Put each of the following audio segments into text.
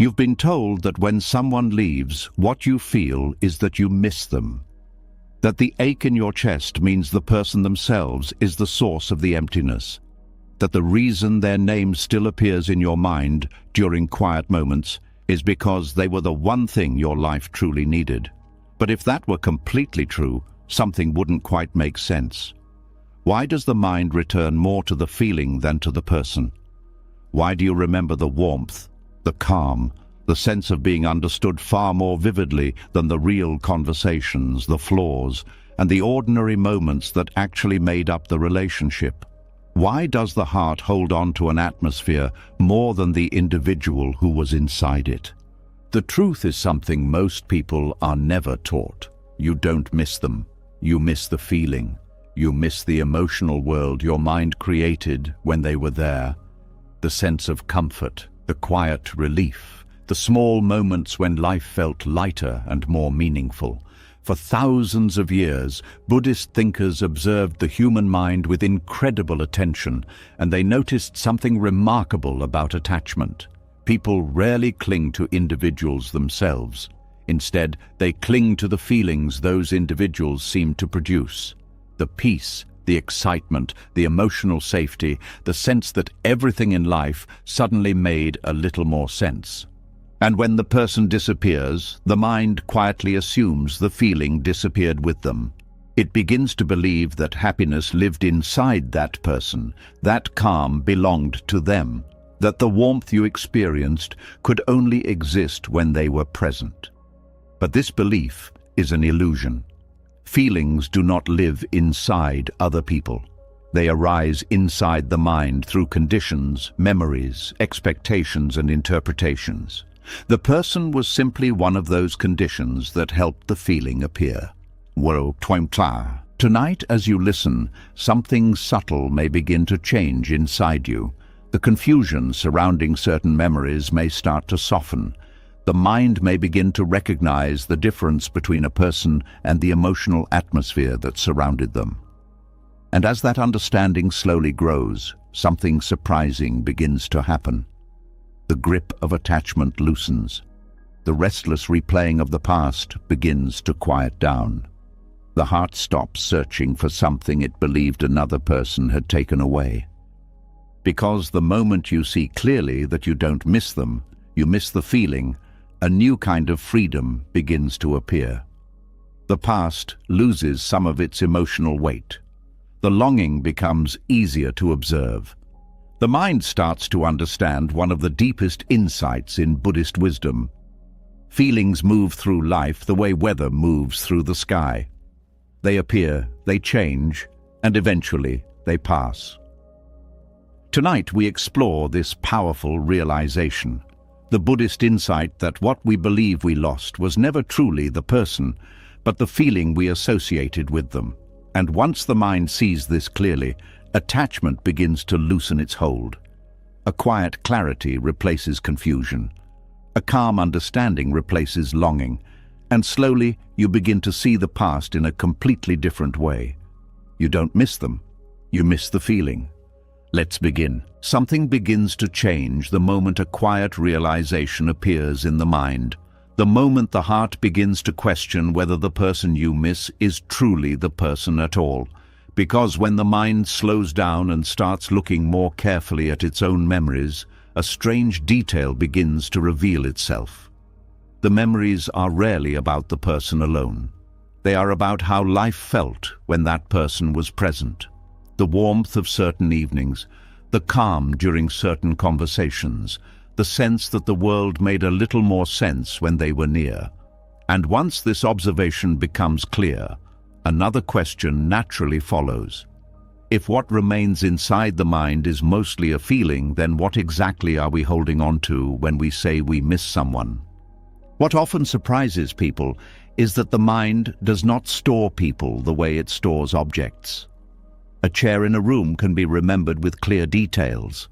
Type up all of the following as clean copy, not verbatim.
You've been told that when someone leaves, what you feel is that you miss them. That the ache in your chest means the person themselves is the source of the emptiness. That the reason their name still appears in your mind during quiet moments is because they were the one thing your life truly needed. But if that were completely true, something wouldn't quite make sense. Why does the mind return more to the feeling than to the person? Why do you remember the warmth, the calm, the sense of being understood far more vividly than the real conversations, the flaws, and the ordinary moments that actually made up the relationship? Why does the heart hold on to an atmosphere more than the individual who was inside it? The truth is something most people are never taught. You don't miss them. You miss the feeling. You miss the emotional world your mind created when they were there. The sense of comfort, the quiet relief, the small moments when life felt lighter and more meaningful. For thousands of years, Buddhist thinkers observed the human mind with incredible attention, and they noticed something remarkable about attachment. People rarely cling to individuals themselves. Instead, they cling to the feelings those individuals seem to produce. The peace, the excitement, the emotional safety, the sense that everything in life suddenly made a little more sense. And when the person disappears, the mind quietly assumes the feeling disappeared with them. It begins to believe that happiness lived inside that person, that calm belonged to them, that the warmth you experienced could only exist when they were present. But this belief is an illusion. Feelings do not live inside other people. They arise inside the mind through conditions, memories, expectations, and interpretations. The person was simply one of those conditions that helped the feeling appear. Tonight, as you listen, something subtle may begin to change inside you. The confusion surrounding certain memories may start to soften. The mind may begin to recognize the difference between a person and the emotional atmosphere that surrounded them. And as that understanding slowly grows, something surprising begins to happen. The grip of attachment loosens. The restless replaying of the past begins to quiet down. The heart stops searching for something it believed another person had taken away. Because the moment you see clearly that you don't miss them, you miss the feeling, a new kind of freedom begins to appear. The past loses some of its emotional weight. The longing becomes easier to observe. The mind starts to understand one of the deepest insights in Buddhist wisdom. Feelings move through life the way weather moves through the sky. They appear, they change, and eventually they pass. Tonight we explore this powerful realization, the Buddhist insight that what we believe we lost was never truly the person, but the feeling we associated with them. And once the mind sees this clearly, attachment begins to loosen its hold. A quiet clarity replaces confusion. A calm understanding replaces longing. And slowly, you begin to see the past in a completely different way. You don't miss them. You miss the feeling. Let's begin. Something begins to change the moment a quiet realization appears in the mind. The moment the heart begins to question whether the person you miss is truly the person at all. Because when the mind slows down and starts looking more carefully at its own memories, a strange detail begins to reveal itself. The memories are rarely about the person alone. They are about how life felt when that person was present. The warmth of certain evenings, the calm during certain conversations, the sense that the world made a little more sense when they were near. And once this observation becomes clear, another question naturally follows. If what remains inside the mind is mostly a feeling, then what exactly are we holding on to when we say we miss someone? What often surprises people is that the mind does not store people the way it stores objects. A chair in a room can be remembered with clear details.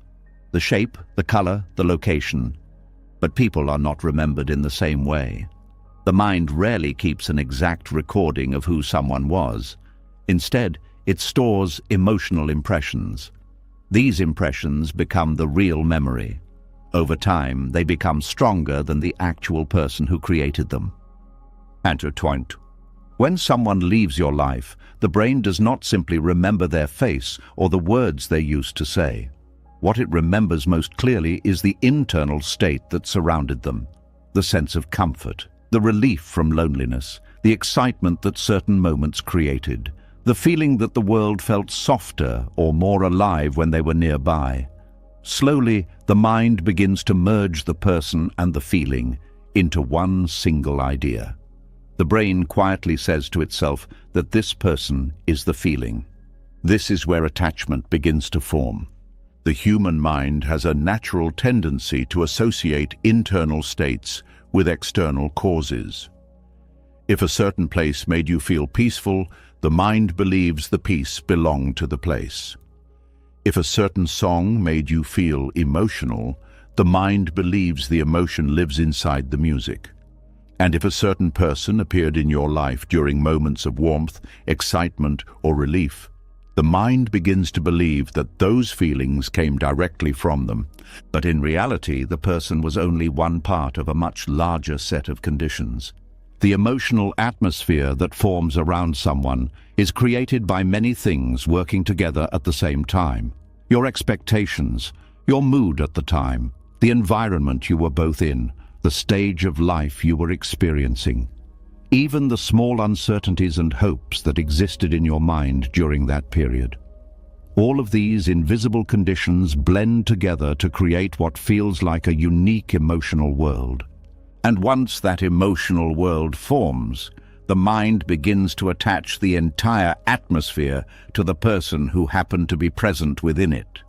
The shape, the color, the location. But people are not remembered in the same way. The mind rarely keeps an exact recording of who someone was. Instead, it stores emotional impressions. These impressions become the real memory. Over time, they become stronger than the actual person who created them. Intertwined. When someone leaves your life, the brain does not simply remember their face or the words they used to say. What it remembers most clearly is the internal state that surrounded them, the sense of comfort, the relief from loneliness, the excitement that certain moments created, the feeling that the world felt softer or more alive when they were nearby. Slowly, the mind begins to merge the person and the feeling into one single idea. The brain quietly says to itself that this person is the feeling. This is where attachment begins to form. The human mind has a natural tendency to associate internal states with external causes. If a certain place made you feel peaceful, the mind believes the peace belonged to the place. If a certain song made you feel emotional, the mind believes the emotion lives inside the music. And if a certain person appeared in your life during moments of warmth, excitement, or relief, the mind begins to believe that those feelings came directly from them. But in reality, the person was only one part of a much larger set of conditions. The emotional atmosphere that forms around someone is created by many things working together at the same time. Your expectations, your mood at the time, the environment you were both in, the stage of life you were experiencing. Even the small uncertainties and hopes that existed in your mind during that period. All of these invisible conditions blend together to create what feels like a unique emotional world. And once that emotional world forms, the mind begins to attach the entire atmosphere to the person who happened to be present within it.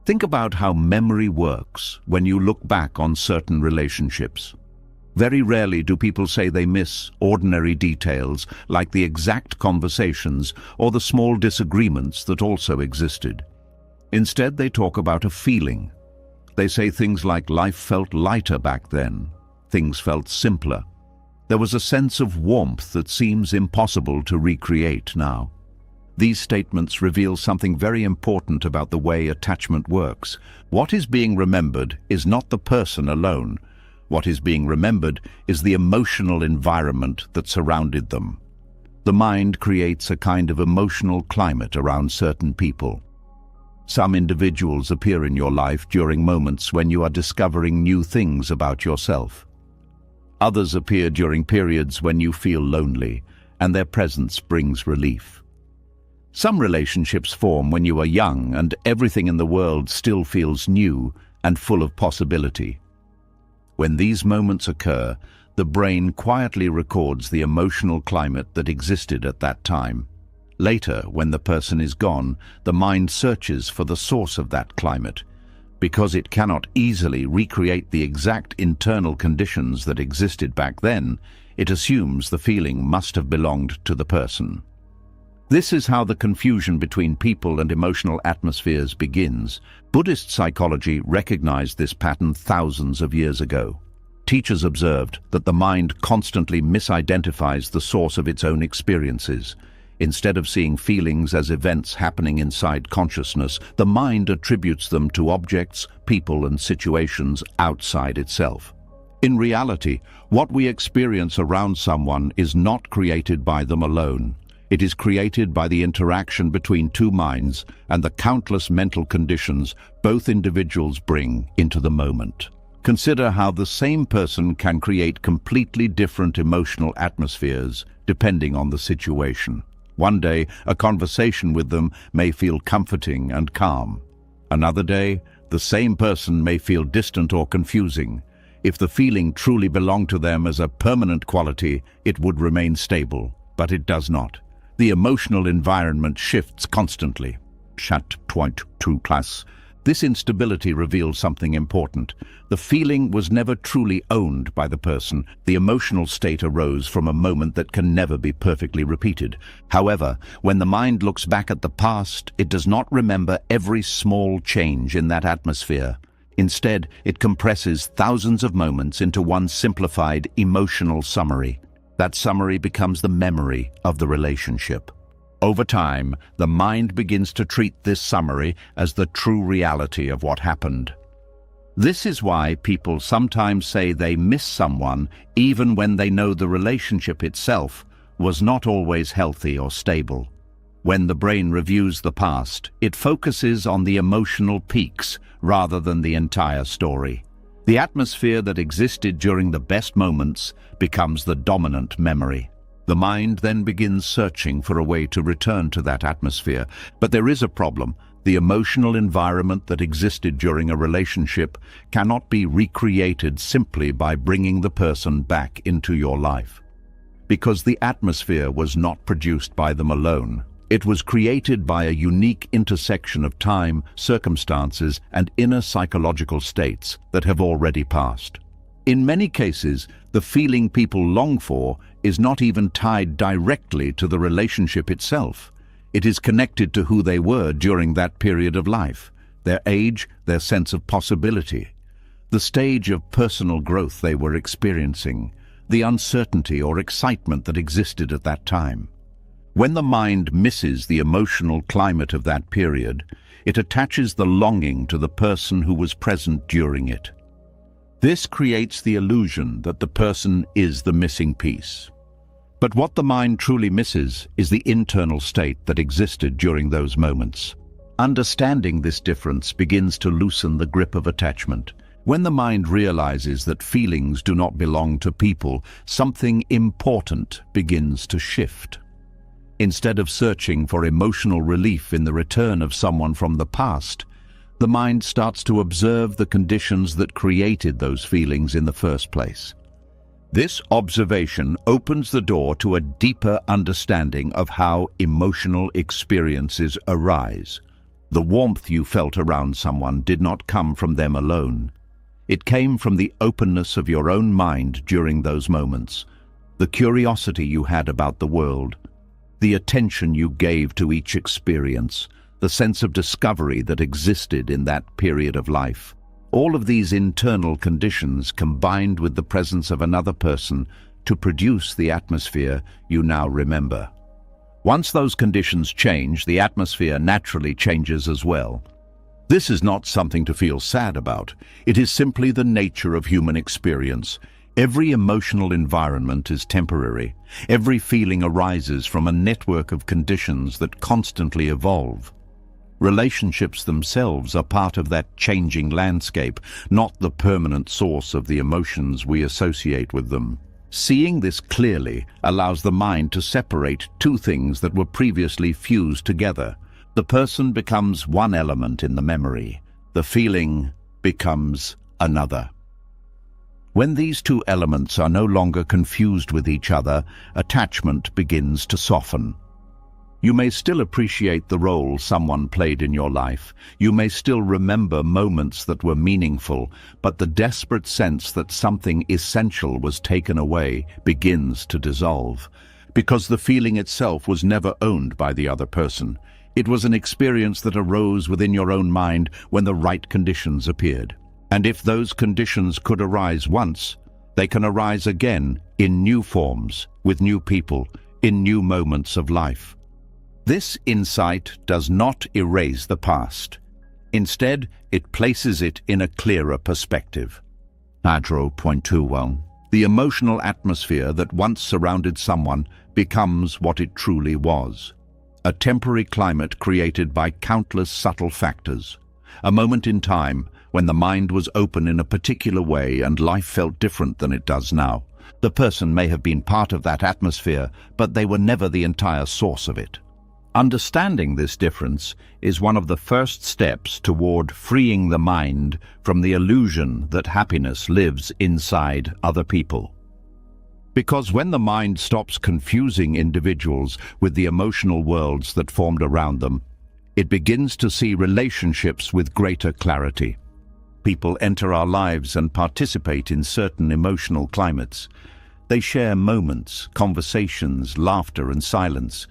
Think about how memory works when you look back on certain relationships. Very rarely do people say they miss ordinary details like the exact conversations or the small disagreements that also existed. Instead, they talk about a feeling. They say things like life felt lighter back then, things felt simpler. There was a sense of warmth that seems impossible to recreate now. These statements reveal something very important about the way attachment works. What is being remembered is not the person alone. What is being remembered is the emotional environment that surrounded them. The mind creates a kind of emotional climate around certain people. Some individuals appear in your life during moments when you are discovering new things about yourself. Others appear during periods when you feel lonely, and their presence brings relief. Some relationships form when you are young and everything in the world still feels new and full of possibility. When these moments occur, the brain quietly records the emotional climate that existed at that time. Later, when the person is gone, the mind searches for the source of that climate. Because it cannot easily recreate the exact internal conditions that existed back then, it assumes the feeling must have belonged to the person. This is how the confusion between people and emotional atmospheres begins. Buddhist psychology recognized this pattern thousands of years ago. Teachers observed that the mind constantly misidentifies the source of its own experiences. Instead of seeing feelings as events happening inside consciousness, the mind attributes them to objects, people, and situations outside itself. In reality, what we experience around someone is not created by them alone. It is created by the interaction between two minds and the countless mental conditions both individuals bring into the moment. Consider how the same person can create completely different emotional atmospheres depending on the situation. One day, a conversation with them may feel comforting and calm. Another day, the same person may feel distant or confusing. If the feeling truly belonged to them as a permanent quality, it would remain stable, but it does not. The emotional environment shifts constantly. Chat point 2 class. This instability reveals something important. The feeling was never truly owned by the person. The emotional state arose from a moment that can never be perfectly repeated. However, when the mind looks back at the past, it does not remember every small change in that atmosphere. Instead, it compresses thousands of moments into one simplified emotional summary. That summary becomes the memory of the relationship. Over time, the mind begins to treat this summary as the true reality of what happened. This is why people sometimes say they miss someone even when they know the relationship itself was not always healthy or stable. When the brain reviews the past, it focuses on the emotional peaks rather than the entire story. The atmosphere that existed during the best moments becomes the dominant memory. The mind then begins searching for a way to return to that atmosphere. But there is a problem. The emotional environment that existed during a relationship cannot be recreated simply by bringing the person back into your life. Because the atmosphere was not produced by them alone. It was created by a unique intersection of time, circumstances, and inner psychological states that have already passed. In many cases, the feeling people long for is not even tied directly to the relationship itself. It is connected to who they were during that period of life, their age, their sense of possibility, the stage of personal growth they were experiencing, the uncertainty or excitement that existed at that time. When the mind misses the emotional climate of that period, it attaches the longing to the person who was present during it. This creates the illusion that the person is the missing piece. But what the mind truly misses is the internal state that existed during those moments. Understanding this difference begins to loosen the grip of attachment. When the mind realizes that feelings do not belong to people, something important begins to shift. Instead of searching for emotional relief in the return of someone from the past, the mind starts to observe the conditions that created those feelings in the first place. This observation opens the door to a deeper understanding of how emotional experiences arise. The warmth you felt around someone did not come from them alone. It came from the openness of your own mind during those moments, the curiosity you had about the world, the attention you gave to each experience, the sense of discovery that existed in that period of life. All of these internal conditions combined with the presence of another person to produce the atmosphere you now remember. Once those conditions change, the atmosphere naturally changes as well. This is not something to feel sad about. It is simply the nature of human experience. Every emotional environment is temporary. Every feeling arises from a network of conditions that constantly evolve. Relationships themselves are part of that changing landscape, not the permanent source of the emotions we associate with them. Seeing this clearly allows the mind to separate two things that were previously fused together. The person becomes one element in the memory. The feeling becomes another. When these two elements are no longer confused with each other, attachment begins to soften. You may still appreciate the role someone played in your life. You may still remember moments that were meaningful, but the desperate sense that something essential was taken away begins to dissolve. Because the feeling itself was never owned by the other person. It was an experience that arose within your own mind when the right conditions appeared. And if those conditions could arise once, they can arise again in new forms, with new people, in new moments of life. This insight does not erase the past. Instead, it places it in a clearer perspective. 0.21. The emotional atmosphere that once surrounded someone becomes what it truly was. A temporary climate created by countless subtle factors. A moment in time when the mind was open in a particular way and life felt different than it does now. The person may have been part of that atmosphere, but they were never the entire source of it. Understanding this difference is one of the first steps toward freeing the mind from the illusion that happiness lives inside other people. Because when the mind stops confusing individuals with the emotional worlds that formed around them, it begins to see relationships with greater clarity. People enter our lives and participate in certain emotional climates. They share moments, conversations, laughter, and silence.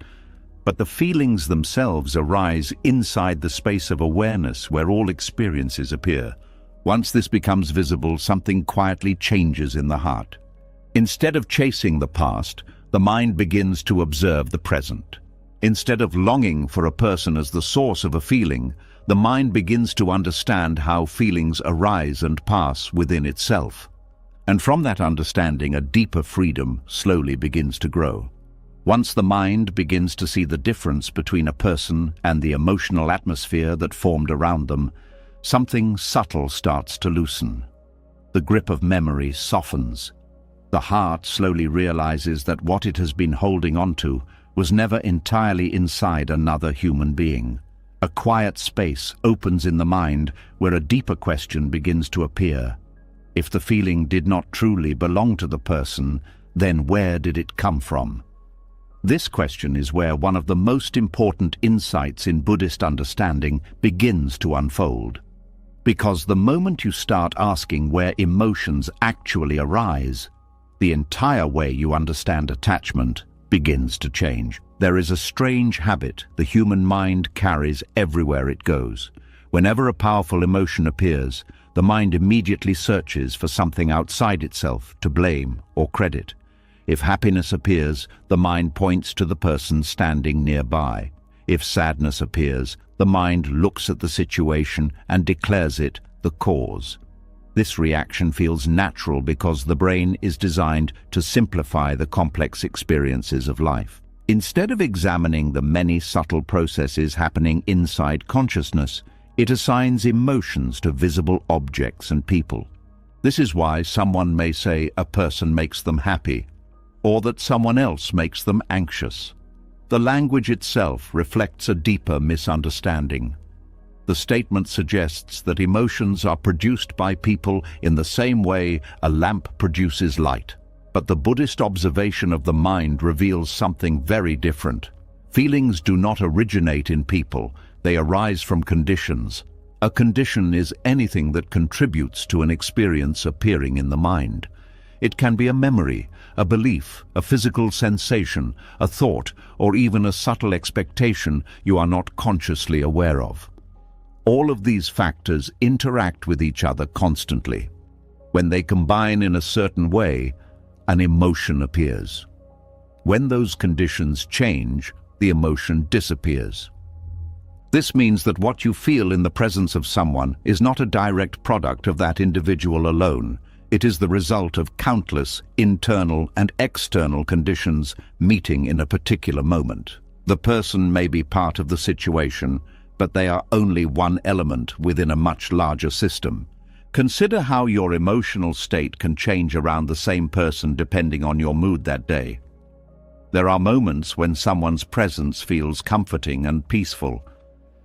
But the feelings themselves arise inside the space of awareness where all experiences appear. Once this becomes visible, something quietly changes in the heart. Instead of chasing the past, the mind begins to observe the present. Instead of longing for a person as the source of a feeling, the mind begins to understand how feelings arise and pass within itself. And from that understanding, a deeper freedom slowly begins to grow. Once the mind begins to see the difference between a person and the emotional atmosphere that formed around them, something subtle starts to loosen. The grip of memory softens. The heart slowly realizes that what it has been holding onto was never entirely inside another human being. A quiet space opens in the mind where a deeper question begins to appear. If the feeling did not truly belong to the person, then where did it come from? This question is where one of the most important insights in Buddhist understanding begins to unfold. Because the moment you start asking where emotions actually arise, the entire way you understand attachment begins to change. There is a strange habit the human mind carries everywhere it goes. Whenever a powerful emotion appears, the mind immediately searches for something outside itself to blame or credit. If happiness appears, the mind points to the person standing nearby. If sadness appears, the mind looks at the situation and declares it the cause. This reaction feels natural because the brain is designed to simplify the complex experiences of life. Instead of examining the many subtle processes happening inside consciousness, it assigns emotions to visible objects and people. This is why someone may say a person makes them happy, or that someone else makes them anxious. The language itself reflects a deeper misunderstanding. The statement suggests that emotions are produced by people in the same way a lamp produces light. But the Buddhist observation of the mind reveals something very different. Feelings do not originate in people, they arise from conditions. A condition is anything that contributes to an experience appearing in the mind. It can be a memory, a belief, a physical sensation, a thought, or even a subtle expectation you are not consciously aware of. All of these factors interact with each other constantly. When they combine in a certain way, an emotion appears. When those conditions change, the emotion disappears. This means that what you feel in the presence of someone is not a direct product of that individual alone. It is the result of countless internal and external conditions meeting in a particular moment. The person may be part of the situation, but they are only one element within a much larger system. Consider how your emotional state can change around the same person depending on your mood that day. There are moments when someone's presence feels comforting and peaceful.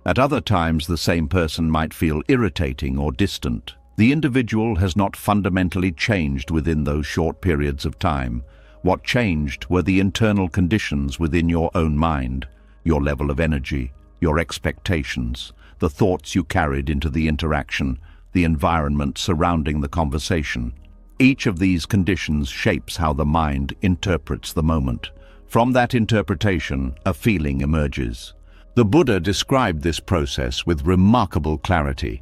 At other times, the same person might feel irritating or distant. The individual has not fundamentally changed within those short periods of time. What changed were the internal conditions within your own mind, your level of energy, your expectations, the thoughts you carried into the interaction, the environment surrounding the conversation. Each of these conditions shapes how the mind interprets the moment. From that interpretation, a feeling emerges. The Buddha described this process with remarkable clarity.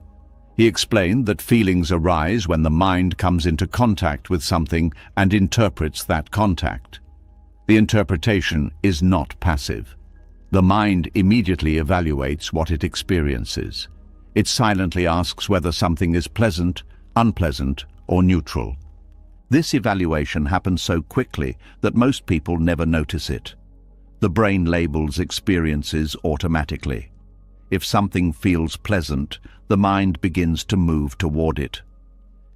He explained that feelings arise when the mind comes into contact with something and interprets that contact. The interpretation is not passive. The mind immediately evaluates what it experiences. It silently asks whether something is pleasant, unpleasant, or neutral. This evaluation happens so quickly that most people never notice it. The brain labels experiences automatically. If something feels pleasant, the mind begins to move toward it.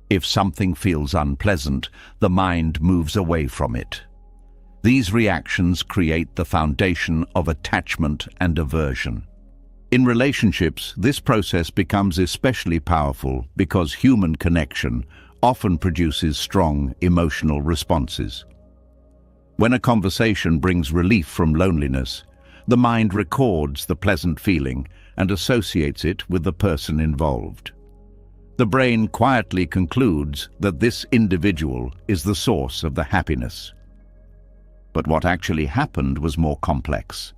If something feels unpleasant, the mind moves away from it. These reactions create the foundation of attachment and aversion. In relationships, this process becomes especially powerful because human connection often produces strong emotional responses. When a conversation brings relief from loneliness, the mind records the pleasant feeling and associates it with the person involved. The brain quietly concludes that this individual is the source of the happiness. But what actually happened was more complex.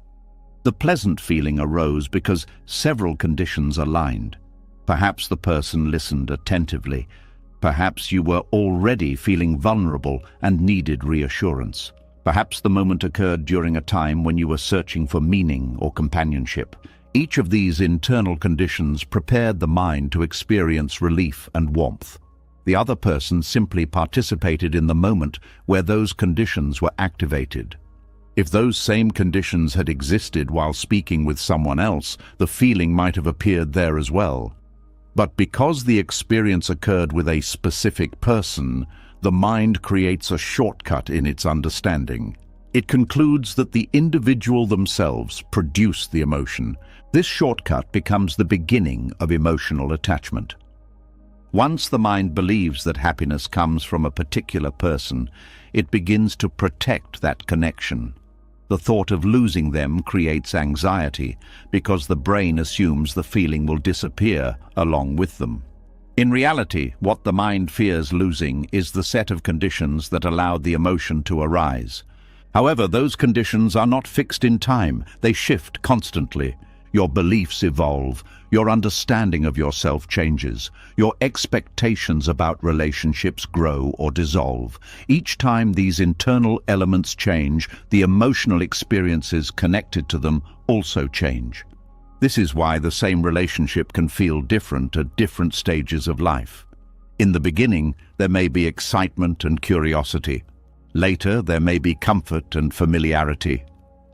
The pleasant feeling arose because several conditions aligned. Perhaps the person listened attentively. Perhaps you were already feeling vulnerable and needed reassurance. Perhaps the moment occurred during a time when you were searching for meaning or companionship. Each of these internal conditions prepared the mind to experience relief and warmth. The other person simply participated in the moment where those conditions were activated. If those same conditions had existed while speaking with someone else, the feeling might have appeared there as well. But because the experience occurred with a specific person, the mind creates a shortcut in its understanding. It concludes that the individual themselves produce the emotion. This shortcut becomes the beginning of emotional attachment. Once the mind believes that happiness comes from a particular person, it begins to protect that connection. The thought of losing them creates anxiety because the brain assumes the feeling will disappear along with them. In reality, what the mind fears losing is the set of conditions that allowed the emotion to arise. However, those conditions are not fixed in time. They shift constantly. Your beliefs evolve, your understanding of yourself changes, your expectations about relationships grow or dissolve. Each time these internal elements change, the emotional experiences connected to them also change. This is why the same relationship can feel different at different stages of life. In the beginning, there may be excitement and curiosity. Later, there may be comfort and familiarity.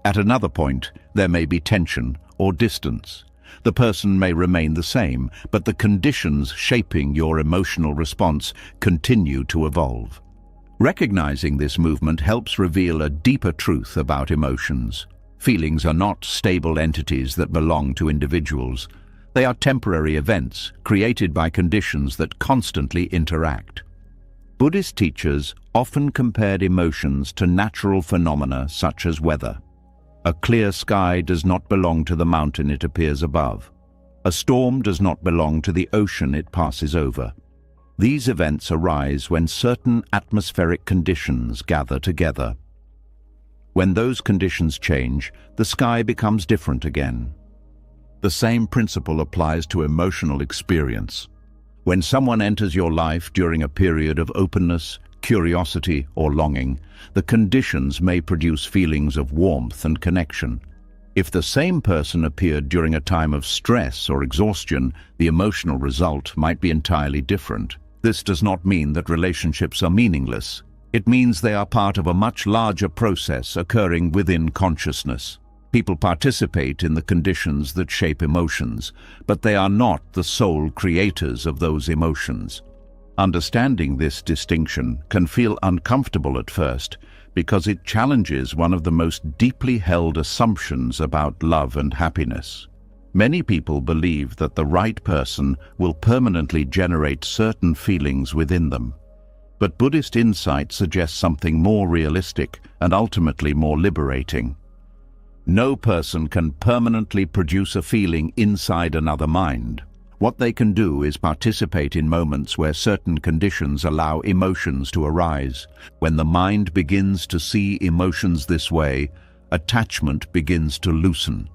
At another point, there may be tension or distance. The person may remain the same, but the conditions shaping your emotional response continue to evolve. Recognizing this movement helps reveal a deeper truth about emotions. Feelings are not stable entities that belong to individuals. They are temporary events created by conditions that constantly interact. Buddhist teachers often compared emotions to natural phenomena such as weather. A clear sky does not belong to the mountain it appears above. A storm does not belong to the ocean it passes over. These events arise when certain atmospheric conditions gather together. When those conditions change, the sky becomes different again. The same principle applies to emotional experience. When someone enters your life during a period of openness, curiosity, or longing, the conditions may produce feelings of warmth and connection. If the same person appeared during a time of stress or exhaustion, the emotional result might be entirely different. This does not mean that relationships are meaningless. It means they are part of a much larger process occurring within consciousness. People participate in the conditions that shape emotions, but they are not the sole creators of those emotions. Understanding this distinction can feel uncomfortable at first because it challenges one of the most deeply held assumptions about love and happiness. Many people believe that the right person will permanently generate certain feelings within them. But Buddhist insight suggests something more realistic and ultimately more liberating. No person can permanently produce a feeling inside another mind. What they can do is participate in moments where certain conditions allow emotions to arise. When the mind begins to see emotions this way, attachment begins to loosen.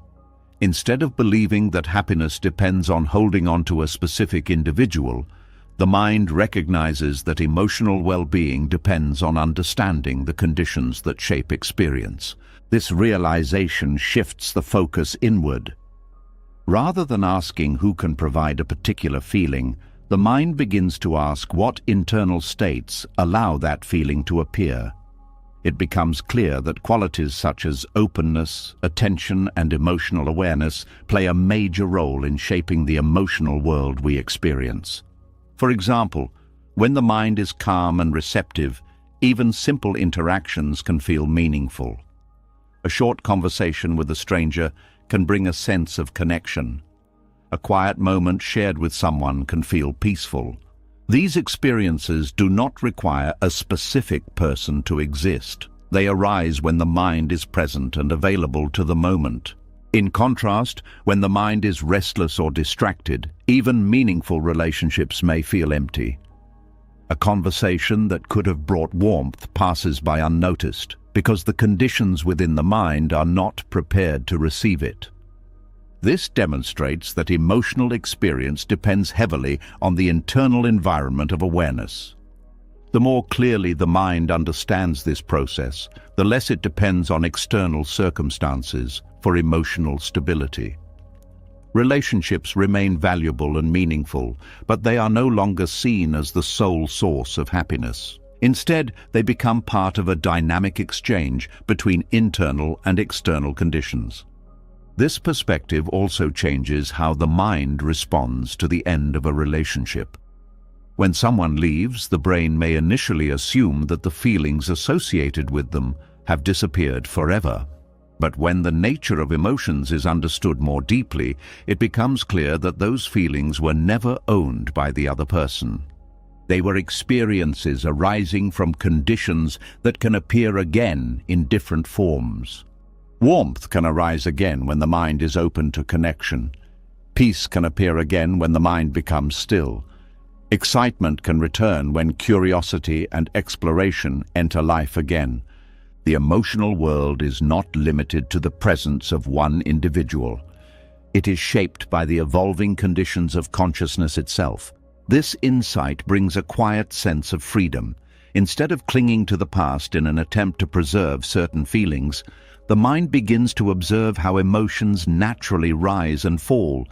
Instead of believing that happiness depends on holding on to a specific individual, the mind recognizes that emotional well-being depends on understanding the conditions that shape experience. This realization shifts the focus inward. Rather than asking who can provide a particular feeling, the mind begins to ask what internal states allow that feeling to appear. It becomes clear that qualities such as openness, attention, and emotional awareness play a major role in shaping the emotional world we experience. For example, when the mind is calm and receptive, even simple interactions can feel meaningful. A short conversation with a stranger can bring a sense of connection. A quiet moment shared with someone can feel peaceful. These experiences do not require a specific person to exist. They arise when the mind is present and available to the moment. In contrast, when the mind is restless or distracted, even meaningful relationships may feel empty. A conversation that could have brought warmth passes by unnoticed, because the conditions within the mind are not prepared to receive it. This demonstrates that emotional experience depends heavily on the internal environment of awareness. The more clearly the mind understands this process, the less it depends on external circumstances for emotional stability. Relationships remain valuable and meaningful, but they are no longer seen as the sole source of happiness. Instead, they become part of a dynamic exchange between internal and external conditions. This perspective also changes how the mind responds to the end of a relationship. When someone leaves, the brain may initially assume that the feelings associated with them have disappeared forever. But when the nature of emotions is understood more deeply, it becomes clear that those feelings were never owned by the other person. They were experiences arising from conditions that can appear again in different forms. Warmth can arise again when the mind is open to connection. Peace can appear again when the mind becomes still. Excitement can return when curiosity and exploration enter life again. The emotional world is not limited to the presence of one individual. It is shaped by the evolving conditions of consciousness itself. This insight brings a quiet sense of freedom. Instead of clinging to the past in an attempt to preserve certain feelings, the mind begins to observe how emotions naturally rise and fall.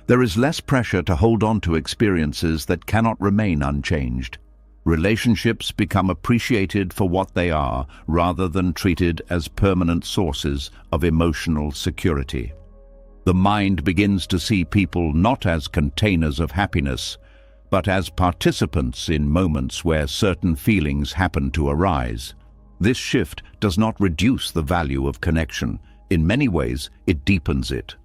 There is less pressure to hold on to experiences that cannot remain unchanged. Relationships become appreciated for what they are, rather than treated as permanent sources of emotional security. The mind begins to see people not as containers of happiness, but as participants in moments where certain feelings happen to arise. This shift does not reduce the value of connection. In many ways, it deepens it.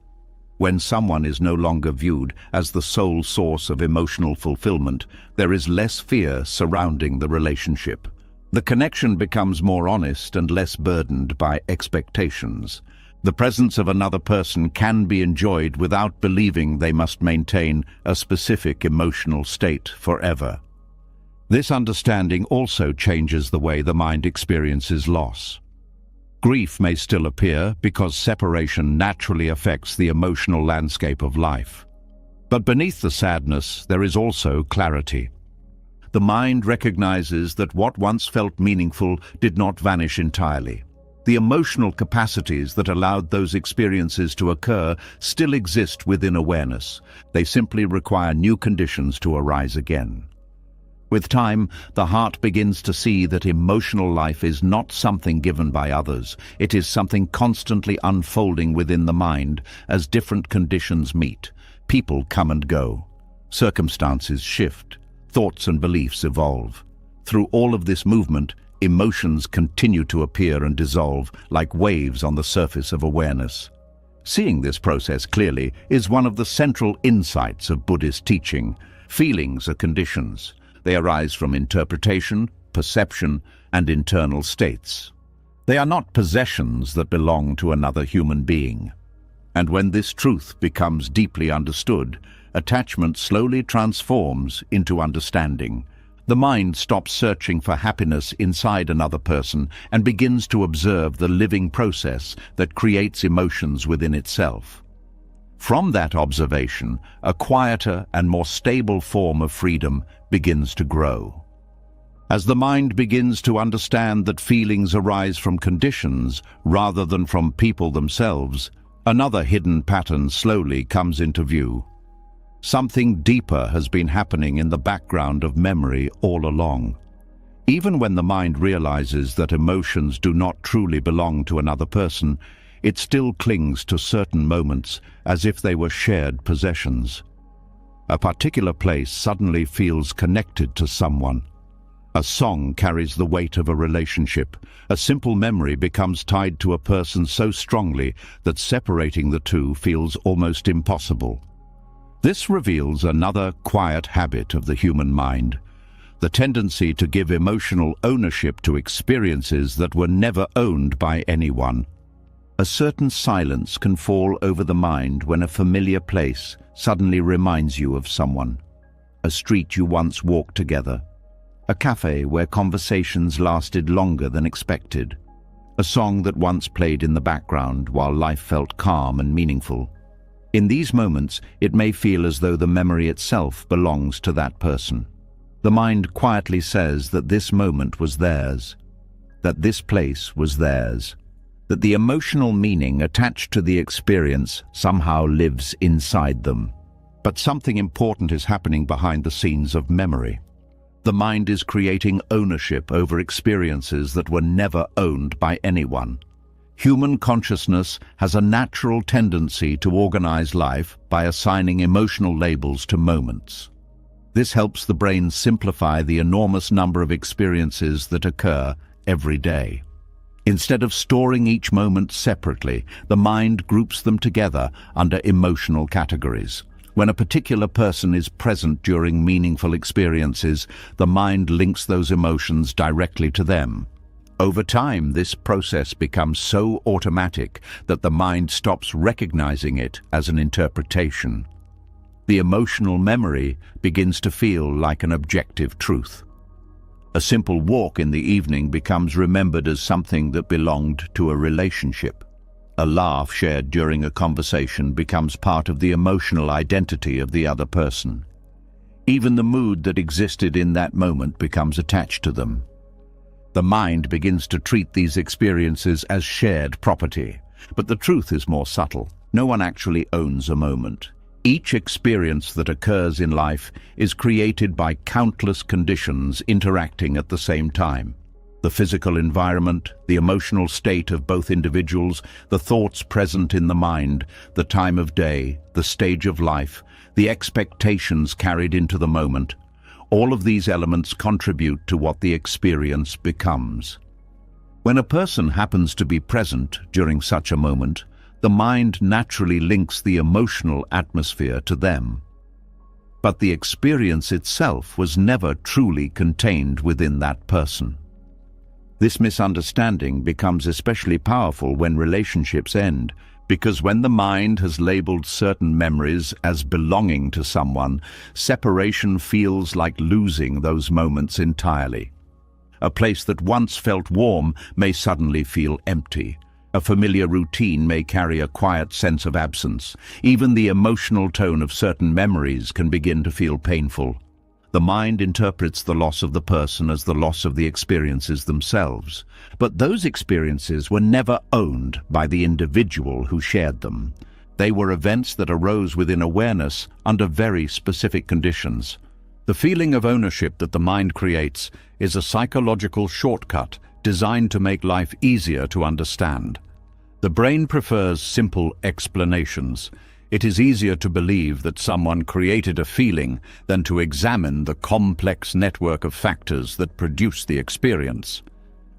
When someone is no longer viewed as the sole source of emotional fulfillment, there is less fear surrounding the relationship. The connection becomes more honest and less burdened by expectations. The presence of another person can be enjoyed without believing they must maintain a specific emotional state forever. This understanding also changes the way the mind experiences loss. Grief may still appear because separation naturally affects the emotional landscape of life. But beneath the sadness, there is also clarity. The mind recognizes that what once felt meaningful did not vanish entirely. The emotional capacities that allowed those experiences to occur still exist within awareness. They simply require new conditions to arise again. With time, the heart begins to see that emotional life is not something given by others. It is something constantly unfolding within the mind as different conditions meet. People come and go. Circumstances shift. Thoughts and beliefs evolve. Through all of this movement, emotions continue to appear and dissolve like waves on the surface of awareness. Seeing this process clearly is one of the central insights of Buddhist teaching. Feelings are conditions. They arise from interpretation, perception, and internal states. They are not possessions that belong to another human being. And when this truth becomes deeply understood, attachment slowly transforms into understanding. The mind stops searching for happiness inside another person and begins to observe the living process that creates emotions within itself. From that observation, a quieter and more stable form of freedom begins to grow. As the mind begins to understand that feelings arise from conditions rather than from people themselves, another hidden pattern slowly comes into view. Something deeper has been happening in the background of memory all along. Even when the mind realizes that emotions do not truly belong to another person, it still clings to certain moments as if they were shared possessions. A particular place suddenly feels connected to someone. A song carries the weight of a relationship. A simple memory becomes tied to a person so strongly that separating the two feels almost impossible. This reveals another quiet habit of the human mind, the tendency to give emotional ownership to experiences that were never owned by anyone. A certain silence can fall over the mind when a familiar place suddenly reminds you of someone. A street you once walked together. A cafe where conversations lasted longer than expected. A song that once played in the background while life felt calm and meaningful. In these moments, it may feel as though the memory itself belongs to that person. The mind quietly says that this moment was theirs, that this place was theirs. that the emotional meaning attached to the experience somehow lives inside them. But something important is happening behind the scenes of memory. The mind is creating ownership over experiences that were never owned by anyone. Human consciousness has a natural tendency to organize life by assigning emotional labels to moments. This helps the brain simplify the enormous number of experiences that occur every day. Instead of storing each moment separately, the mind groups them together under emotional categories. When a particular person is present during meaningful experiences, the mind links those emotions directly to them. Over time, this process becomes so automatic that the mind stops recognizing it as an interpretation. The emotional memory begins to feel like an objective truth. A simple walk in the evening becomes remembered as something that belonged to a relationship. A laugh shared during a conversation becomes part of the emotional identity of the other person. Even the mood that existed in that moment becomes attached to them. The mind begins to treat these experiences as shared property. But the truth is more subtle. No one actually owns a moment. Each experience that occurs in life is created by countless conditions interacting at the same time. The physical environment, the emotional state of both individuals, the thoughts present in the mind, the time of day, the stage of life, the expectations carried into the moment. All of these elements contribute to what the experience becomes. When a person happens to be present during such a moment, the mind naturally links the emotional atmosphere to them. But the experience itself was never truly contained within that person. This misunderstanding becomes especially powerful when relationships end, because when the mind has labeled certain memories as belonging to someone, separation feels like losing those moments entirely. A place that once felt warm may suddenly feel empty. A familiar routine may carry a quiet sense of absence. Even the emotional tone of certain memories can begin to feel painful. The mind interprets the loss of the person as the loss of the experiences themselves. But those experiences were never owned by the individual who shared them. They were events that arose within awareness under very specific conditions. The feeling of ownership that the mind creates is a psychological shortcut designed to make life easier to understand. The brain prefers simple explanations. It is easier to believe that someone created a feeling than to examine the complex network of factors that produce the experience.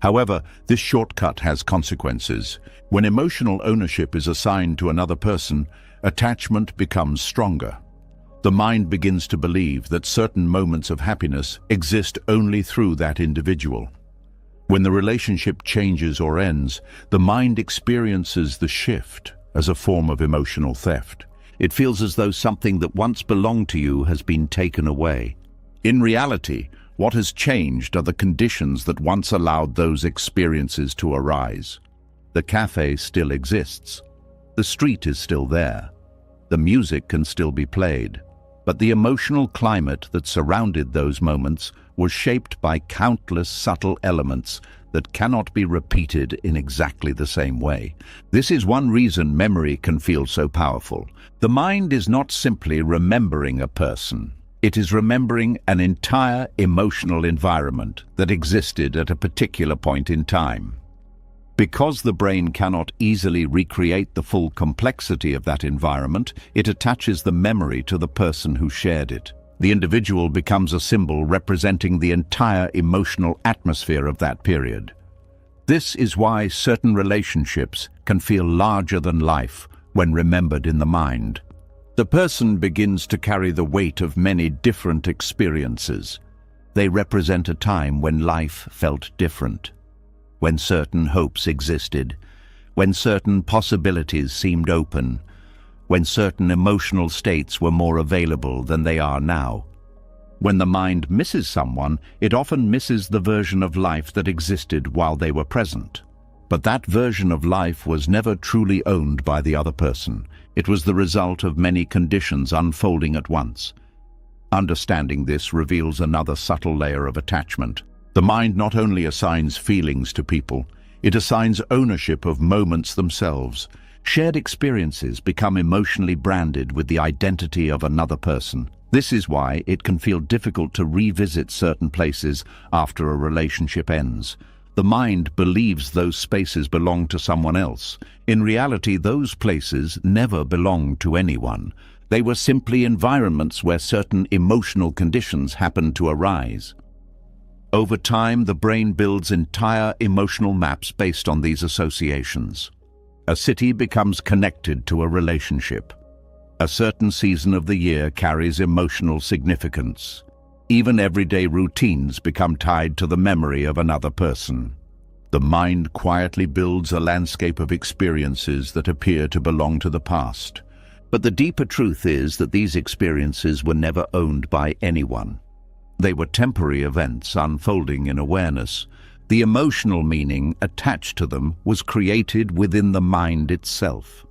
However, this shortcut has consequences. When emotional ownership is assigned to another person, attachment becomes stronger. The mind begins to believe that certain moments of happiness exist only through that individual. When the relationship changes or ends, the mind experiences the shift as a form of emotional theft. It feels as though something that once belonged to you has been taken away. In reality, what has changed are the conditions that once allowed those experiences to arise. The cafe still exists. The street is still there. The music can still be played. But the emotional climate that surrounded those moments was shaped by countless subtle elements that cannot be repeated in exactly the same way. This is one reason memory can feel so powerful. The mind is not simply remembering a person. It is remembering an entire emotional environment that existed at a particular point in time. Because the brain cannot easily recreate the full complexity of that environment, it attaches the memory to the person who shared it. The individual becomes a symbol representing the entire emotional atmosphere of that period. This is why certain relationships can feel larger than life when remembered in the mind. The person begins to carry the weight of many different experiences. They represent a time when life felt different, when certain hopes existed, when certain possibilities seemed open, when certain emotional states were more available than they are now. When the mind misses someone, it often misses the version of life that existed while they were present. But that version of life was never truly owned by the other person. It was the result of many conditions unfolding at once. Understanding this reveals another subtle layer of attachment. The mind not only assigns feelings to people, It assigns ownership of moments themselves. Shared experiences become emotionally branded with the identity of another person. This is why it can feel difficult to revisit certain places after a relationship ends. The mind believes those spaces belong to someone else. In reality, those places never belonged to anyone. They were simply environments where certain emotional conditions happened to arise. Over time, the brain builds entire emotional maps based on these associations. A city becomes connected to a relationship. A certain season of the year carries emotional significance. Even everyday routines become tied to the memory of another person. The mind quietly builds a landscape of experiences that appear to belong to the past. But the deeper truth is that these experiences were never owned by anyone. They were temporary events unfolding in awareness. The emotional meaning attached to them was created within the mind itself.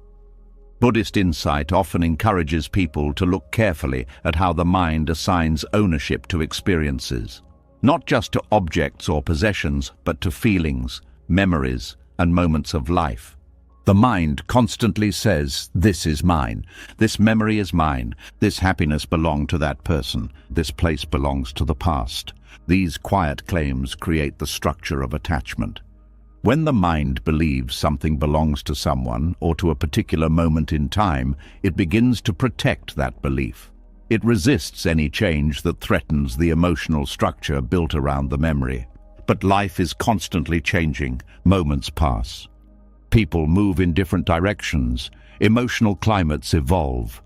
Buddhist insight often encourages people to look carefully at how the mind assigns ownership to experiences, not just to objects or possessions, but to feelings, memories, and moments of life. The mind constantly says, "This is mine. This memory is mine. This happiness belonged to that person. This place belongs to the past." These quiet claims create the structure of attachment. When the mind believes something belongs to someone or to a particular moment in time, it begins to protect that belief. It resists any change that threatens the emotional structure built around the memory. But life is constantly changing. Moments pass. People move in different directions. Emotional climates evolve.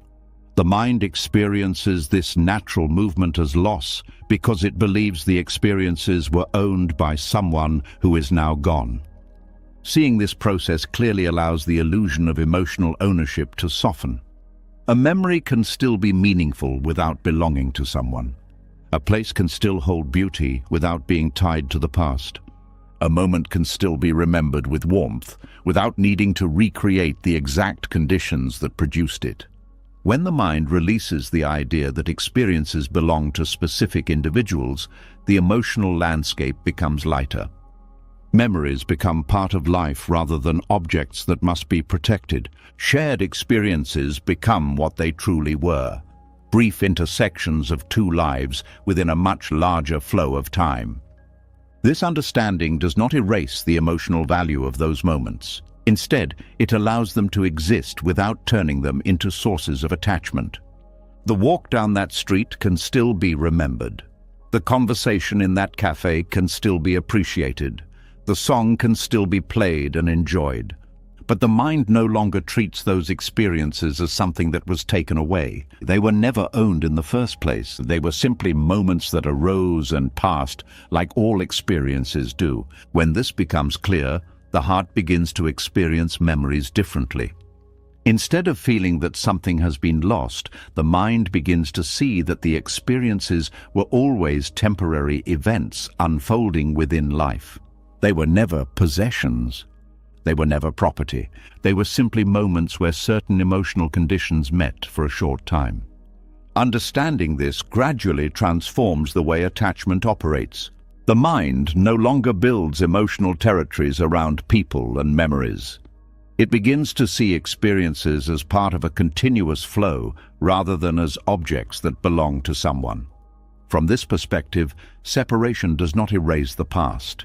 The mind experiences this natural movement as loss because it believes the experiences were owned by someone who is now gone. Seeing this process clearly allows the illusion of emotional ownership to soften. A memory can still be meaningful without belonging to someone. A place can still hold beauty without being tied to the past. A moment can still be remembered with warmth without needing to recreate the exact conditions that produced it. When the mind releases the idea that experiences belong to specific individuals, the emotional landscape becomes lighter. Memories become part of life rather than objects that must be protected. Shared experiences become what they truly were, brief intersections of two lives within a much larger flow of time. This understanding does not erase the emotional value of those moments. Instead, it allows them to exist without turning them into sources of attachment. The walk down that street can still be remembered. The conversation in that cafe can still be appreciated. The song can still be played and enjoyed. But the mind no longer treats those experiences as something that was taken away. They were never owned in the first place. They were simply moments that arose and passed, like all experiences do. When this becomes clear, the heart begins to experience memories differently. Instead of feeling that something has been lost, the mind begins to see that the experiences were always temporary events unfolding within life. They were never possessions. They were never property. They were simply moments where certain emotional conditions met for a short time. Understanding this gradually transforms the way attachment operates. The mind no longer builds emotional territories around people and memories. It begins to see experiences as part of a continuous flow rather than as objects that belong to someone. From this perspective, separation does not erase the past.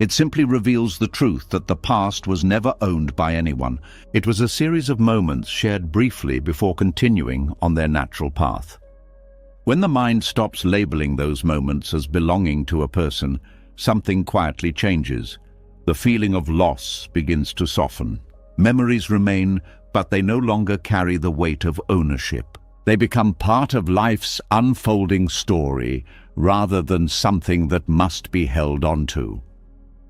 It simply reveals the truth that the past was never owned by anyone. It was a series of moments shared briefly before continuing on their natural path. When the mind stops labeling those moments as belonging to a person, something quietly changes. The feeling of loss begins to soften. Memories remain, but they no longer carry the weight of ownership. They become part of life's unfolding story rather than something that must be held onto.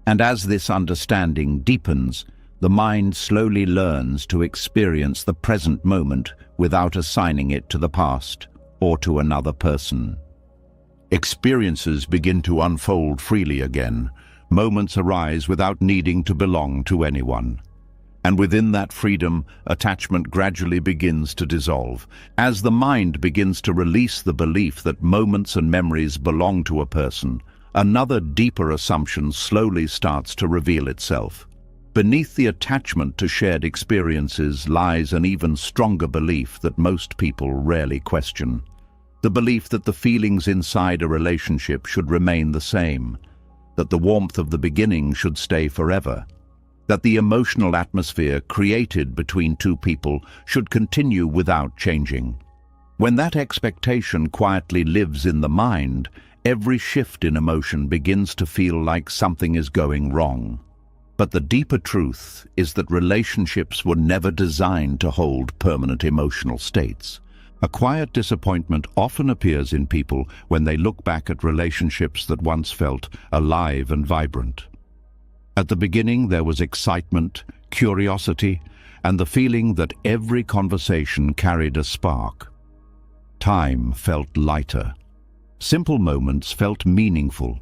And as this understanding deepens, the mind slowly learns to experience the present moment without assigning it to the past or to another person. Experiences begin to unfold freely again. Moments arise without needing to belong to anyone. And within that freedom, attachment gradually begins to dissolve. As the mind begins to release the belief that moments and memories belong to a person, another deeper assumption slowly starts to reveal itself. Beneath the attachment to shared experiences lies an even stronger belief that most people rarely question. The belief that the feelings inside a relationship should remain the same, that the warmth of the beginning should stay forever, that the emotional atmosphere created between two people should continue without changing. When that expectation quietly lives in the mind, every shift in emotion begins to feel like something is going wrong. But the deeper truth is that relationships were never designed to hold permanent emotional states. A quiet disappointment often appears in people when they look back at relationships that once felt alive and vibrant. At the beginning, there was excitement, curiosity, and the feeling that every conversation carried a spark. Time felt lighter. Simple moments felt meaningful.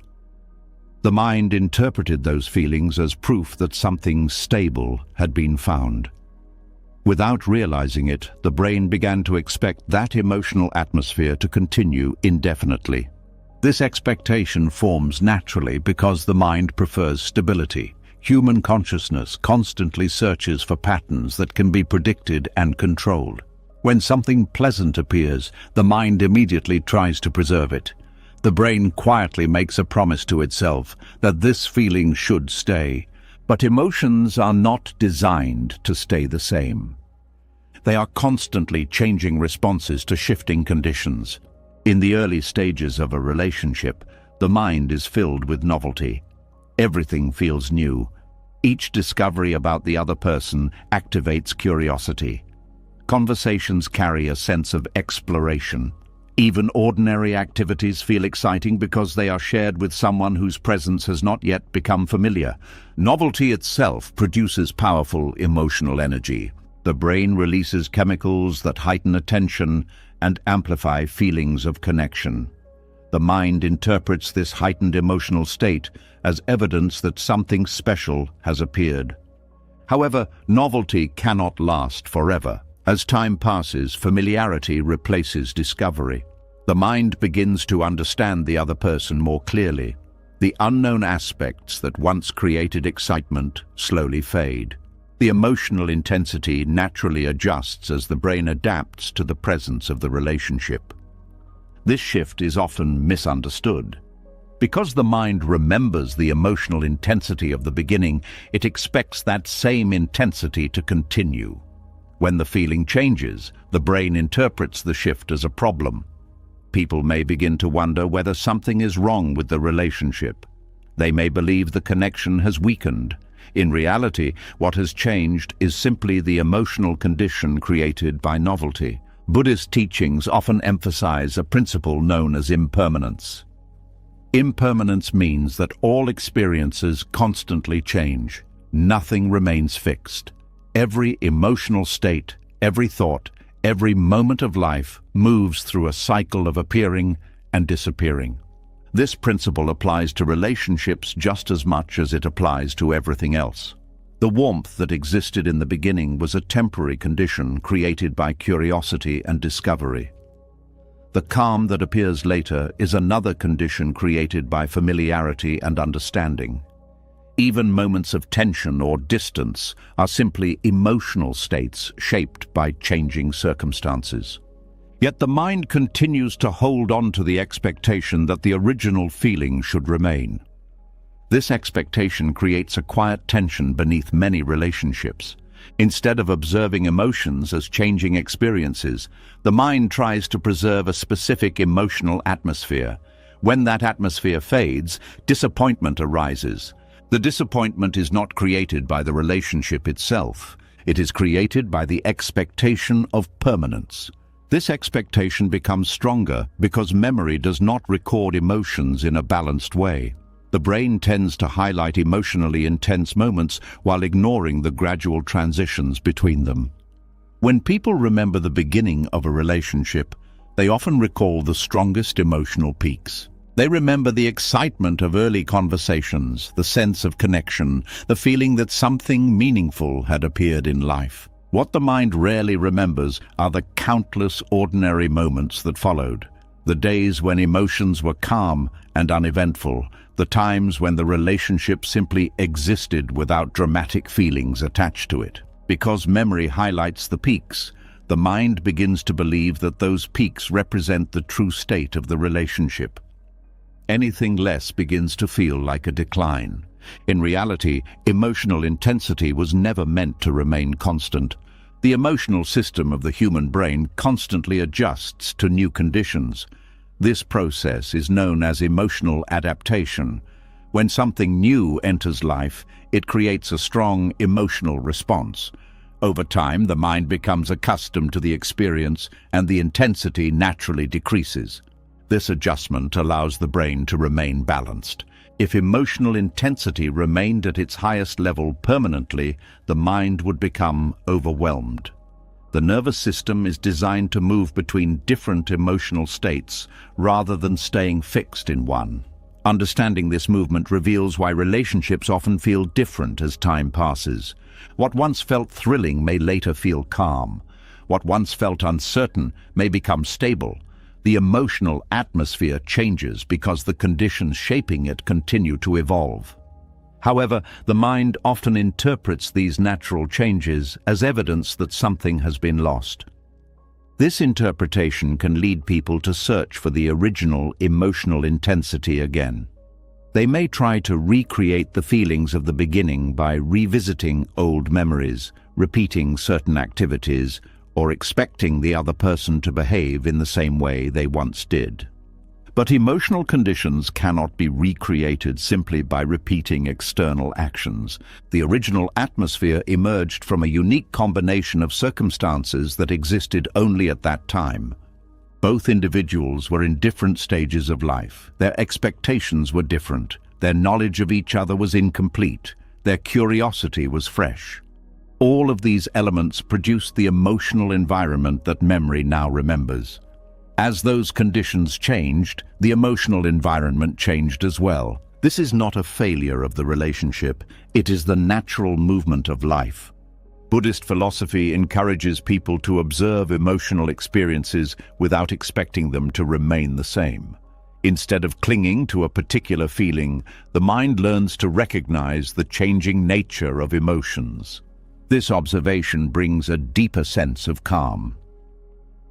The mind interpreted those feelings as proof that something stable had been found. Without realizing it, the brain began to expect that emotional atmosphere to continue indefinitely. This expectation forms naturally because the mind prefers stability. Human consciousness constantly searches for patterns that can be predicted and controlled. When something pleasant appears, the mind immediately tries to preserve it. The brain quietly makes a promise to itself that this feeling should stay. But emotions are not designed to stay the same. They are constantly changing responses to shifting conditions. In the early stages of a relationship, the mind is filled with novelty. Everything feels new. Each discovery about the other person activates curiosity. Conversations carry a sense of exploration. Even ordinary activities feel exciting because they are shared with someone whose presence has not yet become familiar. Novelty itself produces powerful emotional energy. The brain releases chemicals that heighten attention and amplify feelings of connection. The mind interprets this heightened emotional state as evidence that something special has appeared. However, novelty cannot last forever. As time passes, familiarity replaces discovery. The mind begins to understand the other person more clearly. The unknown aspects that once created excitement slowly fade. The emotional intensity naturally adjusts as the brain adapts to the presence of the relationship. This shift is often misunderstood. Because the mind remembers the emotional intensity of the beginning, it expects that same intensity to continue. When the feeling changes, the brain interprets the shift as a problem. People may begin to wonder whether something is wrong with the relationship. They may believe the connection has weakened. In reality, what has changed is simply the emotional condition created by novelty. Buddhist teachings often emphasize a principle known as impermanence. Impermanence means that all experiences constantly change. Nothing remains fixed. Every emotional state, every thought, every moment of life moves through a cycle of appearing and disappearing. This principle applies to relationships just as much as it applies to everything else. The warmth that existed in the beginning was a temporary condition created by curiosity and discovery. The calm that appears later is another condition created by familiarity and understanding. Even moments of tension or distance are simply emotional states shaped by changing circumstances. Yet the mind continues to hold on to the expectation that the original feeling should remain. This expectation creates a quiet tension beneath many relationships. Instead of observing emotions as changing experiences, the mind tries to preserve a specific emotional atmosphere. When that atmosphere fades, disappointment arises. The disappointment is not created by the relationship itself. It is created by the expectation of permanence. This expectation becomes stronger because memory does not record emotions in a balanced way. The brain tends to highlight emotionally intense moments while ignoring the gradual transitions between them. When people remember the beginning of a relationship, they often recall the strongest emotional peaks. They remember the excitement of early conversations, the sense of connection, the feeling that something meaningful had appeared in life. What the mind rarely remembers are the countless ordinary moments that followed. The days when emotions were calm and uneventful, the times when the relationship simply existed without dramatic feelings attached to it. Because memory highlights the peaks, the mind begins to believe that those peaks represent the true state of the relationship. Anything less begins to feel like a decline. In reality, emotional intensity was never meant to remain constant. The emotional system of the human brain constantly adjusts to new conditions. This process is known as emotional adaptation. When something new enters life, it creates a strong emotional response. Over time, the mind becomes accustomed to the experience and the intensity naturally decreases. This adjustment allows the brain to remain balanced. If emotional intensity remained at its highest level permanently, the mind would become overwhelmed. The nervous system is designed to move between different emotional states rather than staying fixed in one. Understanding this movement reveals why relationships often feel different as time passes. What once felt thrilling may later feel calm. What once felt uncertain may become stable. The emotional atmosphere changes because the conditions shaping it continue to evolve. However, the mind often interprets these natural changes as evidence that something has been lost. This interpretation can lead people to search for the original emotional intensity again. They may try to recreate the feelings of the beginning by revisiting old memories, repeating certain activities, or expecting the other person to behave in the same way they once did. But emotional conditions cannot be recreated simply by repeating external actions. The original atmosphere emerged from a unique combination of circumstances that existed only at that time. Both individuals were in different stages of life. Their expectations were different. Their knowledge of each other was incomplete. Their curiosity was fresh. All of these elements produced the emotional environment that memory now remembers. As those conditions changed, the emotional environment changed as well. This is not a failure of the relationship, it is the natural movement of life. Buddhist philosophy encourages people to observe emotional experiences without expecting them to remain the same. Instead of clinging to a particular feeling, the mind learns to recognize the changing nature of emotions. This observation brings a deeper sense of calm.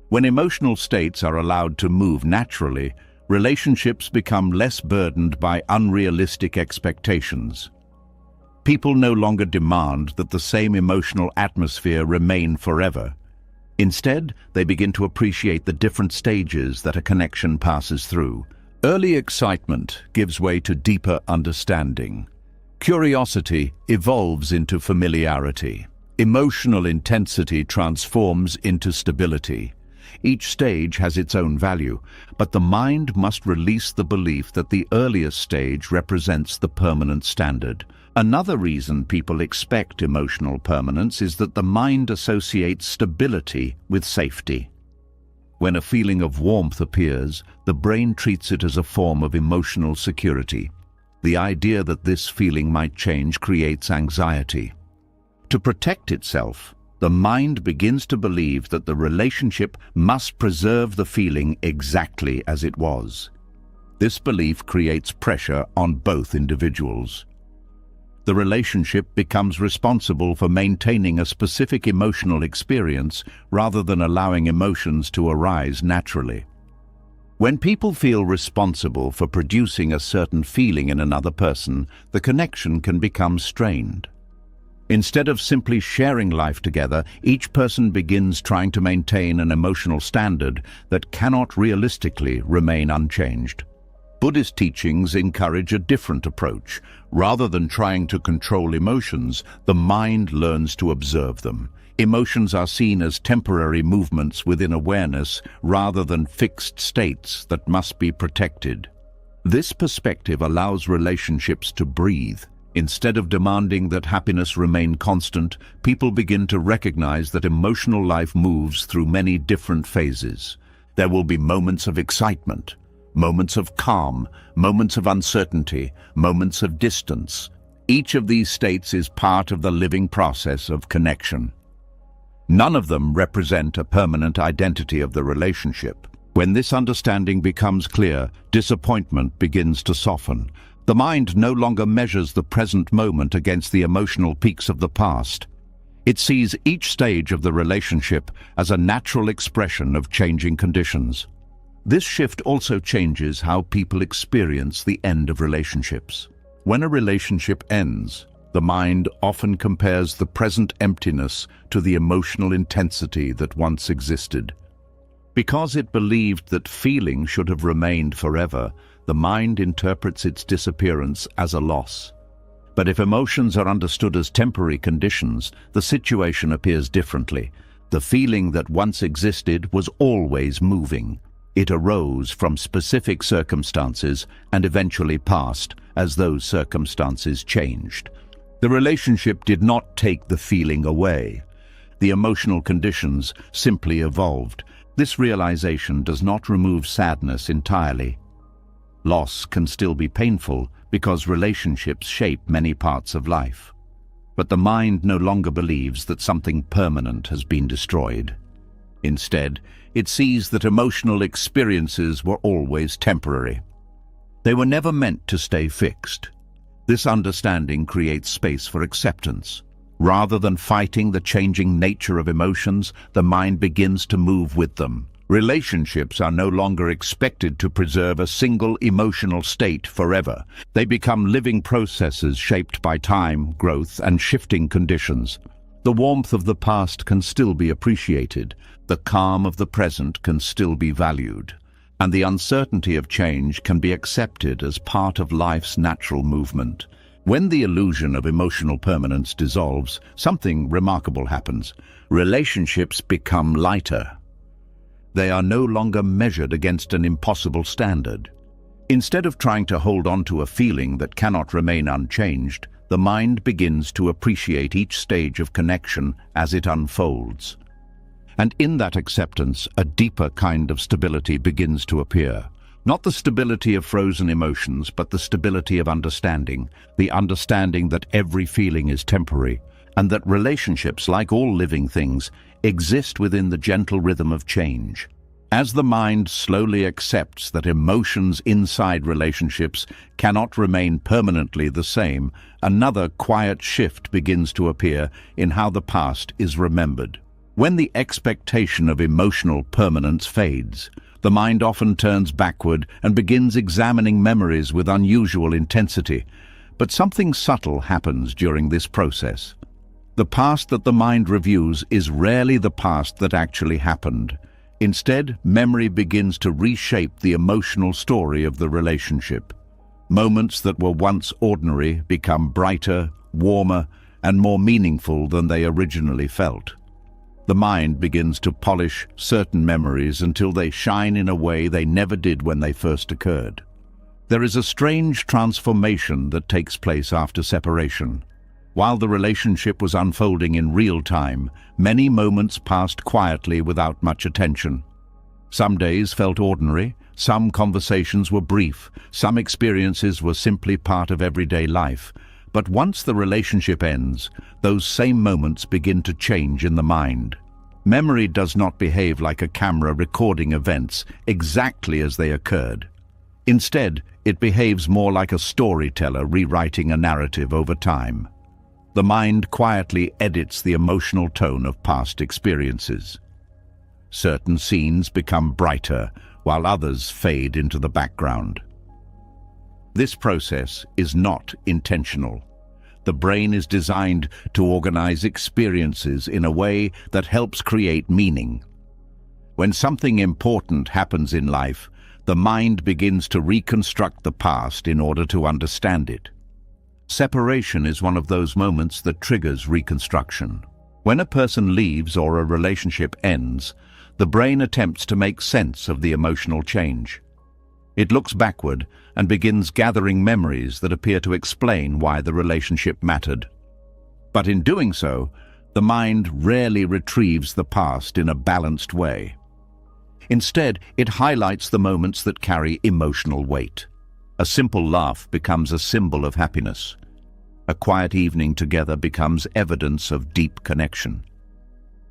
When emotional states are allowed to move naturally, relationships become less burdened by unrealistic expectations. People no longer demand that the same emotional atmosphere remain forever. Instead, they begin to appreciate the different stages that a connection passes through. Early excitement gives way to deeper understanding. Curiosity evolves into familiarity. Emotional intensity transforms into stability. Each stage has its own value, but the mind must release the belief that the earliest stage represents the permanent standard. Another reason people expect emotional permanence is that the mind associates stability with safety. When a feeling of warmth appears, the brain treats it as a form of emotional security. The idea that this feeling might change creates anxiety. To protect itself, the mind begins to believe that the relationship must preserve the feeling exactly as it was. This belief creates pressure on both individuals. The relationship becomes responsible for maintaining a specific emotional experience rather than allowing emotions to arise naturally. When people feel responsible for producing a certain feeling in another person, the connection can become strained. Instead of simply sharing life together, each person begins trying to maintain an emotional standard that cannot realistically remain unchanged. Buddhist teachings encourage a different approach. Rather than trying to control emotions, the mind learns to observe them. Emotions are seen as temporary movements within awareness rather than fixed states that must be protected. This perspective allows relationships to breathe. Instead of demanding that happiness remain constant, people begin to recognize that emotional life moves through many different phases. There will be moments of excitement, moments of calm, moments of uncertainty, moments of distance. Each of these states is part of the living process of connection. None of them represent a permanent identity of the relationship. When this understanding becomes clear, disappointment begins to soften. The mind no longer measures the present moment against the emotional peaks of the past. It sees each stage of the relationship as a natural expression of changing conditions. This shift also changes how people experience the end of relationships. When a relationship ends, the mind often compares the present emptiness to the emotional intensity that once existed. Because it believed that feeling should have remained forever, the mind interprets its disappearance as a loss. But if emotions are understood as temporary conditions, the situation appears differently. The feeling that once existed was always moving. It arose from specific circumstances and eventually passed as those circumstances changed. The relationship did not take the feeling away. The emotional conditions simply evolved. This realization does not remove sadness entirely. Loss can still be painful because relationships shape many parts of life. But the mind no longer believes that something permanent has been destroyed. Instead, it sees that emotional experiences were always temporary. They were never meant to stay fixed. This understanding creates space for acceptance. Rather than fighting the changing nature of emotions, the mind begins to move with them. Relationships are no longer expected to preserve a single emotional state forever. They become living processes shaped by time, growth, and shifting conditions. The warmth of the past can still be appreciated, the calm of the present can still be valued, and the uncertainty of change can be accepted as part of life's natural movement. When the illusion of emotional permanence dissolves, something remarkable happens. Relationships become lighter. They are no longer measured against an impossible standard. Instead of trying to hold on to a feeling that cannot remain unchanged, the mind begins to appreciate each stage of connection as it unfolds. And in that acceptance, a deeper kind of stability begins to appear. Not the stability of frozen emotions, but the stability of understanding, the understanding that every feeling is temporary, and that relationships, like all living things, exist within the gentle rhythm of change. As the mind slowly accepts that emotions inside relationships cannot remain permanently the same, another quiet shift begins to appear in how the past is remembered. When the expectation of emotional permanence fades, the mind often turns backward and begins examining memories with unusual intensity. But something subtle happens during this process. The past that the mind reviews is rarely the past that actually happened. Instead, memory begins to reshape the emotional story of the relationship. Moments that were once ordinary become brighter, warmer, and more meaningful than they originally felt. The mind begins to polish certain memories until they shine in a way they never did when they first occurred. There is a strange transformation that takes place after separation. While the relationship was unfolding in real time, many moments passed quietly without much attention. Some days felt ordinary, some conversations were brief, some experiences were simply part of everyday life. But once the relationship ends, those same moments begin to change in the mind. Memory does not behave like a camera recording events exactly as they occurred. Instead, it behaves more like a storyteller rewriting a narrative over time. The mind quietly edits the emotional tone of past experiences. Certain scenes become brighter, while others fade into the background. This process is not intentional. The brain is designed to organize experiences in a way that helps create meaning. When something important happens in life, the mind begins to reconstruct the past in order to understand it. Separation is one of those moments that triggers reconstruction. When a person leaves or a relationship ends, the brain attempts to make sense of the emotional change. It looks backward and begins gathering memories that appear to explain why the relationship mattered. But in doing so, the mind rarely retrieves the past in a balanced way. Instead, it highlights the moments that carry emotional weight. A simple laugh becomes a symbol of happiness. A quiet evening together becomes evidence of deep connection.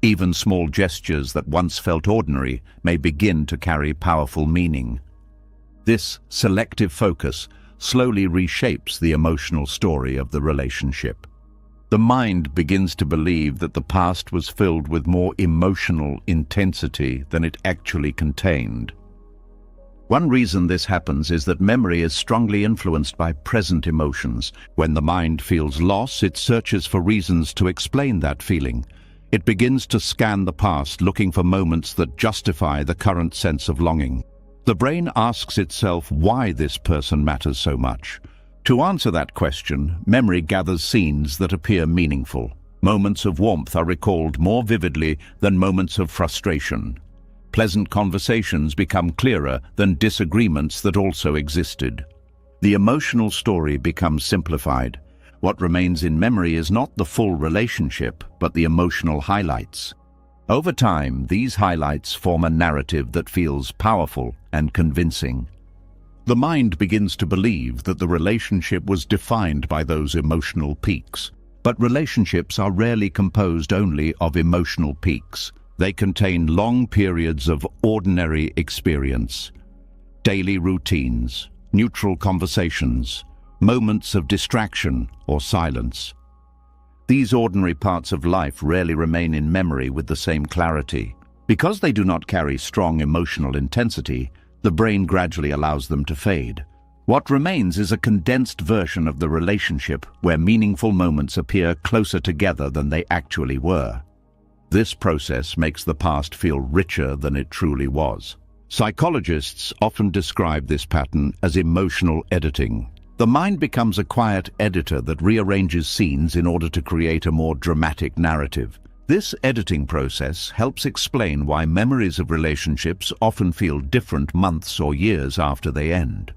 Even small gestures that once felt ordinary may begin to carry powerful meaning. This selective focus slowly reshapes the emotional story of the relationship. The mind begins to believe that the past was filled with more emotional intensity than it actually contained. One reason this happens is that memory is strongly influenced by present emotions. When the mind feels loss, it searches for reasons to explain that feeling. It begins to scan the past, looking for moments that justify the current sense of longing. The brain asks itself why this person matters so much. To answer that question, memory gathers scenes that appear meaningful. Moments of warmth are recalled more vividly than moments of frustration. Pleasant conversations become clearer than disagreements that also existed. The emotional story becomes simplified. What remains in memory is not the full relationship, but the emotional highlights. Over time, these highlights form a narrative that feels powerful and convincing. The mind begins to believe that the relationship was defined by those emotional peaks. But relationships are rarely composed only of emotional peaks. They contain long periods of ordinary experience, daily routines, neutral conversations, moments of distraction or silence. These ordinary parts of life rarely remain in memory with the same clarity. Because they do not carry strong emotional intensity, the brain gradually allows them to fade. What remains is a condensed version of the relationship where meaningful moments appear closer together than they actually were. This process makes the past feel richer than it truly was. Psychologists often describe this pattern as emotional editing. The mind becomes a quiet editor that rearranges scenes in order to create a more dramatic narrative. This editing process helps explain why memories of relationships often feel different months or years after they end.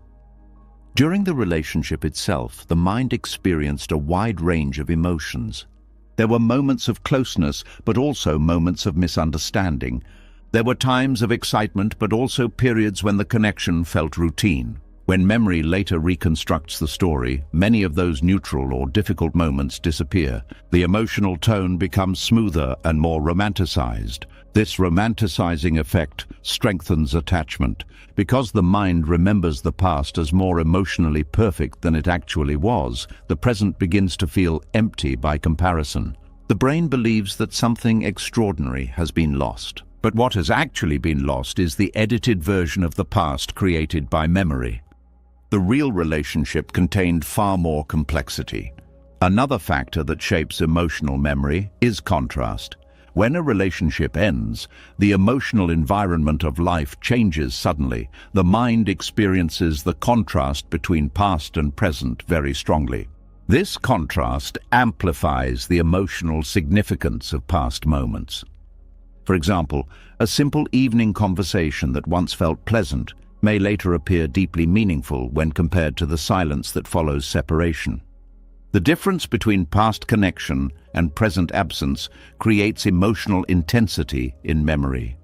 During the relationship itself, the mind experienced a wide range of emotions. There were moments of closeness, but also moments of misunderstanding. There were times of excitement, but also periods when the connection felt routine. When memory later reconstructs the story, many of those neutral or difficult moments disappear. The emotional tone becomes smoother and more romanticized. This romanticizing effect strengthens attachment. Because the mind remembers the past as more emotionally perfect than it actually was, the present begins to feel empty by comparison. The brain believes that something extraordinary has been lost. But what has actually been lost is the edited version of the past created by memory. The real relationship contained far more complexity. Another factor that shapes emotional memory is contrast. When a relationship ends, the emotional environment of life changes suddenly. The mind experiences the contrast between past and present very strongly. This contrast amplifies the emotional significance of past moments. For example, a simple evening conversation that once felt pleasant may later appear deeply meaningful when compared to the silence that follows separation. The difference between past connection and present absence creates emotional intensity in memory.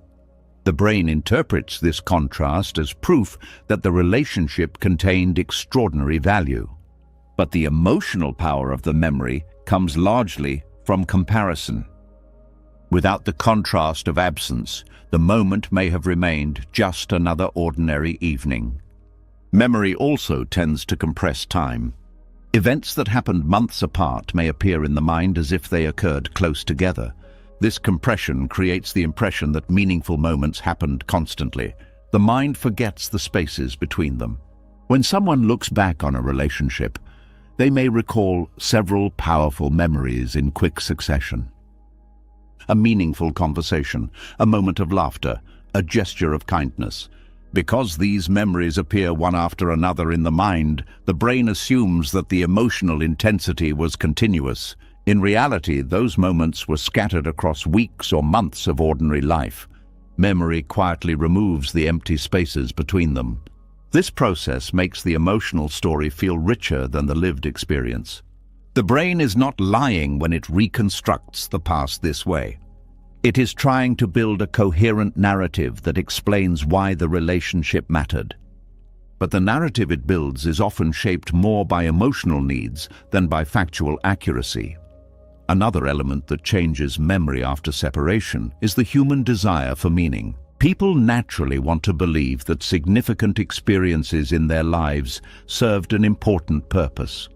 The brain interprets this contrast as proof that the relationship contained extraordinary value. But the emotional power of the memory comes largely from comparison. Without the contrast of absence, the moment may have remained just another ordinary evening. Memory also tends to compress time. Events that happened months apart may appear in the mind as if they occurred close together. This compression creates the impression that meaningful moments happened constantly. The mind forgets the spaces between them. When someone looks back on a relationship, they may recall several powerful memories in quick succession. A meaningful conversation, a moment of laughter, a gesture of kindness. Because these memories appear one after another in the mind, the brain assumes that the emotional intensity was continuous. In reality, those moments were scattered across weeks or months of ordinary life. Memory quietly removes the empty spaces between them. This process makes the emotional story feel richer than the lived experience. The brain is not lying when it reconstructs the past this way. It is trying to build a coherent narrative that explains why the relationship mattered. But the narrative it builds is often shaped more by emotional needs than by factual accuracy. Another element that changes memory after separation is the human desire for meaning. People naturally want to believe that significant experiences in their lives served an important purpose.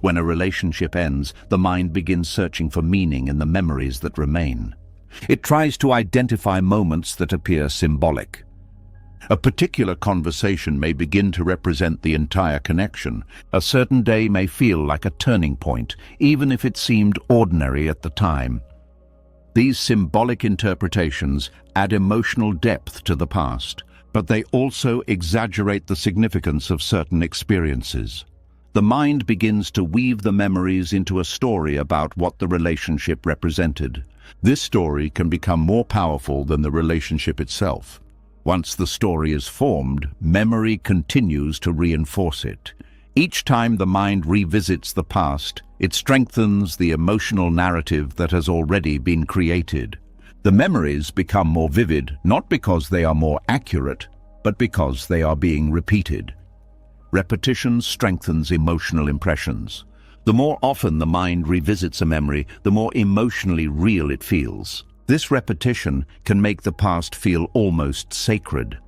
When a relationship ends, the mind begins searching for meaning in the memories that remain. It tries to identify moments that appear symbolic. A particular conversation may begin to represent the entire connection. A certain day may feel like a turning point, even if it seemed ordinary at the time. These symbolic interpretations add emotional depth to the past, but they also exaggerate the significance of certain experiences. The mind begins to weave the memories into a story about what the relationship represented. This story can become more powerful than the relationship itself. Once the story is formed, memory continues to reinforce it. Each time the mind revisits the past, it strengthens the emotional narrative that has already been created. The memories become more vivid, not because they are more accurate, but because they are being repeated. Repetition strengthens emotional impressions. The more often the mind revisits a memory, the more emotionally real it feels. This repetition can make the past feel almost sacred.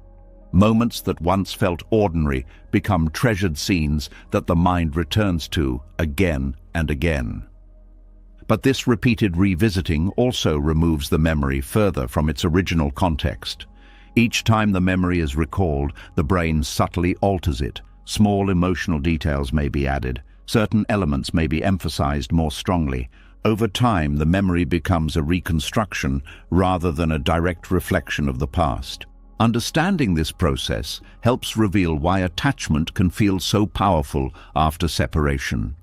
Moments that once felt ordinary become treasured scenes that the mind returns to again and again. But this repeated revisiting also removes the memory further from its original context. Each time the memory is recalled, the brain subtly alters it. Small emotional details may be added. Certain elements may be emphasized more strongly. Over time, the memory becomes a reconstruction rather than a direct reflection of the past. Understanding this process helps reveal why attachment can feel so powerful after separation.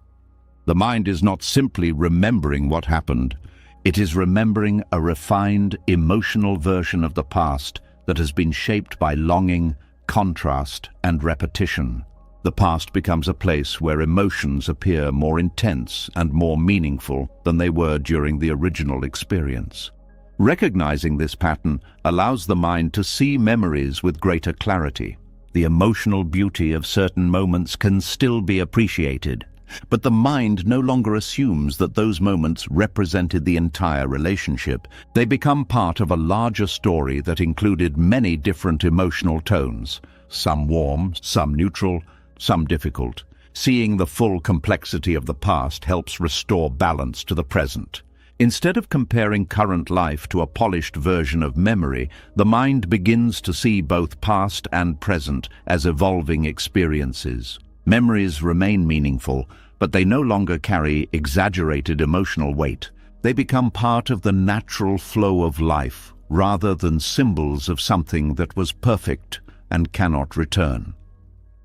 The mind is not simply remembering what happened. It is remembering a refined, emotional version of the past that has been shaped by longing, contrast, and repetition. The past becomes a place where emotions appear more intense and more meaningful than they were during the original experience. Recognizing this pattern allows the mind to see memories with greater clarity. The emotional beauty of certain moments can still be appreciated, but the mind no longer assumes that those moments represented the entire relationship. They become part of a larger story that included many different emotional tones, some warm, some neutral, some difficult. Seeing the full complexity of the past helps restore balance to the present. Instead of comparing current life to a polished version of memory, the mind begins to see both past and present as evolving experiences. Memories remain meaningful, but they no longer carry exaggerated emotional weight. They become part of the natural flow of life, rather than symbols of something that was perfect and cannot return.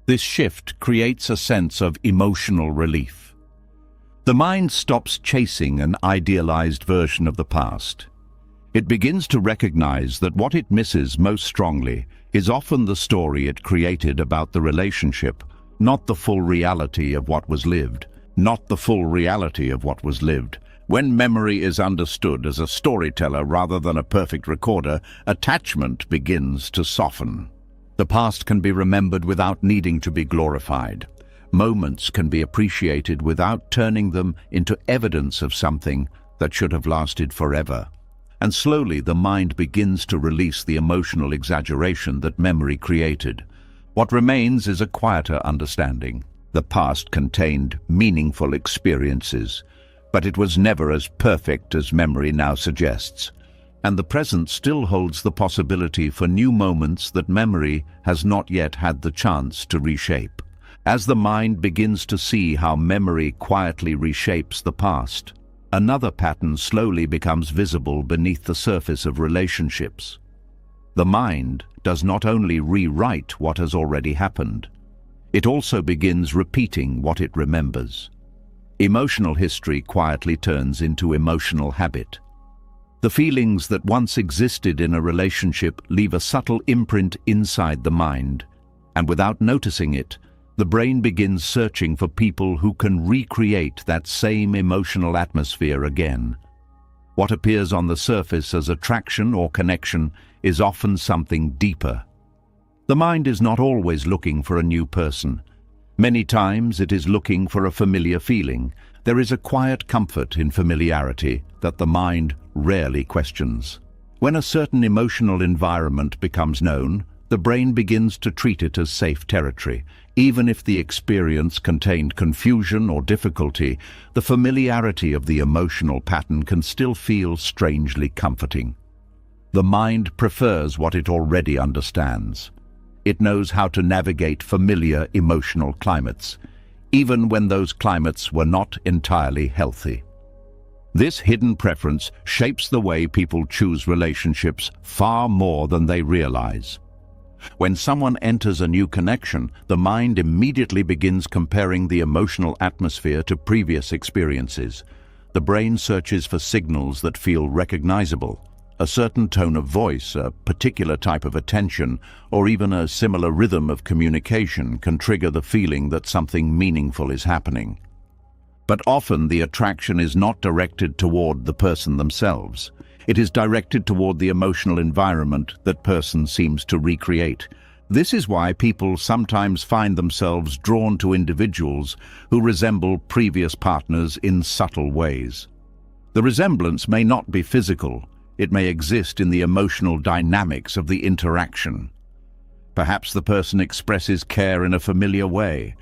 This shift creates a sense of emotional relief. The mind stops chasing an idealized version of the past. It begins to recognize that what it misses most strongly is often the story it created about the relationship, not the full reality of what was lived. When memory is understood as a storyteller rather than a perfect recorder, attachment begins to soften. The past can be remembered without needing to be glorified. Moments can be appreciated without turning them into evidence of something that should have lasted forever. And slowly the mind begins to release the emotional exaggeration that memory created. What remains is a quieter understanding. The past contained meaningful experiences, but it was never as perfect as memory now suggests. And the present still holds the possibility for new moments that memory has not yet had the chance to reshape. As the mind begins to see how memory quietly reshapes the past, another pattern slowly becomes visible beneath the surface of relationships. The mind does not only rewrite what has already happened, it also begins repeating what it remembers. Emotional history quietly turns into emotional habit. The feelings that once existed in a relationship leave a subtle imprint inside the mind, and without noticing it, the brain begins searching for people who can recreate that same emotional atmosphere again. What appears on the surface as attraction or connection is often something deeper. The mind is not always looking for a new person. Many times it is looking for a familiar feeling, There is a quiet comfort in familiarity that the mind rarely questions. When a certain emotional environment becomes known, the brain begins to treat it as safe territory. Even if the experience contained confusion or difficulty, the familiarity of the emotional pattern can still feel strangely comforting. The mind prefers what it already understands. It knows how to navigate familiar emotional climates, even when those climates were not entirely healthy. This hidden preference shapes the way people choose relationships far more than they realize. When someone enters a new connection, the mind immediately begins comparing the emotional atmosphere to previous experiences. The brain searches for signals that feel recognizable. A certain tone of voice, a particular type of attention, or even a similar rhythm of communication can trigger the feeling that something meaningful is happening. But often the attraction is not directed toward the person themselves. It is directed toward the emotional environment that person seems to recreate. This is why people sometimes find themselves drawn to individuals who resemble previous partners in subtle ways. The resemblance may not be physical. It may exist in the emotional dynamics of the interaction. Perhaps the person expresses care in a familiar way.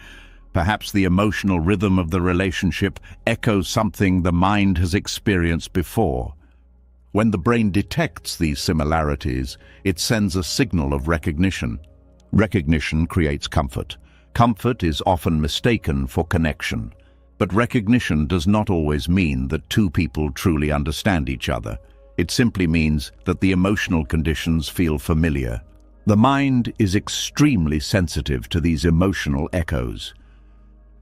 Perhaps the emotional rhythm of the relationship echoes something the mind has experienced before. When the brain detects these similarities, it sends a signal of recognition. Recognition creates comfort. Comfort is often mistaken for connection. But recognition does not always mean that two people truly understand each other. It simply means that the emotional conditions feel familiar. The mind is extremely sensitive to these emotional echoes.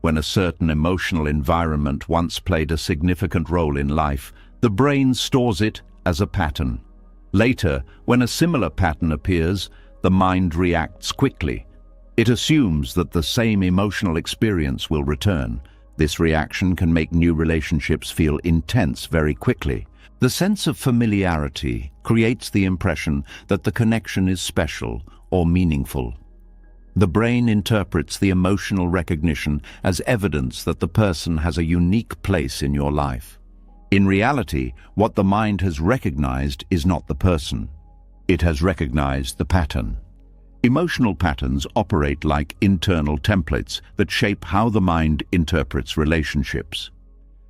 When a certain emotional environment once played a significant role in life, the brain stores it as a pattern. Later, when a similar pattern appears, the mind reacts quickly. It assumes that the same emotional experience will return. This reaction can make new relationships feel intense very quickly. The sense of familiarity creates the impression that the connection is special or meaningful. The brain interprets the emotional recognition as evidence that the person has a unique place in your life. In reality, what the mind has recognized is not the person. It has recognized the pattern. Emotional patterns operate like internal templates that shape how the mind interprets relationships.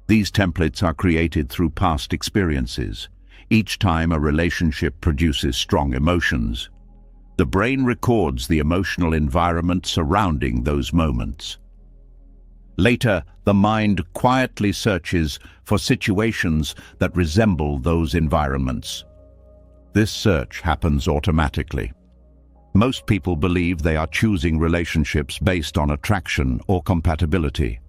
These templates are created through past experiences. Each time a relationship produces strong emotions, the brain records the emotional environment surrounding those moments. Later, the mind quietly searches for situations that resemble those environments. This search happens automatically. Most people believe they are choosing relationships based on attraction or compatibility.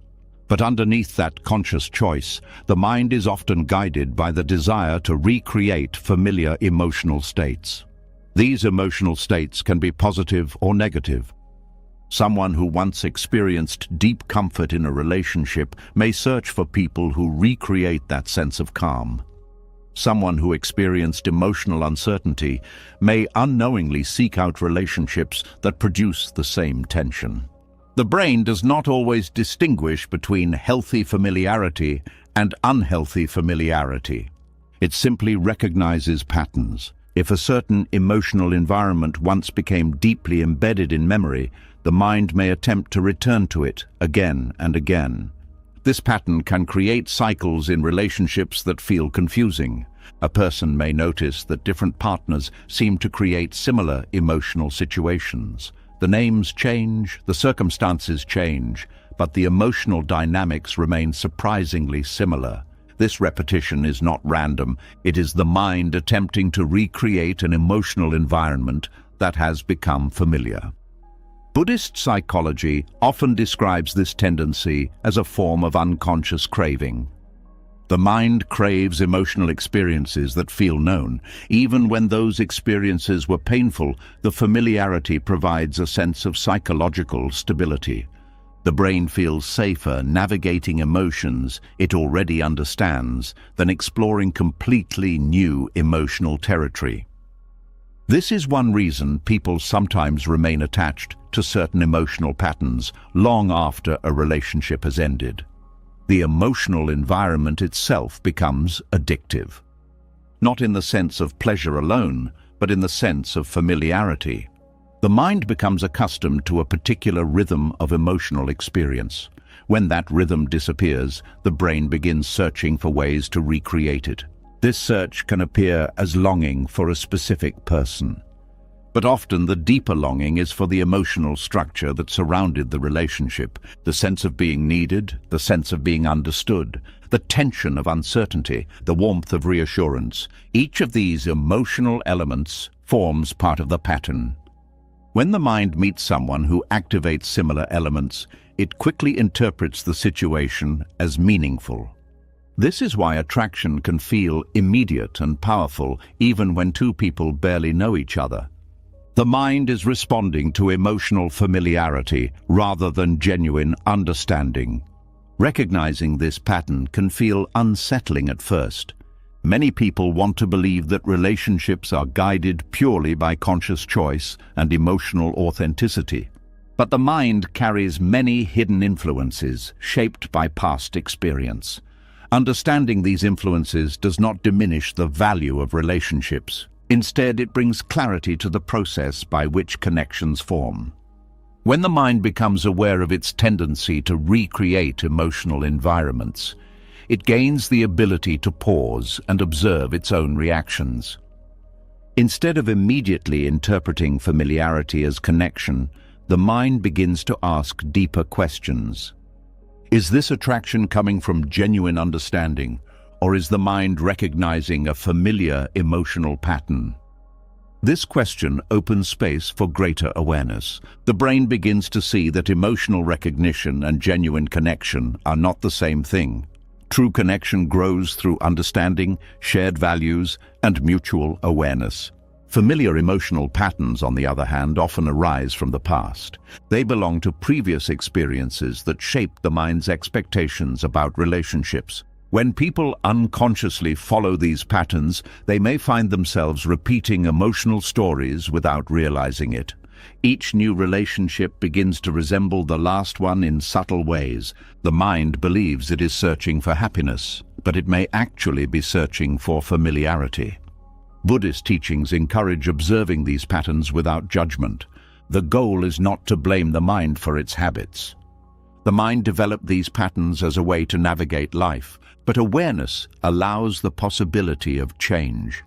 But underneath that conscious choice, the mind is often guided by the desire to recreate familiar emotional states. These emotional states can be positive or negative. Someone who once experienced deep comfort in a relationship may search for people who recreate that sense of calm. Someone who experienced emotional uncertainty may unknowingly seek out relationships that produce the same tension. The brain does not always distinguish between healthy familiarity and unhealthy familiarity. It simply recognizes patterns. If a certain emotional environment once became deeply embedded in memory, the mind may attempt to return to it again and again. This pattern can create cycles in relationships that feel confusing. A person may notice that different partners seem to create similar emotional situations. The names change, the circumstances change, but the emotional dynamics remain surprisingly similar. This repetition is not random. It is the mind attempting to recreate an emotional environment that has become familiar. Buddhist psychology often describes this tendency as a form of unconscious craving. The mind craves emotional experiences that feel known. Even when those experiences were painful, the familiarity provides a sense of psychological stability. The brain feels safer navigating emotions it already understands than exploring completely new emotional territory. This is one reason people sometimes remain attached to certain emotional patterns long after a relationship has ended. The emotional environment itself becomes addictive. Not in the sense of pleasure alone, but in the sense of familiarity. The mind becomes accustomed to a particular rhythm of emotional experience. When that rhythm disappears, the brain begins searching for ways to recreate it. This search can appear as longing for a specific person. But often the deeper longing is for the emotional structure that surrounded the relationship, the sense of being needed, the sense of being understood, the tension of uncertainty, the warmth of reassurance. Each of these emotional elements forms part of the pattern. When the mind meets someone who activates similar elements, it quickly interprets the situation as meaningful. This is why attraction can feel immediate and powerful even when two people barely know each other. The mind is responding to emotional familiarity rather than genuine understanding. Recognizing this pattern can feel unsettling at first. Many people want to believe that relationships are guided purely by conscious choice and emotional authenticity. But the mind carries many hidden influences shaped by past experience. Understanding these influences does not diminish the value of relationships. Instead, it brings clarity to the process by which connections form. When the mind becomes aware of its tendency to recreate emotional environments, it gains the ability to pause and observe its own reactions. Instead of immediately interpreting familiarity as connection, the mind begins to ask deeper questions. Is this attraction coming from genuine understanding, or is the mind recognizing a familiar emotional pattern? This question opens space for greater awareness. The brain begins to see that emotional recognition and genuine connection are not the same thing. True connection grows through understanding, shared values, and mutual awareness. Familiar emotional patterns, on the other hand, often arise from the past. They belong to previous experiences that shaped the mind's expectations about relationships. When people unconsciously follow these patterns, they may find themselves repeating emotional stories without realizing it. Each new relationship begins to resemble the last one in subtle ways. The mind believes it is searching for happiness, but it may actually be searching for familiarity. Buddhist teachings encourage observing these patterns without judgment. The goal is not to blame the mind for its habits. The mind developed these patterns as a way to navigate life, but awareness allows the possibility of change.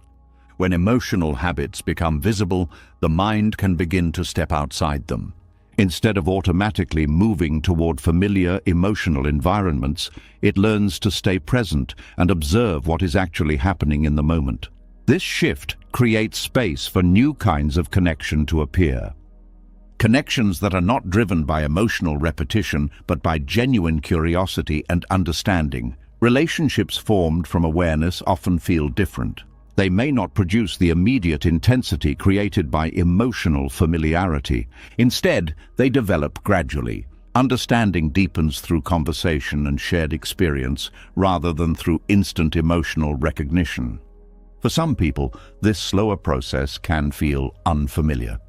When emotional habits become visible, the mind can begin to step outside them. Instead of automatically moving toward familiar emotional environments, it learns to stay present and observe what is actually happening in the moment. This shift creates space for new kinds of connection to appear. Connections that are not driven by emotional repetition, but by genuine curiosity and understanding. Relationships formed from awareness often feel different. They may not produce the immediate intensity created by emotional familiarity. Instead, they develop gradually. Understanding deepens through conversation and shared experience rather than through instant emotional recognition. For some people, this slower process can feel unfamiliar.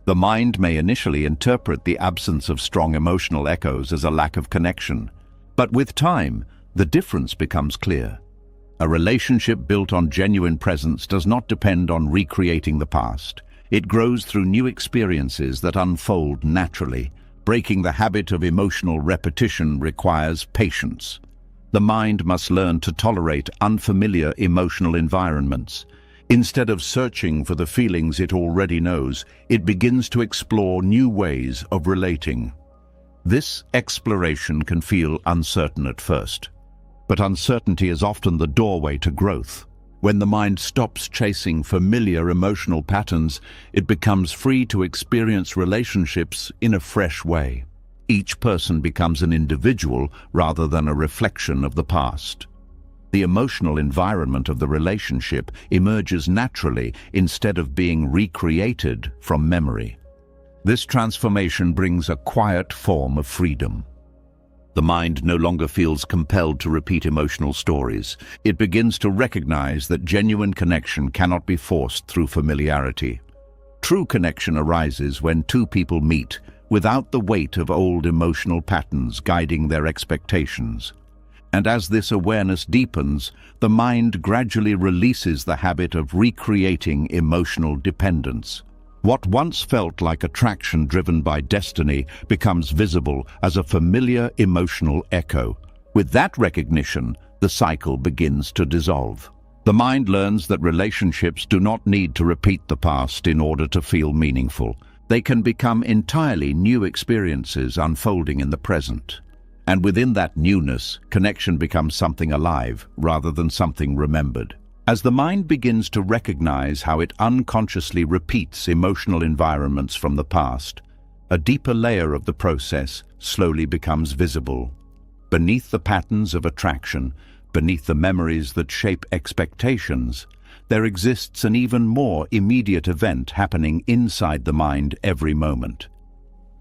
The mind may initially interpret the absence of strong emotional echoes as a lack of connection. But with time, the difference becomes clear. A relationship built on genuine presence does not depend on recreating the past. It grows through new experiences that unfold naturally. Breaking the habit of emotional repetition requires patience. The mind must learn to tolerate unfamiliar emotional environments. Instead of searching for the feelings it already knows, it begins to explore new ways of relating. This exploration can feel uncertain at first, but uncertainty is often the doorway to growth. When the mind stops chasing familiar emotional patterns, it becomes free to experience relationships in a fresh way. Each person becomes an individual rather than a reflection of the past. The emotional environment of the relationship emerges naturally instead of being recreated from memory. This transformation brings a quiet form of freedom. The mind no longer feels compelled to repeat emotional stories. It begins to recognize that genuine connection cannot be forced through familiarity. True connection arises when two people meet without the weight of old emotional patterns guiding their expectations. And as this awareness deepens, the mind gradually releases the habit of recreating emotional dependence. What once felt like attraction driven by destiny becomes visible as a familiar emotional echo. With that recognition, the cycle begins to dissolve. The mind learns that relationships do not need to repeat the past in order to feel meaningful. They can become entirely new experiences unfolding in the present. And within that newness, connection becomes something alive rather than something remembered. As the mind begins to recognize how it unconsciously repeats emotional environments from the past, a deeper layer of the process slowly becomes visible. Beneath the patterns of attraction, beneath the memories that shape expectations, there exists an even more immediate event happening inside the mind every moment.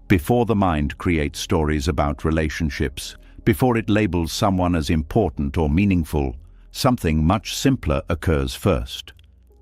Before the mind creates stories about relationships, before it labels someone as important or meaningful, something much simpler occurs first.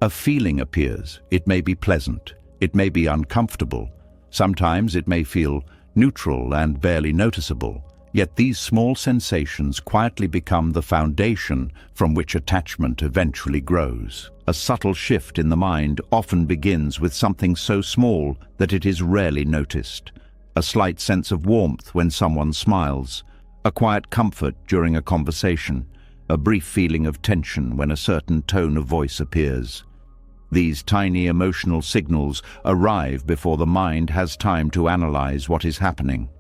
A feeling appears. It may be pleasant. It may be uncomfortable. Sometimes it may feel neutral and barely noticeable. Yet these small sensations quietly become the foundation from which attachment eventually grows. A subtle shift in the mind often begins with something so small that it is rarely noticed. A slight sense of warmth when someone smiles, a quiet comfort during a conversation, a brief feeling of tension when a certain tone of voice appears. These tiny emotional signals arrive before the mind has time to analyze what is happening.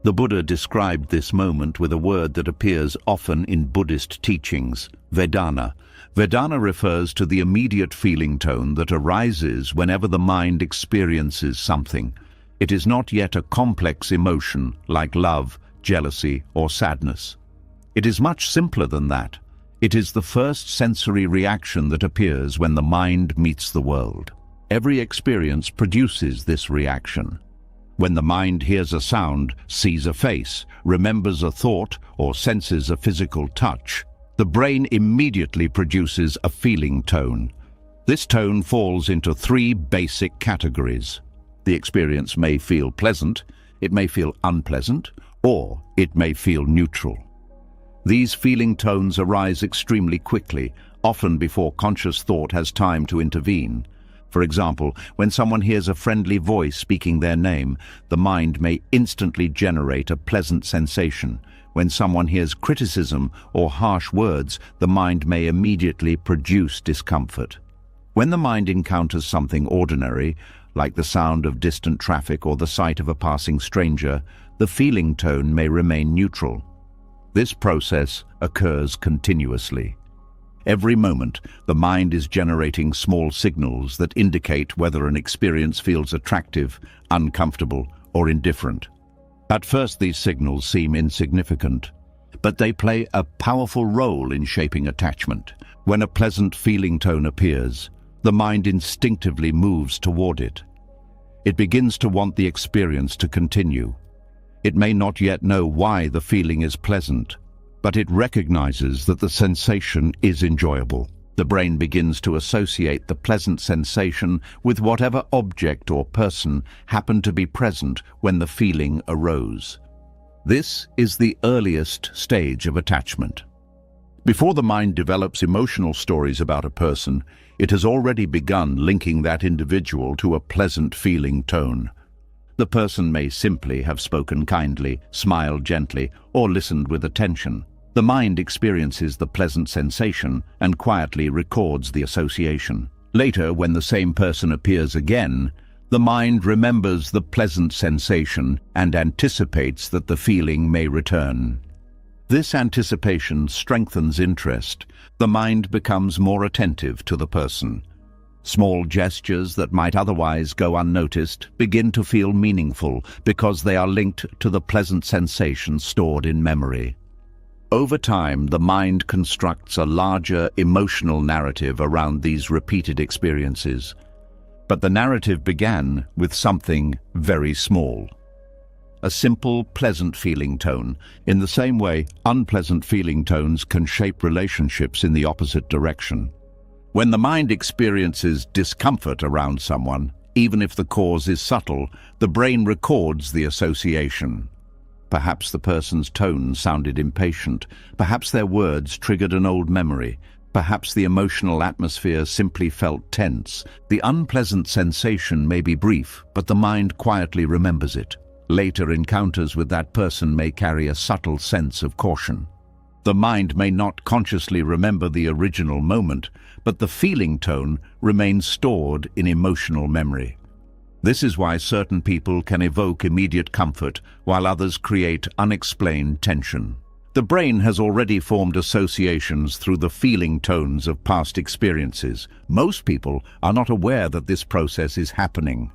The Buddha described this moment with a word that appears often in Buddhist teachings, Vedana. Vedana refers to the immediate feeling tone that arises whenever the mind experiences something. It is not yet a complex emotion like love, jealousy, or sadness. It is much simpler than that. It is the first sensory reaction that appears when the mind meets the world. Every experience produces this reaction. When the mind hears a sound, sees a face, remembers a thought, or senses a physical touch, the brain immediately produces a feeling tone. This tone falls into three basic categories. The experience may feel pleasant, it may feel unpleasant, or it may feel neutral. These feeling tones arise extremely quickly, often before conscious thought has time to intervene. For example, when someone hears a friendly voice speaking their name, the mind may instantly generate a pleasant sensation. When someone hears criticism or harsh words, the mind may immediately produce discomfort. When the mind encounters something ordinary, like the sound of distant traffic or the sight of a passing stranger, the feeling tone may remain neutral. This process occurs continuously. Every moment, the mind is generating small signals that indicate whether an experience feels attractive, uncomfortable, or indifferent. At first, these signals seem insignificant, but they play a powerful role in shaping attachment. When a pleasant feeling tone appears, the mind instinctively moves toward it. It begins to want the experience to continue. It may not yet know why the feeling is pleasant, but it recognizes that the sensation is enjoyable. The brain begins to associate the pleasant sensation with whatever object or person happened to be present when the feeling arose. This is the earliest stage of attachment. Before the mind develops emotional stories about a person, it has already begun linking that individual to a pleasant feeling tone. The person may simply have spoken kindly, smiled gently, or listened with attention. The mind experiences the pleasant sensation and quietly records the association. Later, when the same person appears again, the mind remembers the pleasant sensation and anticipates that the feeling may return. This anticipation strengthens interest. The mind becomes more attentive to the person. Small gestures that might otherwise go unnoticed begin to feel meaningful because they are linked to the pleasant sensation stored in memory. Over time, the mind constructs a larger emotional narrative around these repeated experiences. But the narrative began with something very small. A simple, pleasant feeling tone. In the same way, unpleasant feeling tones can shape relationships in the opposite direction. When the mind experiences discomfort around someone, even if the cause is subtle, the brain records the association. Perhaps the person's tone sounded impatient. Perhaps their words triggered an old memory. Perhaps the emotional atmosphere simply felt tense. The unpleasant sensation may be brief, but the mind quietly remembers it. Later encounters with that person may carry a subtle sense of caution. The mind may not consciously remember the original moment, but the feeling tone remains stored in emotional memory. This is why certain people can evoke immediate comfort, while others create unexplained tension. The brain has already formed associations through the feeling tones of past experiences. Most people are not aware that this process is happening.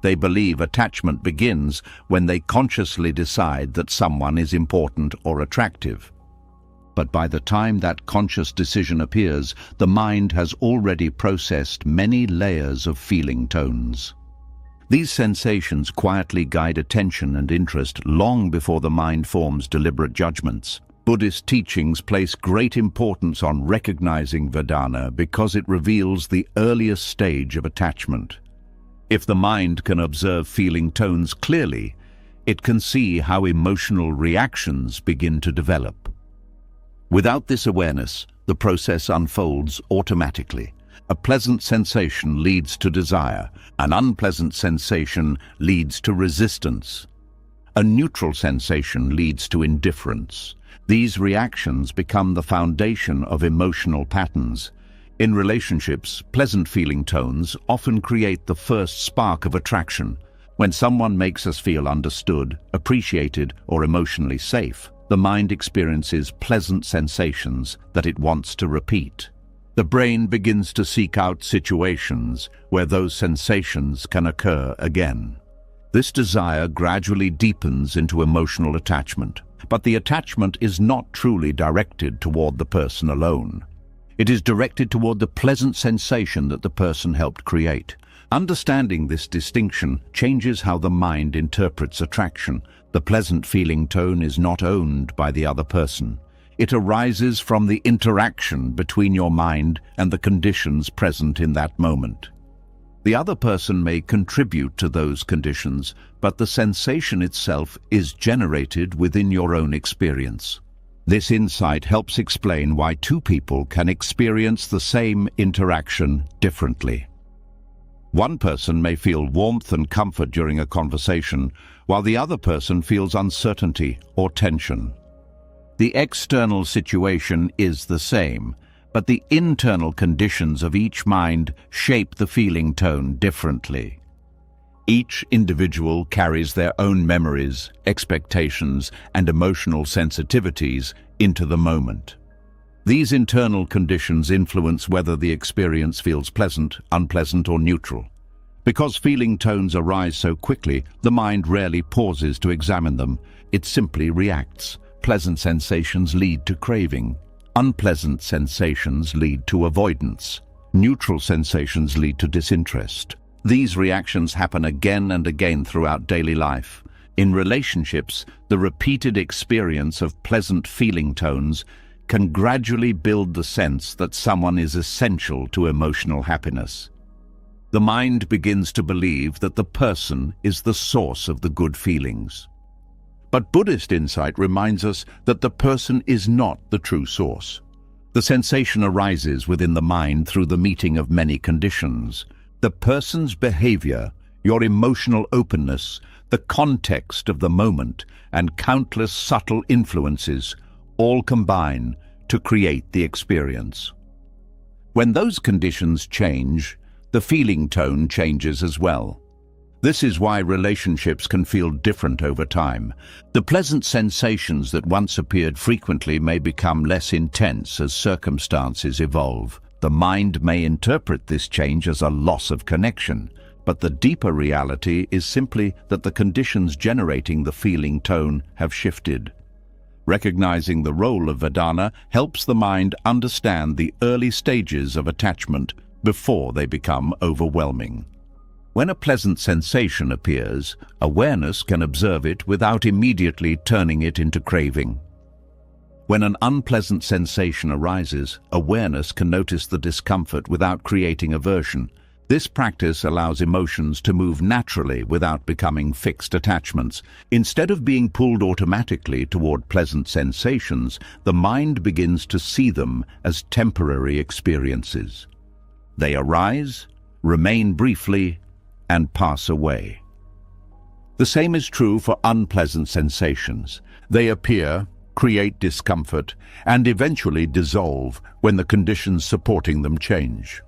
They believe attachment begins when they consciously decide that someone is important or attractive. But by the time that conscious decision appears, the mind has already processed many layers of feeling tones. These sensations quietly guide attention and interest long before the mind forms deliberate judgments. Buddhist teachings place great importance on recognizing Vedana because it reveals the earliest stage of attachment. If the mind can observe feeling tones clearly, it can see how emotional reactions begin to develop. Without this awareness, the process unfolds automatically. A pleasant sensation leads to desire. An unpleasant sensation leads to resistance. A neutral sensation leads to indifference. These reactions become the foundation of emotional patterns. In relationships, pleasant feeling tones often create the first spark of attraction. When someone makes us feel understood, appreciated, or emotionally safe, the mind experiences pleasant sensations that it wants to repeat. The brain begins to seek out situations where those sensations can occur again. This desire gradually deepens into emotional attachment, but the attachment is not truly directed toward the person alone. It is directed toward the pleasant sensation that the person helped create. Understanding this distinction changes how the mind interprets attraction. The pleasant feeling tone is not owned by the other person. It arises from the interaction between your mind and the conditions present in that moment. The other person may contribute to those conditions, but the sensation itself is generated within your own experience. This insight helps explain why two people can experience the same interaction differently. One person may feel warmth and comfort during a conversation, while the other person feels uncertainty or tension. The external situation is the same, but the internal conditions of each mind shape the feeling tone differently. Each individual carries their own memories, expectations, and emotional sensitivities into the moment. These internal conditions influence whether the experience feels pleasant, unpleasant, or neutral. Because feeling tones arise so quickly, the mind rarely pauses to examine them. It simply reacts. Pleasant sensations lead to craving. Unpleasant sensations lead to avoidance. Neutral sensations lead to disinterest. These reactions happen again and again throughout daily life. In relationships, the repeated experience of pleasant feeling tones can gradually build the sense that someone is essential to emotional happiness. The mind begins to believe that the person is the source of the good feelings. But Buddhist insight reminds us that the person is not the true source. The sensation arises within the mind through the meeting of many conditions. The person's behavior, your emotional openness, the context of the moment, and countless subtle influences all combine to create the experience. When those conditions change, the feeling tone changes as well. This is why relationships can feel different over time. The pleasant sensations that once appeared frequently may become less intense as circumstances evolve. The mind may interpret this change as a loss of connection, but the deeper reality is simply that the conditions generating the feeling tone have shifted. Recognizing the role of Vedana helps the mind understand the early stages of attachment before they become overwhelming. When a pleasant sensation appears, awareness can observe it without immediately turning it into craving. When an unpleasant sensation arises, awareness can notice the discomfort without creating aversion. This practice allows emotions to move naturally without becoming fixed attachments. Instead of being pulled automatically toward pleasant sensations, the mind begins to see them as temporary experiences. They arise, remain briefly, and pass away. The same is true for unpleasant sensations. They appear, create discomfort, and eventually dissolve when the conditions supporting them change.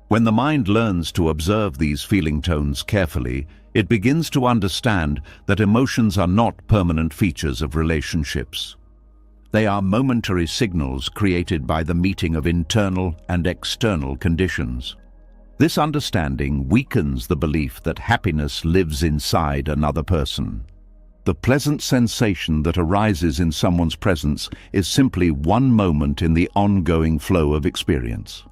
When the mind learns to observe these feeling tones carefully, it begins to understand that emotions are not permanent features of relationships. They are momentary signals created by the meeting of internal and external conditions. This understanding weakens the belief that happiness lives inside another person. The pleasant sensation that arises in someone's presence is simply one moment in the ongoing flow of experience.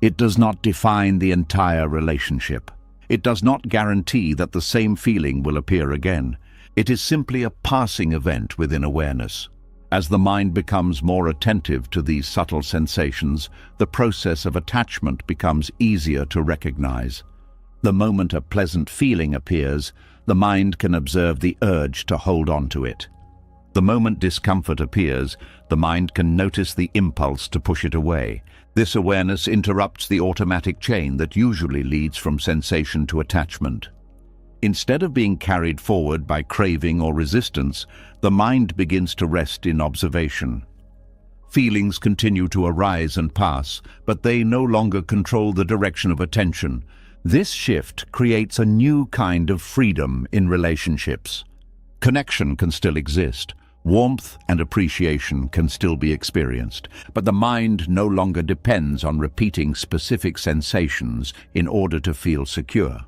It does not define the entire relationship. It does not guarantee that the same feeling will appear again. It is simply a passing event within awareness. As the mind becomes more attentive to these subtle sensations, the process of attachment becomes easier to recognize. The moment a pleasant feeling appears, the mind can observe the urge to hold on to it. The moment discomfort appears, the mind can notice the impulse to push it away. This awareness interrupts the automatic chain that usually leads from sensation to attachment. Instead of being carried forward by craving or resistance, the mind begins to rest in observation. Feelings continue to arise and pass, but they no longer control the direction of attention. This shift creates a new kind of freedom in relationships. Connection can still exist. Warmth and appreciation can still be experienced, but the mind no longer depends on repeating specific sensations in order to feel secure.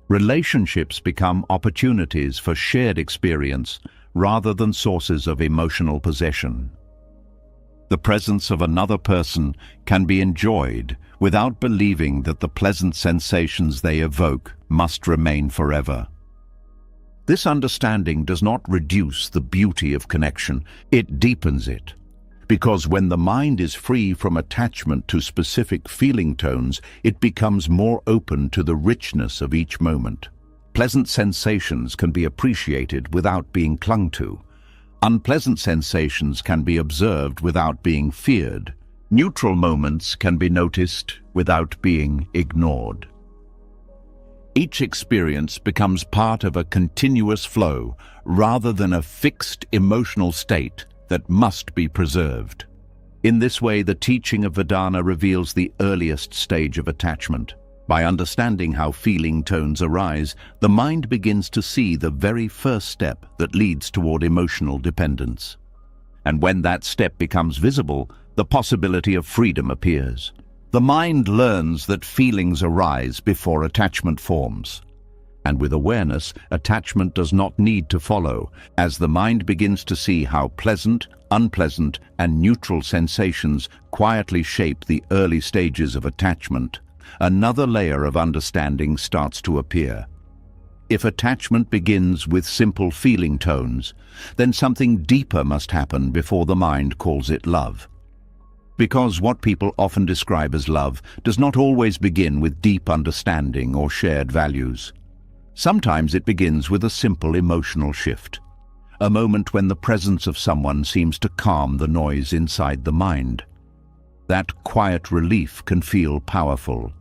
Relationships become opportunities for shared experience rather than sources of emotional possession. The presence of another person can be enjoyed without believing that the pleasant sensations they evoke must remain forever. This understanding does not reduce the beauty of connection, it deepens it. Because when the mind is free from attachment to specific feeling tones, it becomes more open to the richness of each moment. Pleasant sensations can be appreciated without being clung to. Unpleasant sensations can be observed without being feared. Neutral moments can be noticed without being ignored. Each experience becomes part of a continuous flow rather than a fixed emotional state that must be preserved. In this way, the teaching of Vedana reveals the earliest stage of attachment. By understanding how feeling tones arise, the mind begins to see the very first step that leads toward emotional dependence. And when that step becomes visible, the possibility of freedom appears. The mind learns that feelings arise before attachment forms. And with awareness, attachment does not need to follow, as the mind begins to see how pleasant, unpleasant, and neutral sensations quietly shape the early stages of attachment. Another layer of understanding starts to appear. If attachment begins with simple feeling tones, then something deeper must happen before the mind calls it love. Because what people often describe as love does not always begin with deep understanding or shared values. Sometimes it begins with a simple emotional shift, a moment when the presence of someone seems to calm the noise inside the mind. That quiet relief can feel powerful.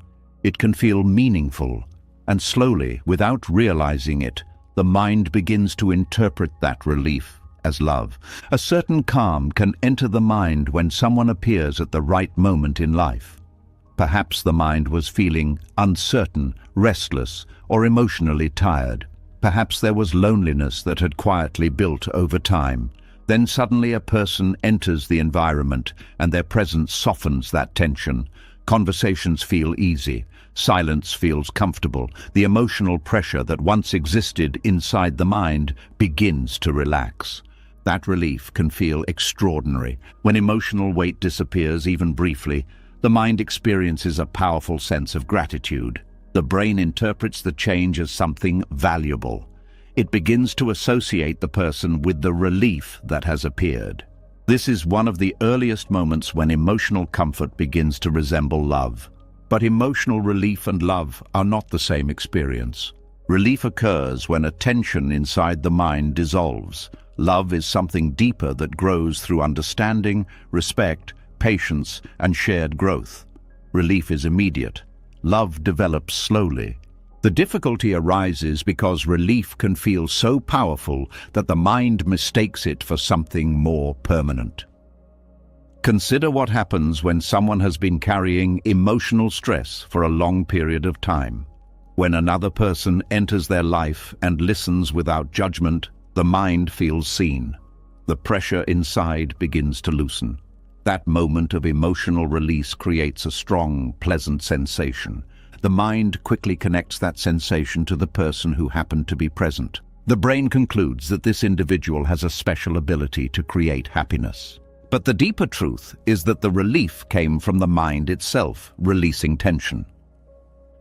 It can feel meaningful, and slowly, without realizing it, the mind begins to interpret that relief as love. A certain calm can enter the mind when someone appears at the right moment in life. Perhaps the mind was feeling uncertain, restless, or emotionally tired. Perhaps there was loneliness that had quietly built over time. Then suddenly a person enters the environment and their presence softens that tension. Conversations feel easy. Silence feels comfortable. The emotional pressure that once existed inside the mind begins to relax. That relief can feel extraordinary. When emotional weight disappears, even briefly, the mind experiences a powerful sense of gratitude. The brain interprets the change as something valuable. It begins to associate the person with the relief that has appeared. This is one of the earliest moments when emotional comfort begins to resemble love. But emotional relief and love are not the same experience. Relief occurs when a tension inside the mind dissolves. Love is something deeper that grows through understanding, respect, patience, and shared growth. Relief is immediate. Love develops slowly. The difficulty arises because relief can feel so powerful that the mind mistakes it for something more permanent. Consider what happens when someone has been carrying emotional stress for a long period of time. When another person enters their life and listens without judgment, the mind feels seen. The pressure inside begins to loosen. That moment of emotional release creates a strong, pleasant sensation. The mind quickly connects that sensation to the person who happened to be present. The brain concludes that this individual has a special ability to create happiness. But the deeper truth is that the relief came from the mind itself, releasing tension.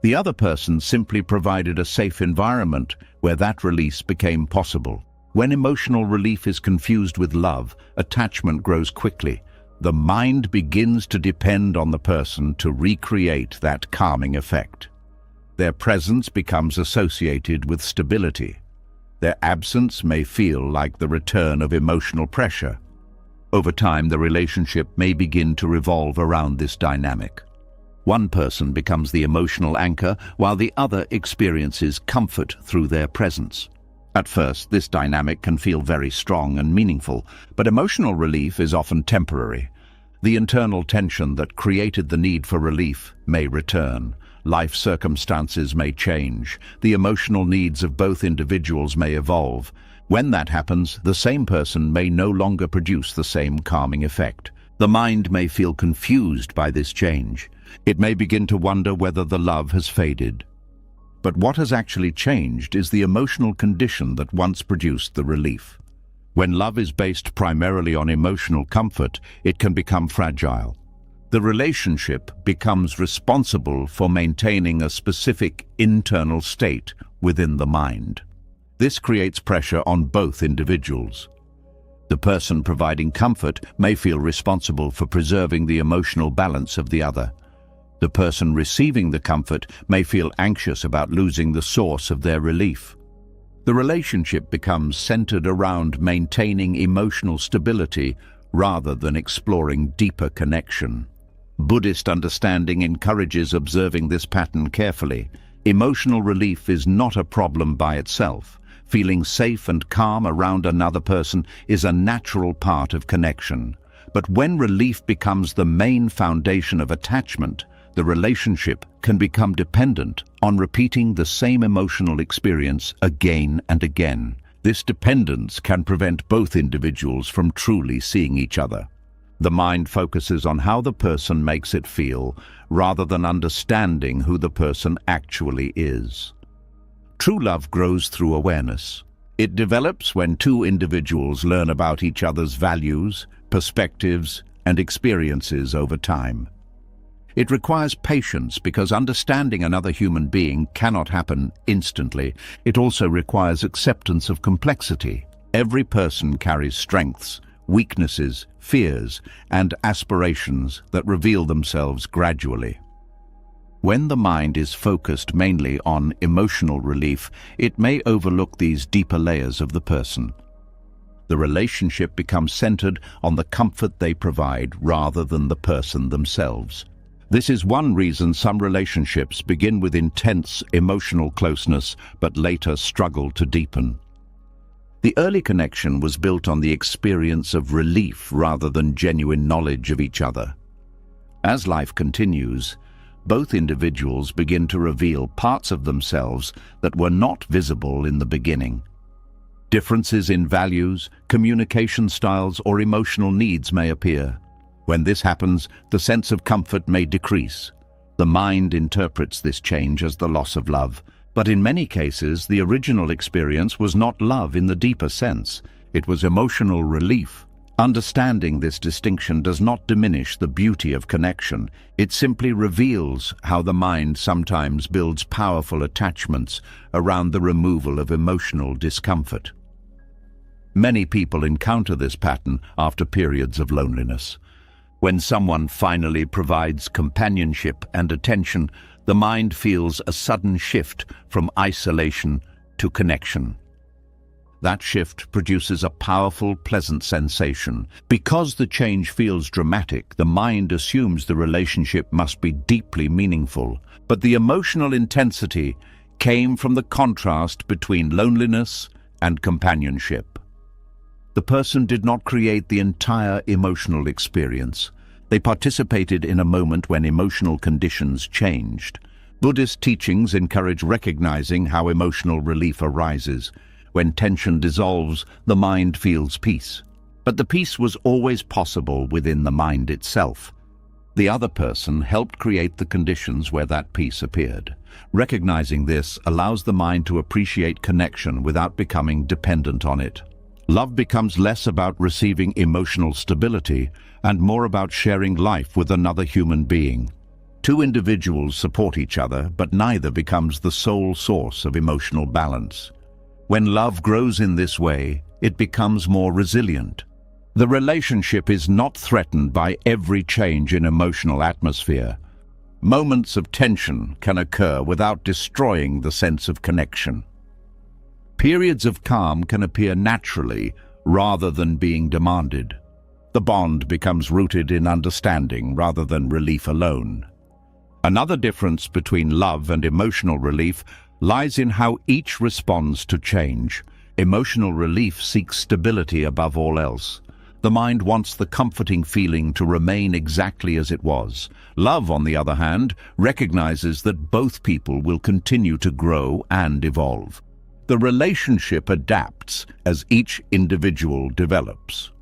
The other person simply provided a safe environment where that release became possible. When emotional relief is confused with love, attachment grows quickly. The mind begins to depend on the person to recreate that calming effect. Their presence becomes associated with stability. Their absence may feel like the return of emotional pressure. Over time, the relationship may begin to revolve around this dynamic. One person becomes the emotional anchor, while the other experiences comfort through their presence. At first, this dynamic can feel very strong and meaningful, but emotional relief is often temporary. The internal tension that created the need for relief may return. Life circumstances may change. The emotional needs of both individuals may evolve. When that happens, the same person may no longer produce the same calming effect. The mind may feel confused by this change. It may begin to wonder whether the love has faded. But what has actually changed is the emotional condition that once produced the relief. When love is based primarily on emotional comfort, it can become fragile. The relationship becomes responsible for maintaining a specific internal state within the mind. This creates pressure on both individuals. The person providing comfort may feel responsible for preserving the emotional balance of the other. The person receiving the comfort may feel anxious about losing the source of their relief. The relationship becomes centered around maintaining emotional stability rather than exploring deeper connection. Buddhist understanding encourages observing this pattern carefully. Emotional relief is not a problem by itself. Feeling safe and calm around another person is a natural part of connection. But when relief becomes the main foundation of attachment, the relationship can become dependent on repeating the same emotional experience again and again. This dependence can prevent both individuals from truly seeing each other. The mind focuses on how the person makes it feel, rather than understanding who the person actually is. True love grows through awareness. It develops when two individuals learn about each other's values, perspectives, and experiences over time. It requires patience because understanding another human being cannot happen instantly. It also requires acceptance of complexity. Every person carries strengths, weaknesses, fears, and aspirations that reveal themselves gradually. When the mind is focused mainly on emotional relief, it may overlook these deeper layers of the person. The relationship becomes centered on the comfort they provide rather than the person themselves. This is one reason some relationships begin with intense emotional closeness but later struggle to deepen. The early connection was built on the experience of relief rather than genuine knowledge of each other. As life continues, both individuals begin to reveal parts of themselves that were not visible in the beginning. Differences in values, communication styles, or emotional needs may appear. When this happens, the sense of comfort may decrease. The mind interprets this change as the loss of love, but in many cases, the original experience was not love in the deeper sense. It was emotional relief. Understanding this distinction does not diminish the beauty of connection. It simply reveals how the mind sometimes builds powerful attachments around the removal of emotional discomfort. Many people encounter this pattern after periods of loneliness. When someone finally provides companionship and attention, the mind feels a sudden shift from isolation to connection. That shift produces a powerful, pleasant sensation. Because the change feels dramatic, the mind assumes the relationship must be deeply meaningful. But the emotional intensity came from the contrast between loneliness and companionship. The person did not create the entire emotional experience. They participated in a moment when emotional conditions changed. Buddhist teachings encourage recognizing how emotional relief arises. When tension dissolves, the mind feels peace. But the peace was always possible within the mind itself. The other person helped create the conditions where that peace appeared. Recognizing this allows the mind to appreciate connection without becoming dependent on it. Love becomes less about receiving emotional stability and more about sharing life with another human being. Two individuals support each other, but neither becomes the sole source of emotional balance. When love grows in this way, it becomes more resilient. The relationship is not threatened by every change in emotional atmosphere. Moments of tension can occur without destroying the sense of connection. Periods of calm can appear naturally rather than being demanded. The bond becomes rooted in understanding rather than relief alone. Another difference between love and emotional relief lies in how each responds to change. Emotional relief seeks stability above all else. The mind wants the comforting feeling to remain exactly as it was. Love, on the other hand, recognizes that both people will continue to grow and evolve. The relationship adapts as each individual develops.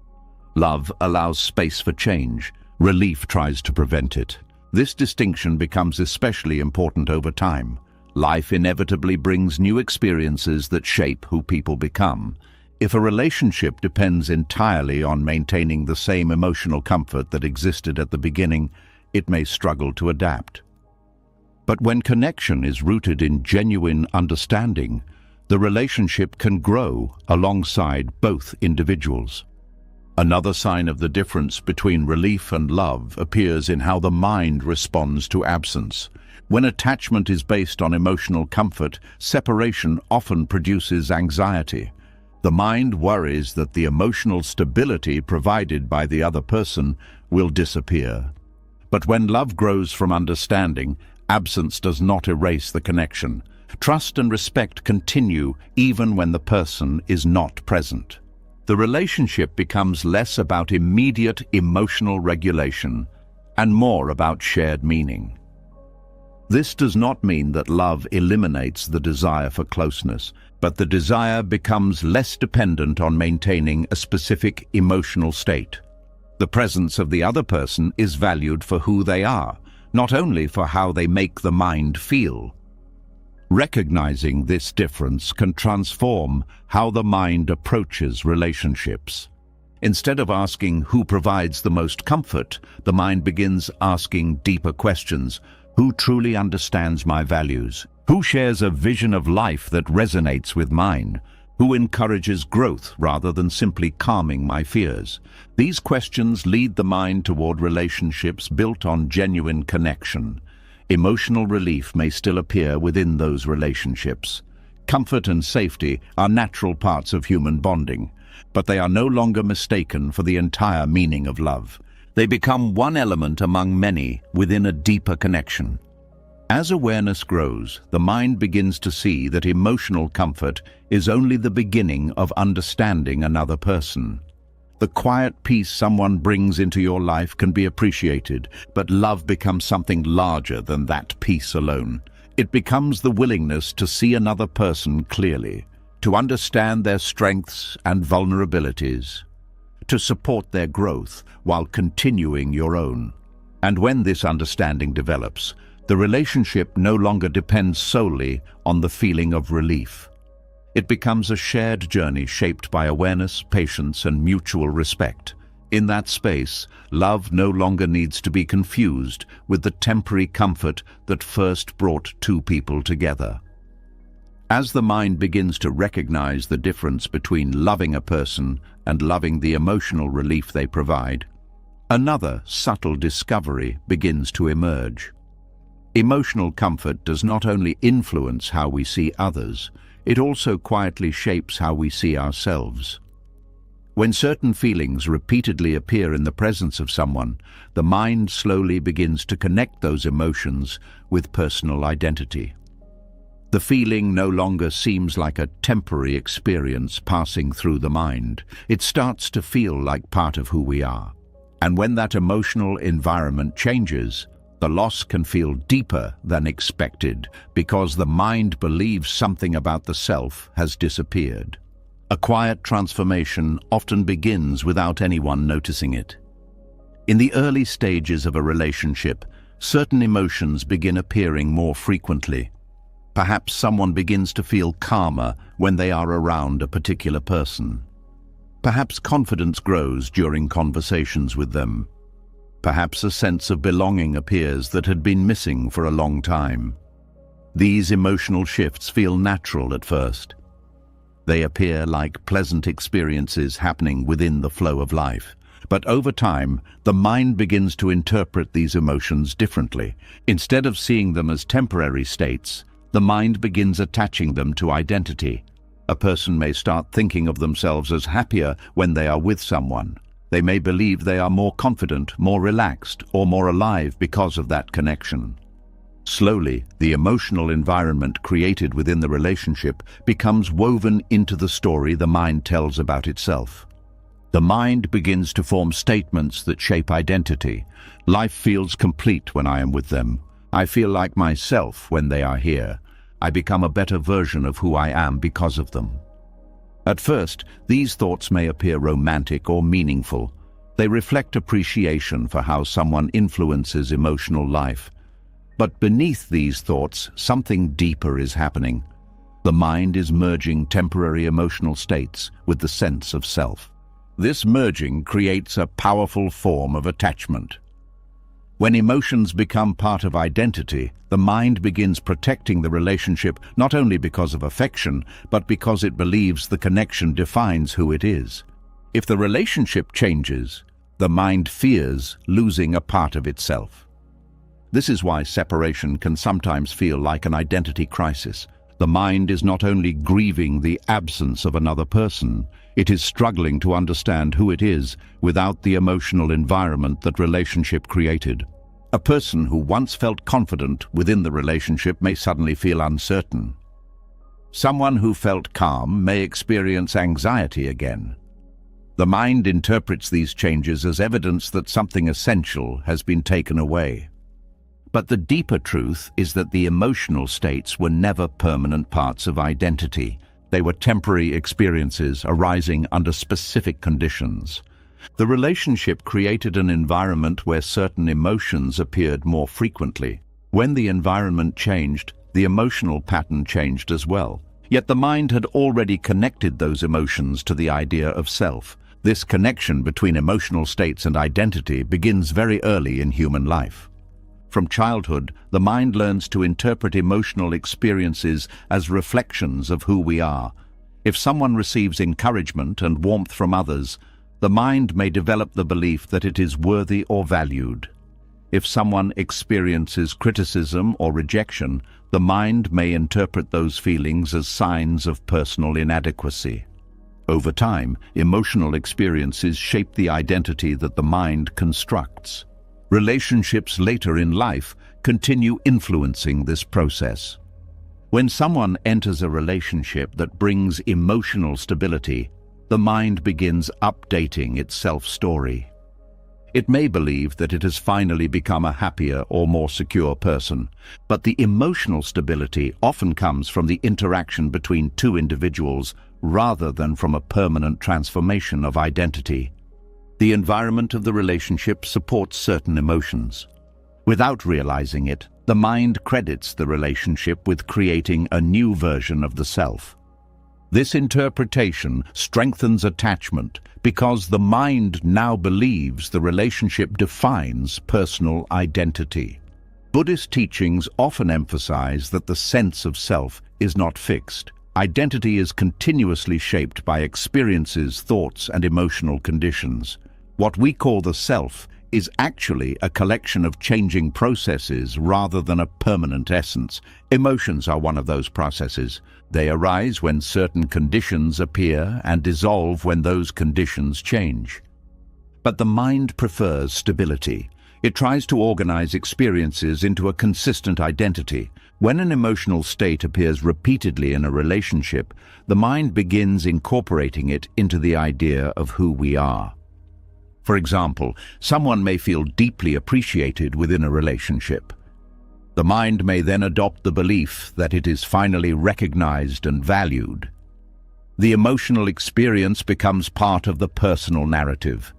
Love allows space for change. Relief tries to prevent it. This distinction becomes especially important over time. Life inevitably brings new experiences that shape who people become. If a relationship depends entirely on maintaining the same emotional comfort that existed at the beginning, it may struggle to adapt. But when connection is rooted in genuine understanding, the relationship can grow alongside both individuals. Another sign of the difference between relief and love appears in how the mind responds to absence. When attachment is based on emotional comfort, separation often produces anxiety. The mind worries that the emotional stability provided by the other person will disappear. But when love grows from understanding, absence does not erase the connection. Trust and respect continue even when the person is not present. The relationship becomes less about immediate emotional regulation and more about shared meaning. This does not mean that love eliminates the desire for closeness, but the desire becomes less dependent on maintaining a specific emotional state. The presence of the other person is valued for who they are, not only for how they make the mind feel. Recognizing this difference can transform how the mind approaches relationships. Instead of asking who provides the most comfort, the mind begins asking deeper questions. Who truly understands my values? Who shares a vision of life that resonates with mine? Who encourages growth rather than simply calming my fears? These questions lead the mind toward relationships built on genuine connection. Emotional relief may still appear within those relationships. Comfort and safety are natural parts of human bonding, but they are no longer mistaken for the entire meaning of love. They become one element among many within a deeper connection. As awareness grows, the mind begins to see that emotional comfort is only the beginning of understanding another person. The quiet peace someone brings into your life can be appreciated, but love becomes something larger than that peace alone. It becomes the willingness to see another person clearly, to understand their strengths and vulnerabilities, to support their growth while continuing your own. And when this understanding develops, the relationship no longer depends solely on the feeling of relief. It becomes a shared journey shaped by awareness, patience, and mutual respect. In that space, love no longer needs to be confused with the temporary comfort that first brought two people together. As the mind begins to recognize the difference between loving a person and loving the emotional relief they provide, Another subtle discovery begins to emerge. Emotional comfort does not only influence how we see others, it also quietly shapes how we see ourselves. When certain feelings repeatedly appear in the presence of someone, the mind slowly begins to connect those emotions with personal identity. The feeling no longer seems like a temporary experience passing through the mind. It starts to feel like part of who we are. And when that emotional environment changes, the loss can feel deeper than expected because the mind believes something about the self has disappeared. A quiet transformation often begins without anyone noticing it. In the early stages of a relationship, certain emotions begin appearing more frequently. Perhaps someone begins to feel calmer when they are around a particular person. Perhaps confidence grows during conversations with them. Perhaps a sense of belonging appears that had been missing for a long time. These emotional shifts feel natural at first. They appear like pleasant experiences happening within the flow of life. But over time, the mind begins to interpret these emotions differently. Instead of seeing them as temporary states, the mind begins attaching them to identity. A person may start thinking of themselves as happier when they are with someone. They may believe they are more confident, more relaxed, or more alive because of that connection. Slowly, the emotional environment created within the relationship becomes woven into the story the mind tells about itself. The mind begins to form statements that shape identity. Life feels complete when I am with them. I feel like myself when they are here. I become a better version of who I am because of them. At first, these thoughts may appear romantic or meaningful. They reflect appreciation for how someone influences emotional life. But beneath these thoughts, something deeper is happening. The mind is merging temporary emotional states with the sense of self. This merging creates a powerful form of attachment. When emotions become part of identity, the mind begins protecting the relationship not only because of affection, but because it believes the connection defines who it is. If the relationship changes, the mind fears losing a part of itself. This is why separation can sometimes feel like an identity crisis. The mind is not only grieving the absence of another person, it is struggling to understand who it is without the emotional environment that relationship created. A person who once felt confident within the relationship may suddenly feel uncertain. Someone who felt calm may experience anxiety again. The mind interprets these changes as evidence that something essential has been taken away. But the deeper truth is that the emotional states were never permanent parts of identity. They were temporary experiences arising under specific conditions. The relationship created an environment where certain emotions appeared more frequently. When the environment changed, the emotional pattern changed as well. Yet the mind had already connected those emotions to the idea of self. This connection between emotional states and identity begins very early in human life. From childhood, the mind learns to interpret emotional experiences as reflections of who we are. If someone receives encouragement and warmth from others, the mind may develop the belief that it is worthy or valued. If someone experiences criticism or rejection, the mind may interpret those feelings as signs of personal inadequacy. Over time, emotional experiences shape the identity that the mind constructs. Relationships later in life continue influencing this process. When someone enters a relationship that brings emotional stability, the mind begins updating its self-story. It may believe that it has finally become a happier or more secure person, but the emotional stability often comes from the interaction between two individuals rather than from a permanent transformation of identity. The environment of the relationship supports certain emotions. Without realizing it, the mind credits the relationship with creating a new version of the self. This interpretation strengthens attachment because the mind now believes the relationship defines personal identity. Buddhist teachings often emphasize that the sense of self is not fixed. Identity is continuously shaped by experiences, thoughts, and emotional conditions. What we call the self is actually a collection of changing processes rather than a permanent essence. Emotions are one of those processes. They arise when certain conditions appear and dissolve when those conditions change. But the mind prefers stability. It tries to organize experiences into a consistent identity. When an emotional state appears repeatedly in a relationship, the mind begins incorporating it into the idea of who we are. For example, someone may feel deeply appreciated within a relationship. The mind may then adopt the belief that it is finally recognized and valued. The emotional experience becomes part of the personal narrative.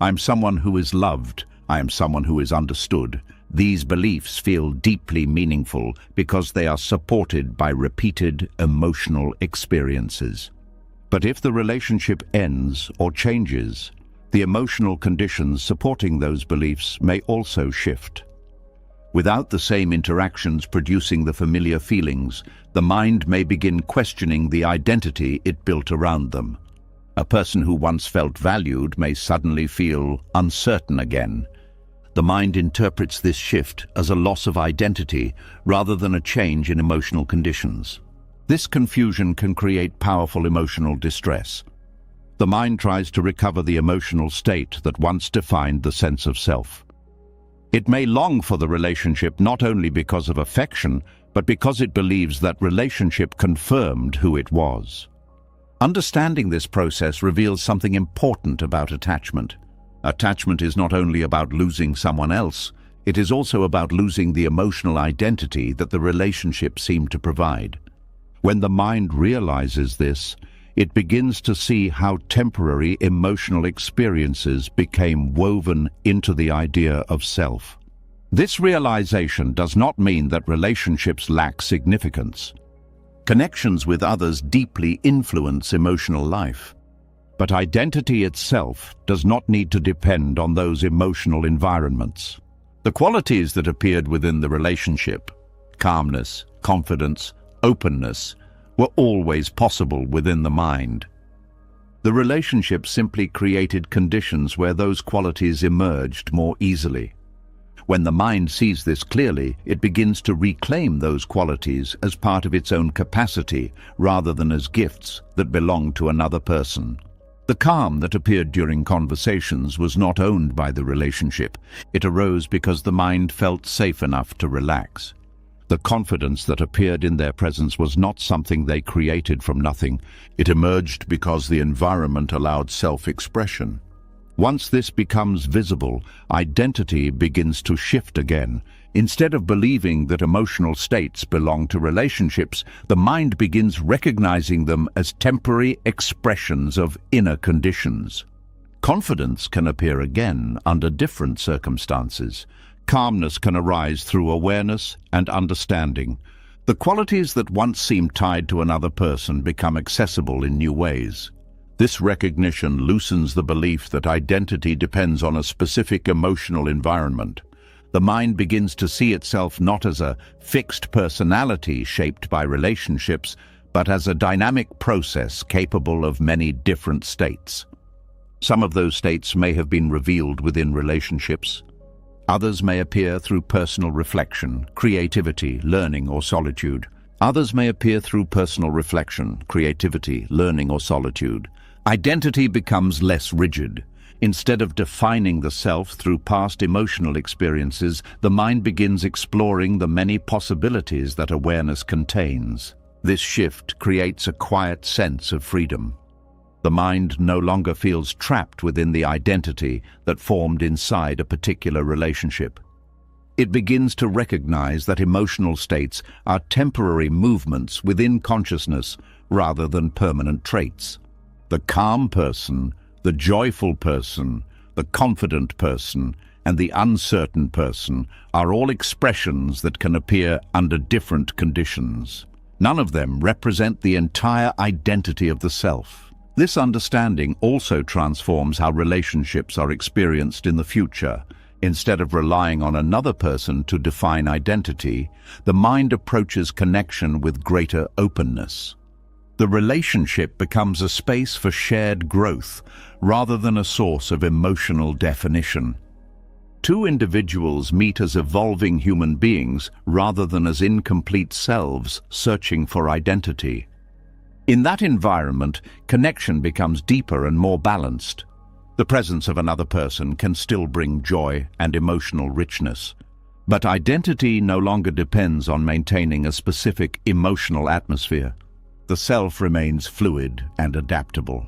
I'm someone who is loved. I am someone who is understood. These beliefs feel deeply meaningful because they are supported by repeated emotional experiences. But if the relationship ends or changes, the emotional conditions supporting those beliefs may also shift. Without the same interactions producing the familiar feelings, the mind may begin questioning the identity it built around them. A person who once felt valued may suddenly feel uncertain again. The mind interprets this shift as a loss of identity rather than a change in emotional conditions. This confusion can create powerful emotional distress. The mind tries to recover the emotional state that once defined the sense of self. It may long for the relationship not only because of affection, but because it believes that relationship confirmed who it was. Understanding this process reveals something important about attachment. Attachment is not only about losing someone else, it is also about losing the emotional identity that the relationship seemed to provide. When the mind realizes this, it begins to see how temporary emotional experiences became woven into the idea of self. This realization does not mean that relationships lack significance. Connections with others deeply influence emotional life. But identity itself does not need to depend on those emotional environments. The qualities that appeared within the relationship, calmness, confidence, openness, were always possible within the mind. The relationship simply created conditions where those qualities emerged more easily. When the mind sees this clearly, it begins to reclaim those qualities as part of its own capacity rather than as gifts that belong to another person. The calm that appeared during conversations was not owned by the relationship. It arose because the mind felt safe enough to relax. The confidence that appeared in their presence was not something they created from nothing. It emerged because the environment allowed self-expression. Once this becomes visible, identity begins to shift again. Instead of believing that emotional states belong to relationships, the mind begins recognizing them as temporary expressions of inner conditions. Confidence can appear again under different circumstances. Calmness can arise through awareness and understanding. The qualities that once seemed tied to another person become accessible in new ways. This recognition loosens the belief that identity depends on a specific emotional environment. The mind begins to see itself not as a fixed personality shaped by relationships, but as a dynamic process capable of many different states. Some of those states may have been revealed within relationships. Others may appear through personal reflection, creativity, learning, or solitude. Others may appear through personal reflection, creativity, learning, or solitude. Identity becomes less rigid. Instead of defining the self through past emotional experiences, the mind begins exploring the many possibilities that awareness contains. This shift creates a quiet sense of freedom. The mind no longer feels trapped within the identity that formed inside a particular relationship. It begins to recognize that emotional states are temporary movements within consciousness rather than permanent traits. The calm person, the joyful person, the confident person, and the uncertain person are all expressions that can appear under different conditions. None of them represent the entire identity of the self. This understanding also transforms how relationships are experienced in the future. Instead of relying on another person to define identity, the mind approaches connection with greater openness. The relationship becomes a space for shared growth rather than a source of emotional definition. Two individuals meet as evolving human beings rather than as incomplete selves searching for identity. In that environment, connection becomes deeper and more balanced. The presence of another person can still bring joy and emotional richness. But identity no longer depends on maintaining a specific emotional atmosphere. The self remains fluid and adaptable.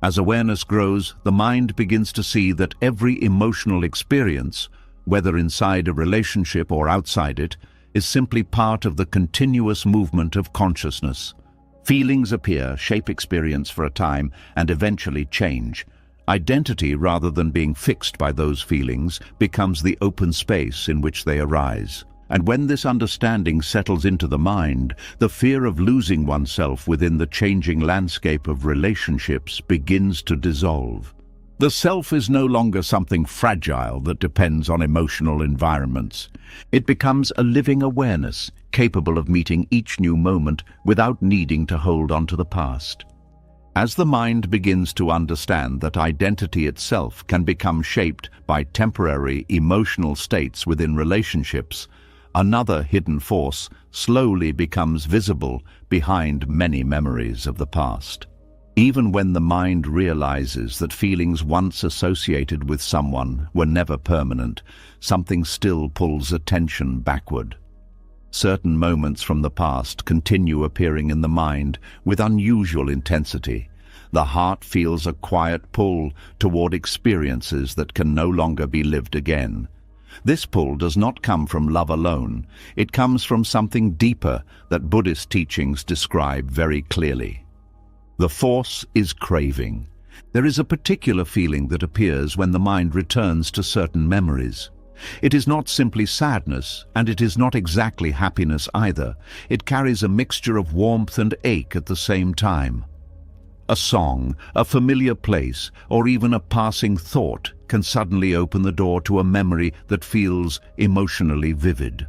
As awareness grows, the mind begins to see that every emotional experience, whether inside a relationship or outside it, is simply part of the continuous movement of consciousness. Feelings appear, shape experience for a time, and eventually change. Identity, rather than being fixed by those feelings, becomes the open space in which they arise. And when this understanding settles into the mind, the fear of losing oneself within the changing landscape of relationships begins to dissolve. The self is no longer something fragile that depends on emotional environments. It becomes a living awareness, capable of meeting each new moment without needing to hold on to the past. As the mind begins to understand that identity itself can become shaped by temporary emotional states within relationships, another hidden force slowly becomes visible behind many memories of the past. Even when the mind realizes that feelings once associated with someone were never permanent, something still pulls attention backward. Certain moments from the past continue appearing in the mind with unusual intensity. The heart feels a quiet pull toward experiences that can no longer be lived again. This pull does not come from love alone. It comes from something deeper that Buddhist teachings describe very clearly. The force is craving. There is a particular feeling that appears when the mind returns to certain memories. It is not simply sadness, and it is not exactly happiness either. It carries a mixture of warmth and ache at the same time. A song, a familiar place, or even a passing thought can suddenly open the door to a memory that feels emotionally vivid.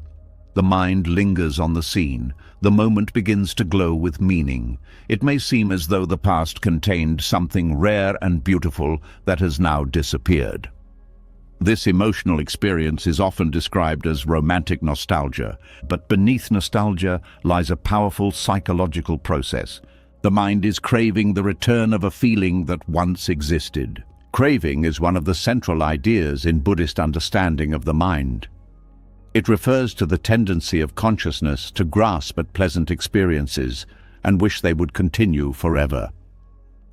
The mind lingers on the scene. The moment begins to glow with meaning. It may seem as though the past contained something rare and beautiful that has now disappeared. This emotional experience is often described as romantic nostalgia, but beneath nostalgia lies a powerful psychological process. The mind is craving the return of a feeling that once existed. Craving is one of the central ideas in Buddhist understanding of the mind. It refers to the tendency of consciousness to grasp at pleasant experiences and wish they would continue forever.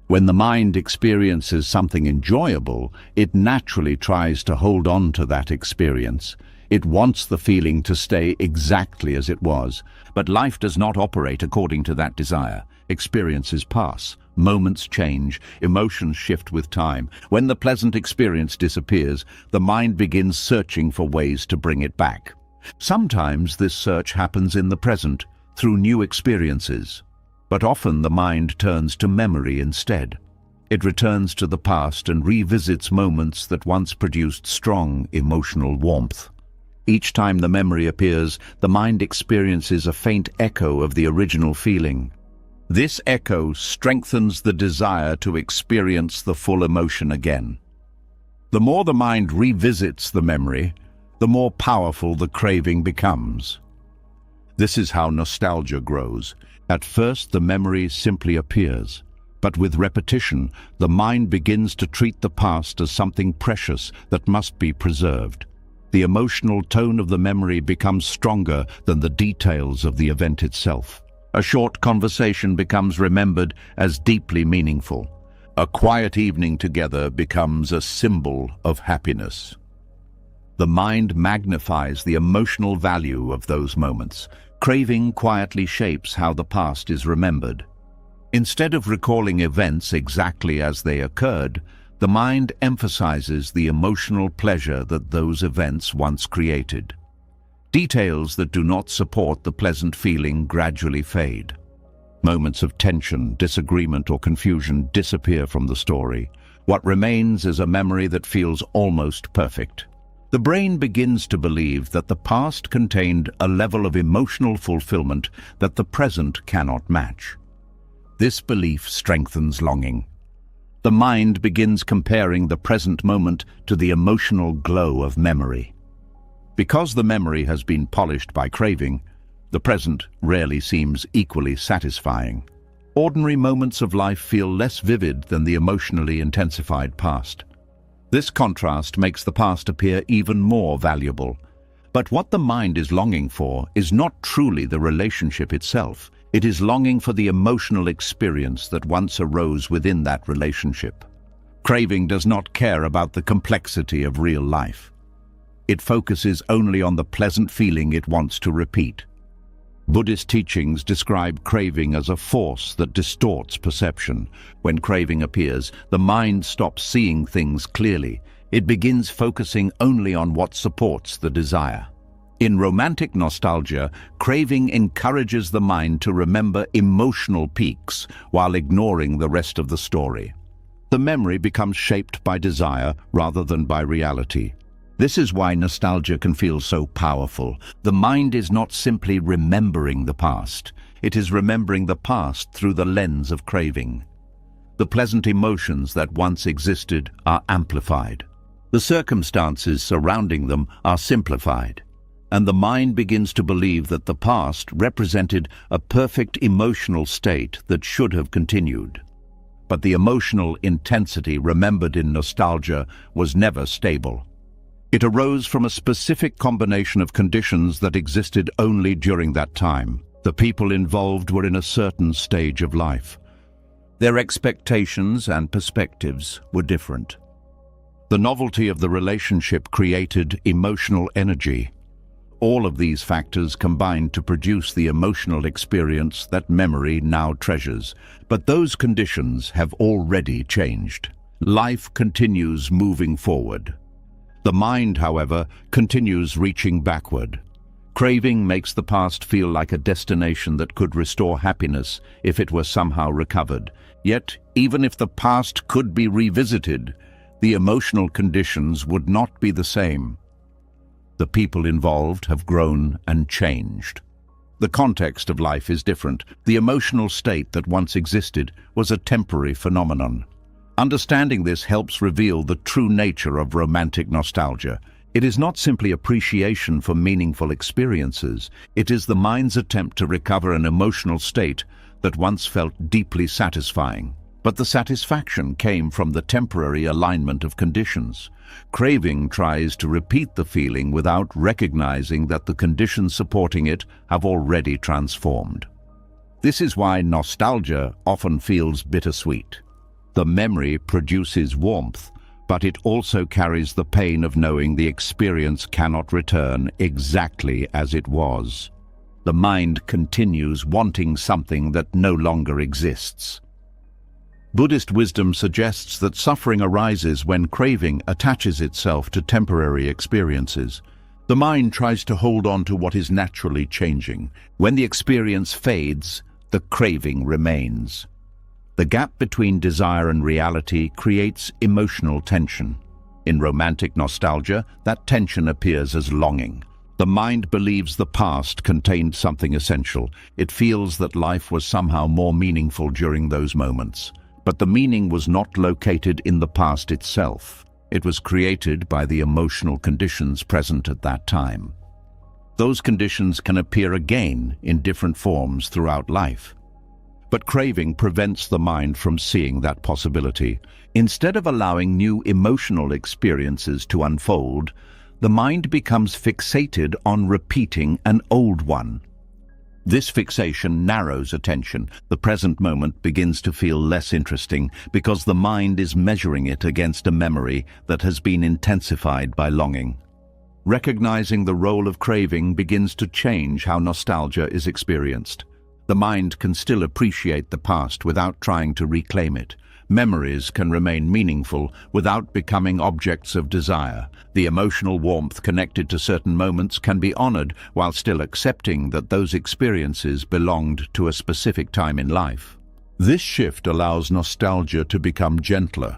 When the mind experiences something enjoyable, it naturally tries to hold on to that experience. It wants the feeling to stay exactly as it was, but life does not operate according to that desire. Experiences pass, moments change, emotions shift with time. When the pleasant experience disappears, the mind begins searching for ways to bring it back. Sometimes this search happens in the present, through new experiences. But often the mind turns to memory instead. It returns to the past and revisits moments that once produced strong emotional warmth. Each time the memory appears, the mind experiences a faint echo of the original feeling. This echo strengthens the desire to experience the full emotion again. The more the mind revisits the memory, the more powerful the craving becomes. This is how nostalgia grows. At first, the memory simply appears, but with repetition, the mind begins to treat the past as something precious that must be preserved. The emotional tone of the memory becomes stronger than the details of the event itself. A short conversation becomes remembered as deeply meaningful. A quiet evening together becomes a symbol of happiness. The mind magnifies the emotional value of those moments. Craving quietly shapes how the past is remembered. Instead of recalling events exactly as they occurred, the mind emphasizes the emotional pleasure that those events once created. Details that do not support the pleasant feeling gradually fade. Moments of tension, disagreement, or confusion disappear from the story. What remains is a memory that feels almost perfect. The brain begins to believe that the past contained a level of emotional fulfillment that the present cannot match. This belief strengthens longing. The mind begins comparing the present moment to the emotional glow of memory. Because the memory has been polished by craving, the present rarely seems equally satisfying. Ordinary moments of life feel less vivid than the emotionally intensified past. This contrast makes the past appear even more valuable. But what the mind is longing for is not truly the relationship itself. It is longing for the emotional experience that once arose within that relationship. Craving does not care about the complexity of real life. It focuses only on the pleasant feeling it wants to repeat. Buddhist teachings describe craving as a force that distorts perception. When craving appears, the mind stops seeing things clearly. It begins focusing only on what supports the desire. In romantic nostalgia, craving encourages the mind to remember emotional peaks while ignoring the rest of the story. The memory becomes shaped by desire rather than by reality. This is why nostalgia can feel so powerful. The mind is not simply remembering the past. It is remembering the past through the lens of craving. The pleasant emotions that once existed are amplified. The circumstances surrounding them are simplified. And the mind begins to believe that the past represented a perfect emotional state that should have continued. But the emotional intensity remembered in nostalgia was never stable. It arose from a specific combination of conditions that existed only during that time. The people involved were in a certain stage of life. Their expectations and perspectives were different. The novelty of the relationship created emotional energy. All of these factors combined to produce the emotional experience that memory now treasures. But those conditions have already changed. Life continues moving forward. The mind, however, continues reaching backward. Craving makes the past feel like a destination that could restore happiness if it were somehow recovered. Yet, even if the past could be revisited, the emotional conditions would not be the same. The people involved have grown and changed. The context of life is different. The emotional state that once existed was a temporary phenomenon. Understanding this helps reveal the true nature of romantic nostalgia. It is not simply appreciation for meaningful experiences. It is the mind's attempt to recover an emotional state that once felt deeply satisfying. But the satisfaction came from the temporary alignment of conditions. Craving tries to repeat the feeling without recognizing that the conditions supporting it have already transformed. This is why nostalgia often feels bittersweet. The memory produces warmth, but it also carries the pain of knowing the experience cannot return exactly as it was. The mind continues wanting something that no longer exists. Buddhist wisdom suggests that suffering arises when craving attaches itself to temporary experiences. The mind tries to hold on to what is naturally changing. When the experience fades, the craving remains. The gap between desire and reality creates emotional tension. In romantic nostalgia, that tension appears as longing. The mind believes the past contained something essential. It feels that life was somehow more meaningful during those moments. But the meaning was not located in the past itself. It was created by the emotional conditions present at that time. Those conditions can appear again in different forms throughout life. But craving prevents the mind from seeing that possibility. Instead of allowing new emotional experiences to unfold, the mind becomes fixated on repeating an old one. This fixation narrows attention. The present moment begins to feel less interesting because the mind is measuring it against a memory that has been intensified by longing. Recognizing the role of craving begins to change how nostalgia is experienced. The mind can still appreciate the past without trying to reclaim it. Memories can remain meaningful without becoming objects of desire. The emotional warmth connected to certain moments can be honored while still accepting that those experiences belonged to a specific time in life. This shift allows nostalgia to become gentler.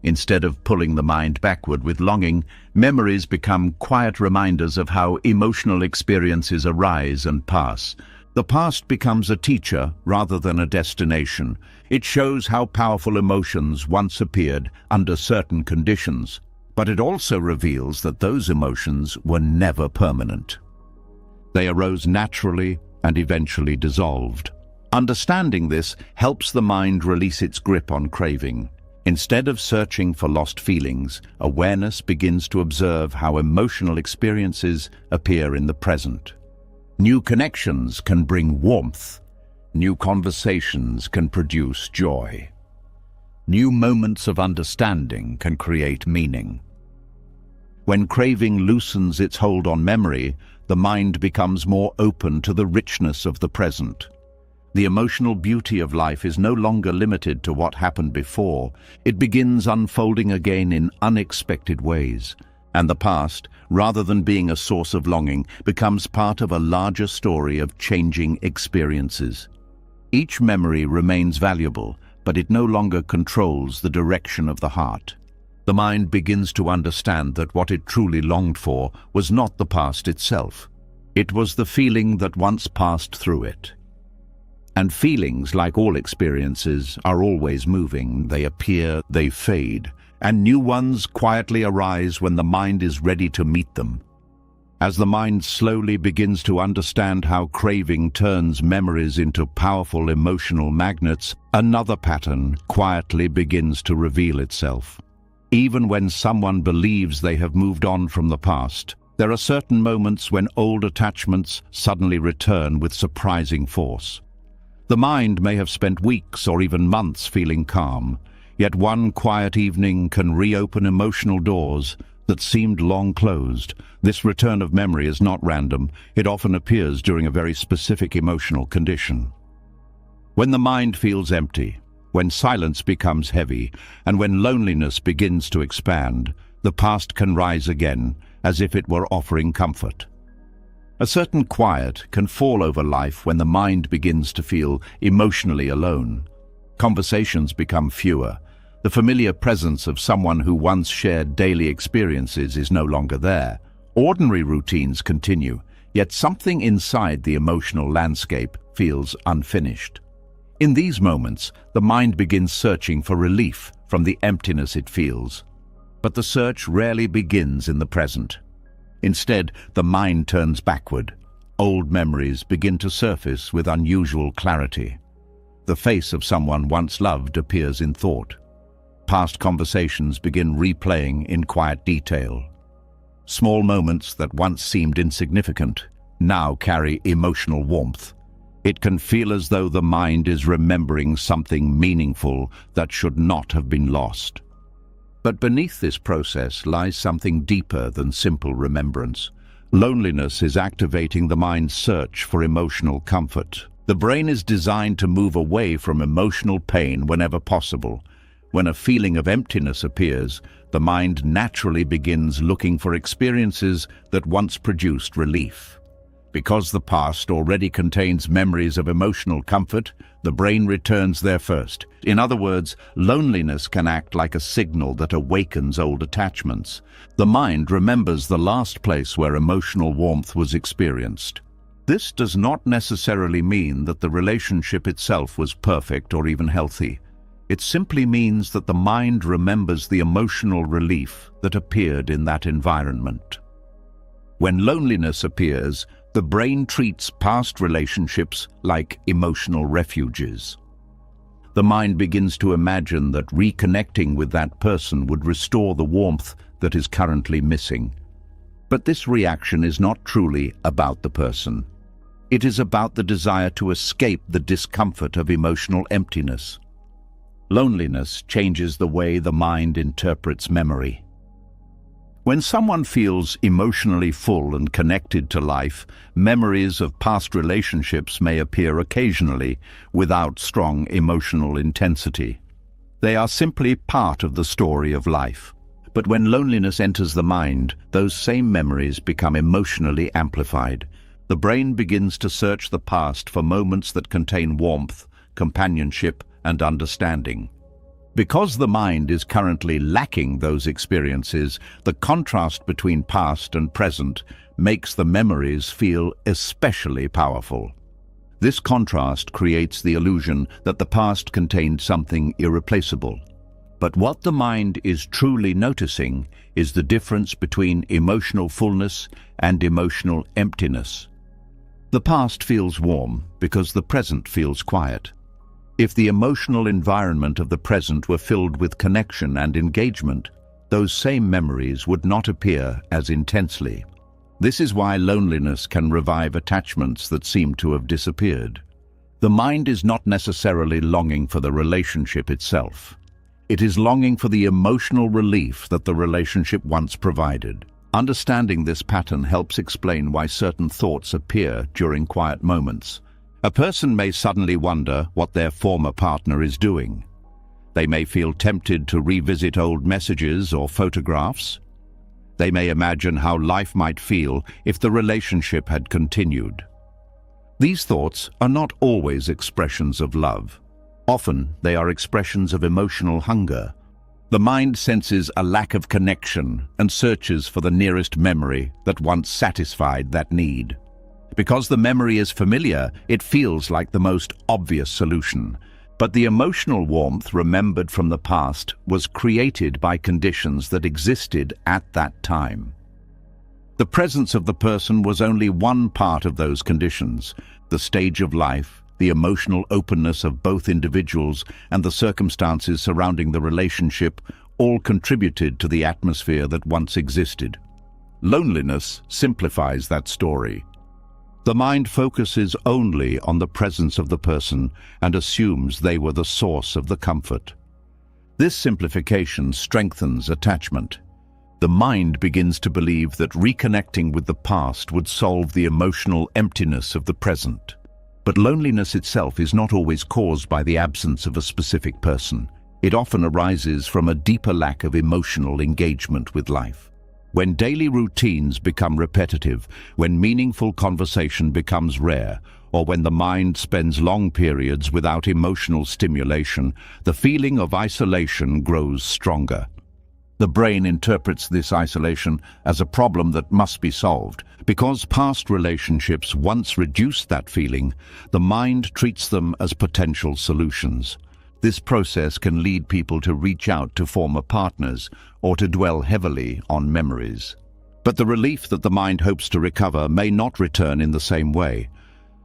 Instead of pulling the mind backward with longing, memories become quiet reminders of how emotional experiences arise and pass. The past becomes a teacher rather than a destination. It shows how powerful emotions once appeared under certain conditions, but it also reveals that those emotions were never permanent. They arose naturally and eventually dissolved. Understanding this helps the mind release its grip on craving. Instead of searching for lost feelings, awareness begins to observe how emotional experiences appear in the present. New connections can bring warmth. New conversations can produce joy. New moments of understanding can create meaning. When craving loosens its hold on memory, the mind becomes more open to the richness of the present. The emotional beauty of life is no longer limited to what happened before. It begins unfolding again in unexpected ways. And the past, rather than being a source of longing, becomes part of a larger story of changing experiences. Each memory remains valuable, but it no longer controls the direction of the heart. The mind begins to understand that what it truly longed for was not the past itself. It was the feeling that once passed through it. And feelings, like all experiences, are always moving. They appear, they fade, and new ones quietly arise when the mind is ready to meet them. As the mind slowly begins to understand how craving turns memories into powerful emotional magnets, another pattern quietly begins to reveal itself. Even when someone believes they have moved on from the past, there are certain moments when old attachments suddenly return with surprising force. The mind may have spent weeks or even months feeling calm, yet one quiet evening can reopen emotional doors that seemed long closed. This return of memory is not random. It often appears during a very specific emotional condition. When the mind feels empty, when silence becomes heavy, and when loneliness begins to expand, the past can rise again, as if it were offering comfort. A certain quiet can fall over life when the mind begins to feel emotionally alone. Conversations become fewer. The familiar presence of someone who once shared daily experiences is no longer there. Ordinary routines continue, yet something inside the emotional landscape feels unfinished. In these moments, the mind begins searching for relief from the emptiness it feels. But the search rarely begins in the present. Instead, the mind turns backward. Old memories begin to surface with unusual clarity. The face of someone once loved appears in thought. Past conversations begin replaying in quiet detail. Small moments that once seemed insignificant now carry emotional warmth. It can feel as though the mind is remembering something meaningful that should not have been lost. But beneath this process lies something deeper than simple remembrance. Loneliness is activating the mind's search for emotional comfort. The brain is designed to move away from emotional pain whenever possible. When a feeling of emptiness appears, the mind naturally begins looking for experiences that once produced relief. Because the past already contains memories of emotional comfort, the brain returns there first. In other words, loneliness can act like a signal that awakens old attachments. The mind remembers the last place where emotional warmth was experienced. This does not necessarily mean that the relationship itself was perfect or even healthy. It simply means that the mind remembers the emotional relief that appeared in that environment. When loneliness appears, the brain treats past relationships like emotional refuges. The mind begins to imagine that reconnecting with that person would restore the warmth that is currently missing. But this reaction is not truly about the person. It is about the desire to escape the discomfort of emotional emptiness. Loneliness changes the way the mind interprets memory. When someone feels emotionally full and connected to life, memories of past relationships may appear occasionally without strong emotional intensity. They are simply part of the story of life. But when loneliness enters the mind, those same memories become emotionally amplified. The brain begins to search the past for moments that contain warmth, companionship, and understanding. Because the mind is currently lacking those experiences, the contrast between past and present makes the memories feel especially powerful. This contrast creates the illusion that the past contained something irreplaceable. But what the mind is truly noticing is the difference between emotional fullness and emotional emptiness. The past feels warm because the present feels quiet. If the emotional environment of the present were filled with connection and engagement, those same memories would not appear as intensely. This is why loneliness can revive attachments that seem to have disappeared. The mind is not necessarily longing for the relationship itself. It is longing for the emotional relief that the relationship once provided. Understanding this pattern helps explain why certain thoughts appear during quiet moments. A person may suddenly wonder what their former partner is doing. They may feel tempted to revisit old messages or photographs. They may imagine how life might feel if the relationship had continued. These thoughts are not always expressions of love. Often, they are expressions of emotional hunger. The mind senses a lack of connection and searches for the nearest memory that once satisfied that need. Because the memory is familiar, it feels like the most obvious solution. But the emotional warmth remembered from the past was created by conditions that existed at that time. The presence of the person was only one part of those conditions. The stage of life, the emotional openness of both individuals, and the circumstances surrounding the relationship all contributed to the atmosphere that once existed. Loneliness simplifies that story. The mind focuses only on the presence of the person and assumes they were the source of the comfort. This simplification strengthens attachment. The mind begins to believe that reconnecting with the past would solve the emotional emptiness of the present. But loneliness itself is not always caused by the absence of a specific person. It often arises from a deeper lack of emotional engagement with life. When daily routines become repetitive, when meaningful conversation becomes rare, or when the mind spends long periods without emotional stimulation, the feeling of isolation grows stronger. The brain interprets this isolation as a problem that must be solved. Because past relationships once reduced that feeling, the mind treats them as potential solutions. This process can lead people to reach out to former partners or to dwell heavily on memories. But the relief that the mind hopes to recover may not return in the same way.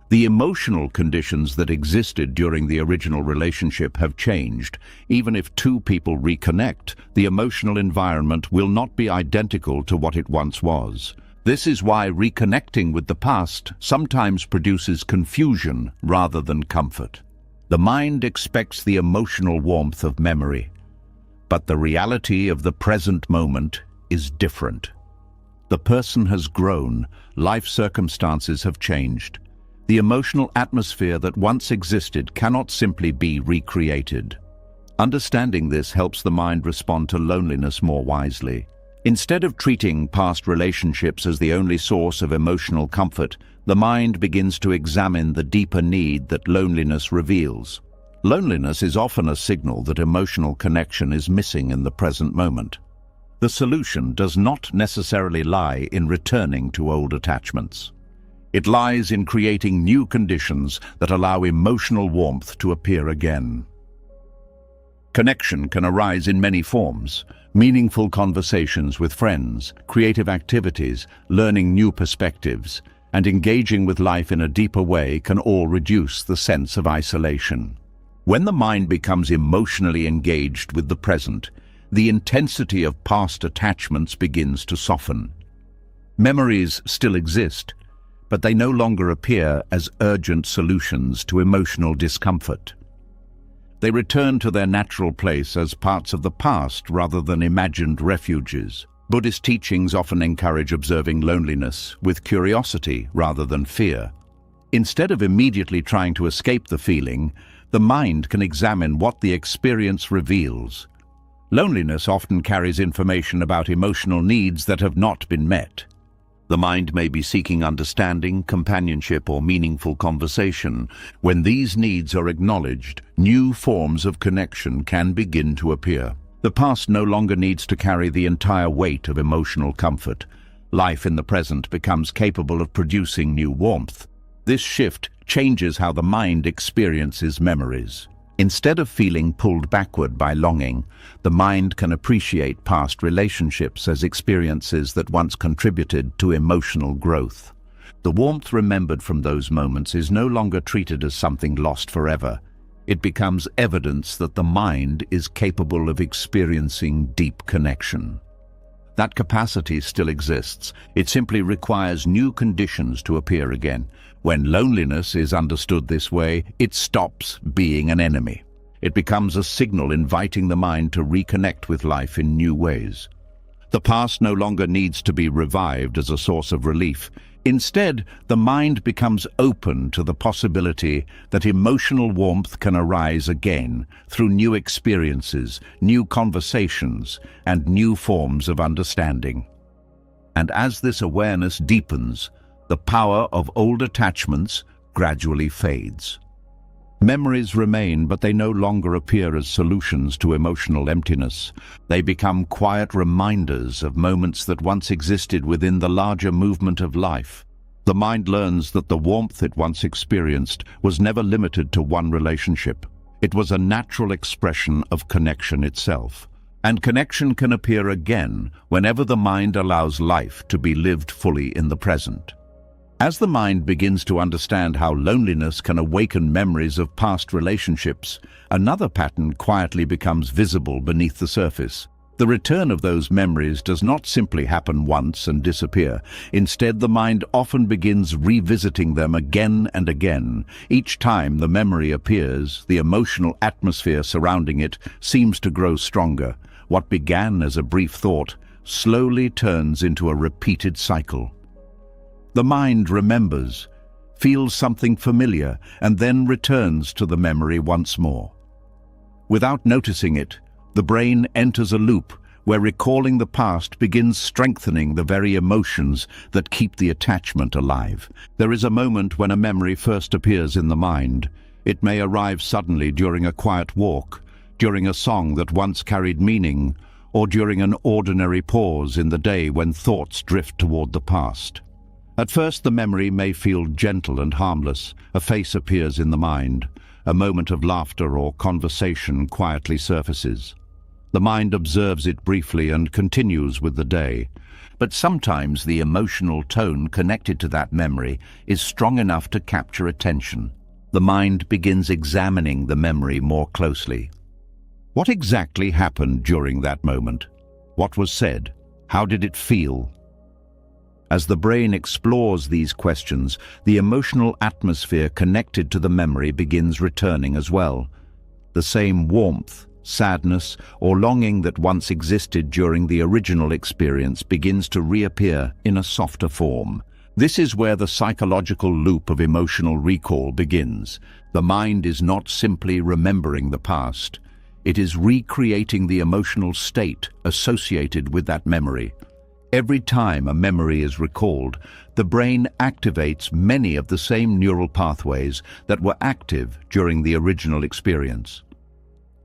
The emotional conditions that existed during the original relationship have changed. Even if two people reconnect, the emotional environment will not be identical to what it once was. This is why reconnecting with the past sometimes produces confusion rather than comfort. The mind expects the emotional warmth of memory, but the reality of the present moment is different. The person has grown, life circumstances have changed. The emotional atmosphere that once existed cannot simply be recreated. Understanding this helps the mind respond to loneliness more wisely. Instead of treating past relationships as the only source of emotional comfort, the mind begins to examine the deeper need that loneliness reveals. Loneliness is often a signal that emotional connection is missing in the present moment. The solution does not necessarily lie in returning to old attachments. It lies in creating new conditions that allow emotional warmth to appear again. Connection can arise in many forms. Meaningful conversations with friends, creative activities, learning new perspectives, and engaging with life in a deeper way can all reduce the sense of isolation. When the mind becomes emotionally engaged with the present, the intensity of past attachments begins to soften. Memories still exist, but they no longer appear as urgent solutions to emotional discomfort. They return to their natural place as parts of the past rather than imagined refuges. Buddhist teachings often encourage observing loneliness with curiosity rather than fear. Instead of immediately trying to escape the feeling, the mind can examine what the experience reveals. Loneliness often carries information about emotional needs that have not been met. The mind may be seeking understanding, companionship, or meaningful conversation. When these needs are acknowledged, new forms of connection can begin to appear. The past no longer needs to carry the entire weight of emotional comfort. Life in the present becomes capable of producing new warmth. This shift changes how the mind experiences memories. Instead of feeling pulled backward by longing, the mind can appreciate past relationships as experiences that once contributed to emotional growth. The warmth remembered from those moments is no longer treated as something lost forever. It becomes evidence that the mind is capable of experiencing deep connection. That capacity still exists. It simply requires new conditions to appear again. When loneliness is understood this way, it stops being an enemy. It becomes a signal inviting the mind to reconnect with life in new ways. The past no longer needs to be revived as a source of relief. Instead, the mind becomes open to the possibility that emotional warmth can arise again through new experiences, new conversations, and new forms of understanding. And as this awareness deepens, the power of old attachments gradually fades. Memories remain, but they no longer appear as solutions to emotional emptiness. They become quiet reminders of moments that once existed within the larger movement of life. The mind learns that the warmth it once experienced was never limited to one relationship. It was a natural expression of connection itself. And connection can appear again whenever the mind allows life to be lived fully in the present. As the mind begins to understand how loneliness can awaken memories of past relationships, another pattern quietly becomes visible beneath the surface. The return of those memories does not simply happen once and disappear. Instead, the mind often begins revisiting them again and again. Each time the memory appears, the emotional atmosphere surrounding it seems to grow stronger. What began as a brief thought slowly turns into a repeated cycle. The mind remembers, feels something familiar, and then returns to the memory once more. Without noticing it, the brain enters a loop where recalling the past begins strengthening the very emotions that keep the attachment alive. There is a moment when a memory first appears in the mind. It may arrive suddenly during a quiet walk, during a song that once carried meaning, or during an ordinary pause in the day when thoughts drift toward the past. At first, the memory may feel gentle and harmless. A face appears in the mind. A moment of laughter or conversation quietly surfaces. The mind observes it briefly and continues with the day. But sometimes the emotional tone connected to that memory is strong enough to capture attention. The mind begins examining the memory more closely. What exactly happened during that moment? What was said? How did it feel? As the brain explores these questions, the emotional atmosphere connected to the memory begins returning as well. The same warmth, sadness, or longing that once existed during the original experience begins to reappear in a softer form. This is where the psychological loop of emotional recall begins. The mind is not simply remembering the past. It is recreating the emotional state associated with that memory. Every time a memory is recalled, the brain activates many of the same neural pathways that were active during the original experience.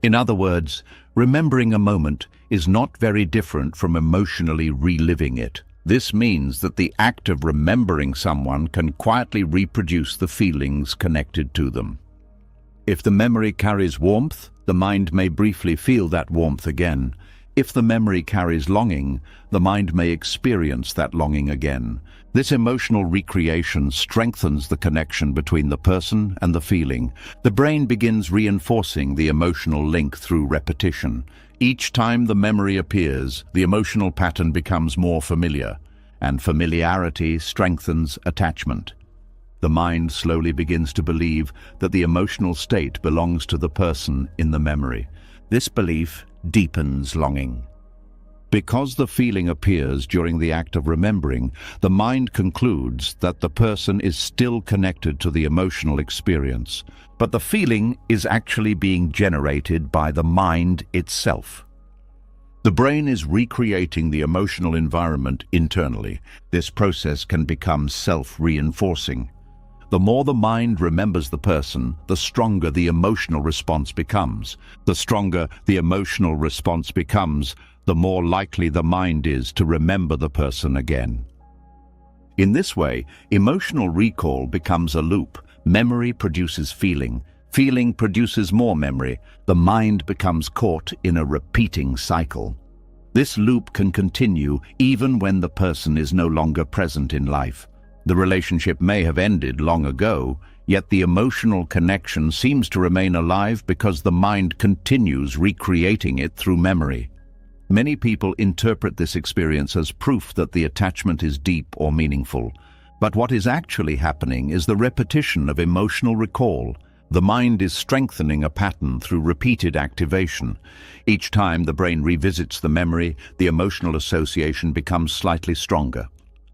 In other words, remembering a moment is not very different from emotionally reliving it. This means that the act of remembering someone can quietly reproduce the feelings connected to them. If the memory carries warmth, the mind may briefly feel that warmth again. If the memory carries longing, the mind may experience that longing again. This emotional recreation strengthens the connection between the person and the feeling. The brain begins reinforcing the emotional link through repetition. Each time the memory appears, the emotional pattern becomes more familiar, and familiarity strengthens attachment. The mind slowly begins to believe that the emotional state belongs to the person in the memory. This belief deepens longing. Because the feeling appears during the act of remembering, the mind concludes that the person is still connected to the emotional experience, but the feeling is actually being generated by the mind itself. The brain is recreating the emotional environment internally. This process can become self-reinforcing. The more the mind remembers the person, the stronger the emotional response becomes. The stronger the emotional response becomes, the more likely the mind is to remember the person again. In this way, emotional recall becomes a loop. Memory produces feeling. Feeling produces more memory. The mind becomes caught in a repeating cycle. This loop can continue even when the person is no longer present in life. The relationship may have ended long ago, yet the emotional connection seems to remain alive because the mind continues recreating it through memory. Many people interpret this experience as proof that the attachment is deep or meaningful. But what is actually happening is the repetition of emotional recall. The mind is strengthening a pattern through repeated activation. Each time the brain revisits the memory, the emotional association becomes slightly stronger.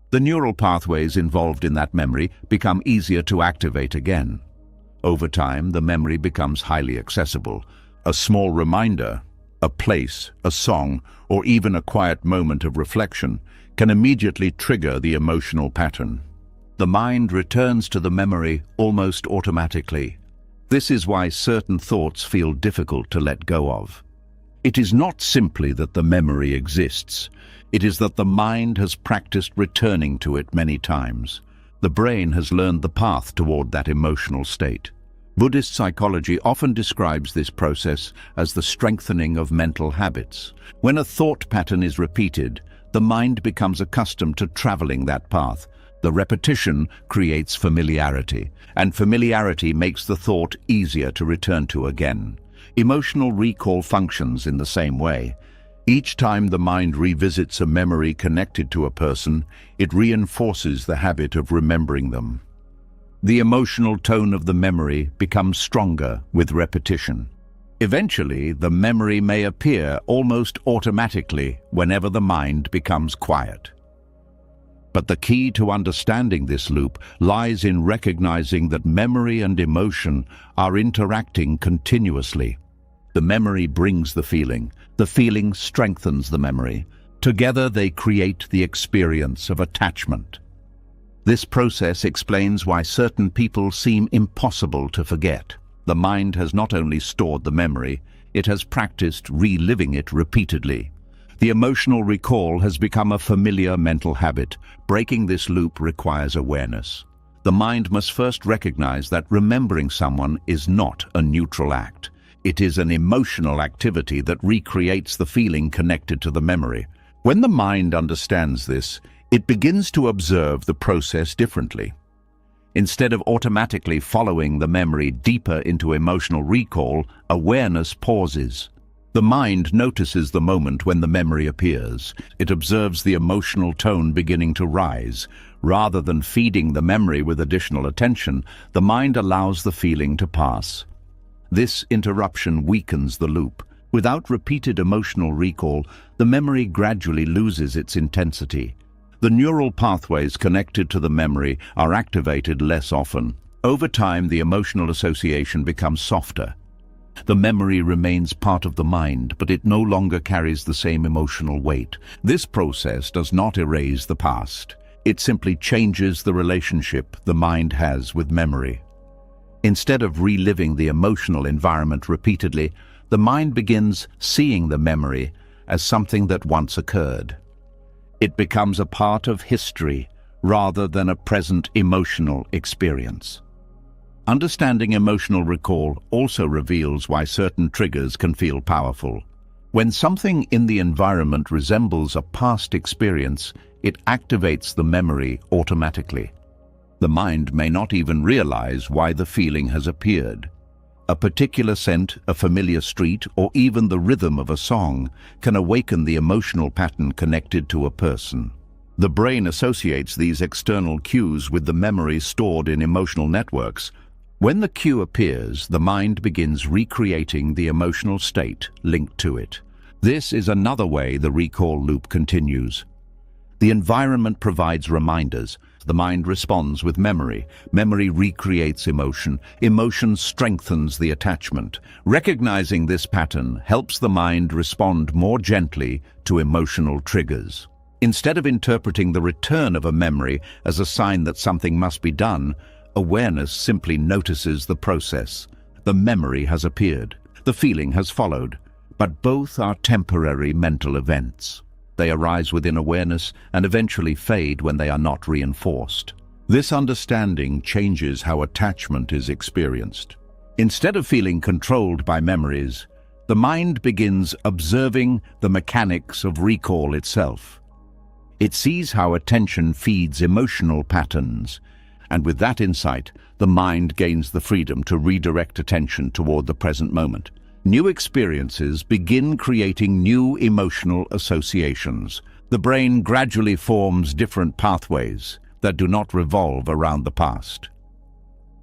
The neural pathways involved in that memory become easier to activate again. Over time, the memory becomes highly accessible. A small reminder, a place, a song, or even a quiet moment of reflection can immediately trigger the emotional pattern. The mind returns to the memory almost automatically. This is why certain thoughts feel difficult to let go of. It is not simply that the memory exists. It is that the mind has practiced returning to it many times. The brain has learned the path toward that emotional state. Buddhist psychology often describes this process as the strengthening of mental habits. When a thought pattern is repeated, the mind becomes accustomed to traveling that path. The repetition creates familiarity, and familiarity makes the thought easier to return to again. Emotional recall functions in the same way. Each time the mind revisits a memory connected to a person, it reinforces the habit of remembering them. The emotional tone of the memory becomes stronger with repetition. Eventually, the memory may appear almost automatically whenever the mind becomes quiet. But the key to understanding this loop lies in recognizing that memory and emotion are interacting continuously. The memory brings the feeling strengthens the memory. Together they create the experience of attachment. This process explains why certain people seem impossible to forget. The mind has not only stored the memory, it has practiced reliving it repeatedly. The emotional recall has become a familiar mental habit. Breaking this loop requires awareness. The mind must first recognize that remembering someone is not a neutral act. It is an emotional activity that recreates the feeling connected to the memory. When the mind understands this, it begins to observe the process differently. Instead of automatically following the memory deeper into emotional recall, awareness pauses. The mind notices the moment when the memory appears. It observes the emotional tone beginning to rise. Rather than feeding the memory with additional attention, the mind allows the feeling to pass. This interruption weakens the loop. Without repeated emotional recall, the memory gradually loses its intensity. The neural pathways connected to the memory are activated less often. Over time, the emotional association becomes softer. The memory remains part of the mind, but it no longer carries the same emotional weight. This process does not erase the past. It simply changes the relationship the mind has with memory. Instead of reliving the emotional environment repeatedly, the mind begins seeing the memory as something that once occurred. It becomes a part of history rather than a present emotional experience. Understanding emotional recall also reveals why certain triggers can feel powerful. When something in the environment resembles a past experience, it activates the memory automatically. The mind may not even realize why the feeling has appeared. A particular scent, a familiar street, or even the rhythm of a song can awaken the emotional pattern connected to a person. The brain associates these external cues with the memories stored in emotional networks. When the cue appears, the mind begins recreating the emotional state linked to it. This is another way the recall loop continues. The environment provides reminders. The mind responds with memory. Memory recreates emotion. Emotion strengthens the attachment. Recognizing this pattern helps the mind respond more gently to emotional triggers. Instead of interpreting the return of a memory as a sign that something must be done, awareness simply notices the process. The memory has appeared. The feeling has followed. But both are temporary mental events. They arise within awareness and eventually fade when they are not reinforced. This understanding changes how attachment is experienced. Instead of feeling controlled by memories, the mind begins observing the mechanics of recall itself. It sees how attention feeds emotional patterns, and with that insight, the mind gains the freedom to redirect attention toward the present moment. New experiences begin creating new emotional associations. The brain gradually forms different pathways that do not revolve around the past.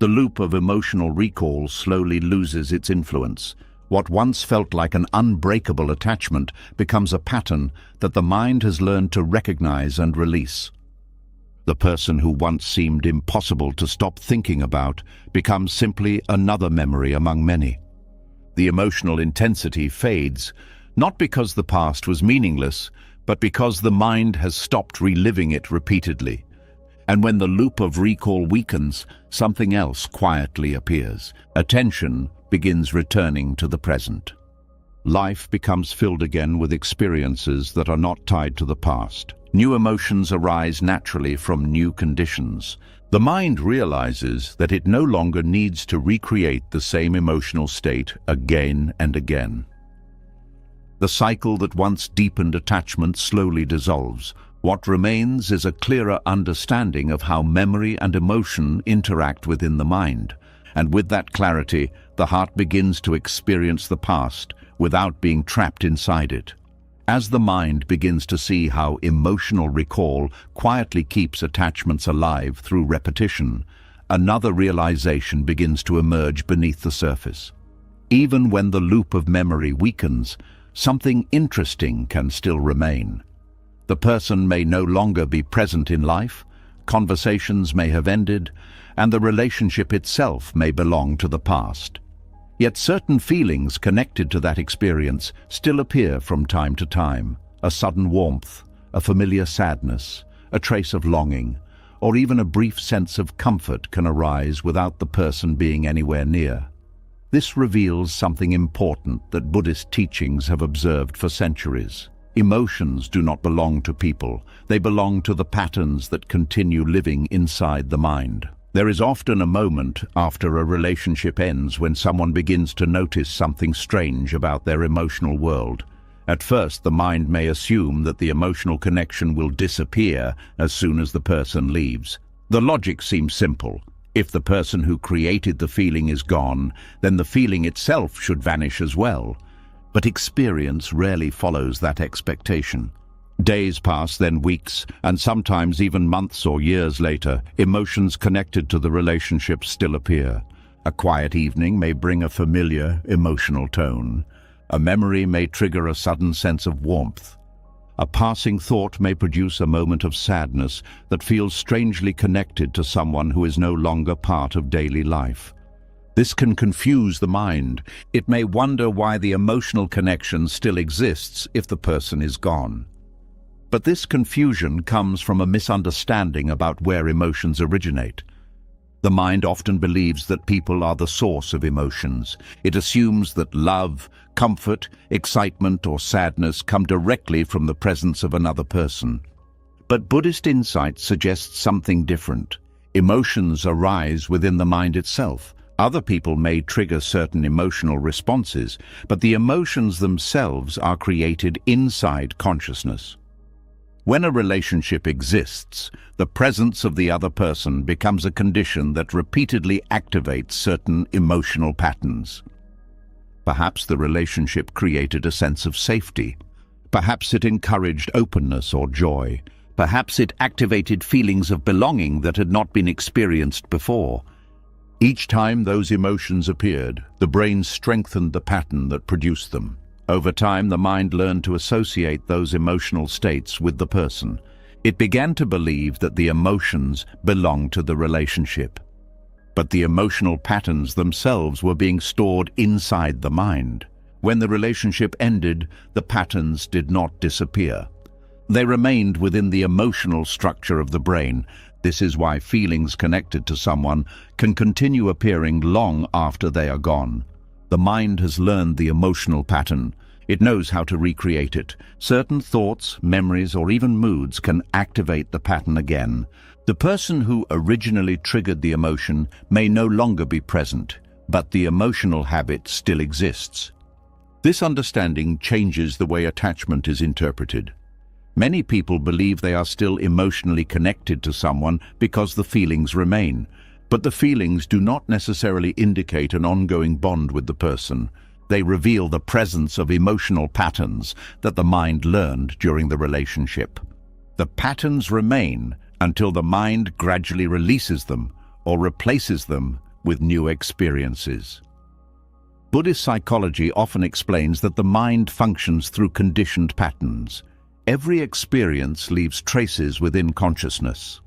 The loop of emotional recall slowly loses its influence. What once felt like an unbreakable attachment becomes a pattern that the mind has learned to recognize and release. The person who once seemed impossible to stop thinking about becomes simply another memory among many. The emotional intensity fades, not because the past was meaningless, but because the mind has stopped reliving it repeatedly. And when the loop of recall weakens, something else quietly appears. Attention begins returning to the present. Life becomes filled again with experiences that are not tied to the past. New emotions arise naturally from new conditions. The mind realizes that it no longer needs to recreate the same emotional state again and again. The cycle that once deepened attachment slowly dissolves. What remains is a clearer understanding of how memory and emotion interact within the mind. And with that clarity, the heart begins to experience the past without being trapped inside it. As the mind begins to see how emotional recall quietly keeps attachments alive through repetition, another realization begins to emerge beneath the surface. Even when the loop of memory weakens, something interesting can still remain. The person may no longer be present in life, conversations may have ended, and the relationship itself may belong to the past. Yet certain feelings connected to that experience still appear from time to time. A sudden warmth, a familiar sadness, a trace of longing, or even a brief sense of comfort can arise without the person being anywhere near. This reveals something important that Buddhist teachings have observed for centuries. Emotions do not belong to people. They belong to the patterns that continue living inside the mind. There is often a moment after a relationship ends when someone begins to notice something strange about their emotional world. At first, the mind may assume that the emotional connection will disappear as soon as the person leaves. The logic seems simple. If the person who created the feeling is gone, then the feeling itself should vanish as well. But experience rarely follows that expectation. Days pass, then weeks, and sometimes even months or years later, emotions connected to the relationship still appear. A quiet evening may bring a familiar, emotional tone. A memory may trigger a sudden sense of warmth. A passing thought may produce a moment of sadness that feels strangely connected to someone who is no longer part of daily life. This can confuse the mind. It may wonder why the emotional connection still exists if the person is gone. But this confusion comes from a misunderstanding about where emotions originate. The mind often believes that people are the source of emotions. It assumes that love, comfort, excitement, or sadness come directly from the presence of another person. But Buddhist insight suggests something different. Emotions arise within the mind itself. Other people may trigger certain emotional responses, but the emotions themselves are created inside consciousness. When a relationship exists, the presence of the other person becomes a condition that repeatedly activates certain emotional patterns. Perhaps the relationship created a sense of safety. Perhaps it encouraged openness or joy. Perhaps it activated feelings of belonging that had not been experienced before. Each time those emotions appeared, the brain strengthened the pattern that produced them. Over time, the mind learned to associate those emotional states with the person. It began to believe that the emotions belonged to the relationship. But the emotional patterns themselves were being stored inside the mind. When the relationship ended, the patterns did not disappear. They remained within the emotional structure of the brain. This is why feelings connected to someone can continue appearing long after they are gone. The mind has learned the emotional pattern. It knows how to recreate it. Certain thoughts, memories, or even moods can activate the pattern again. The person who originally triggered the emotion may no longer be present, but the emotional habit still exists. This understanding changes the way attachment is interpreted. Many people believe they are still emotionally connected to someone because the feelings remain, but the feelings do not necessarily indicate an ongoing bond with the person. They reveal the presence of emotional patterns that the mind learned during the relationship. The patterns remain until the mind gradually releases them or replaces them with new experiences. Buddhist psychology often explains that the mind functions through conditioned patterns. Every experience leaves traces within consciousness.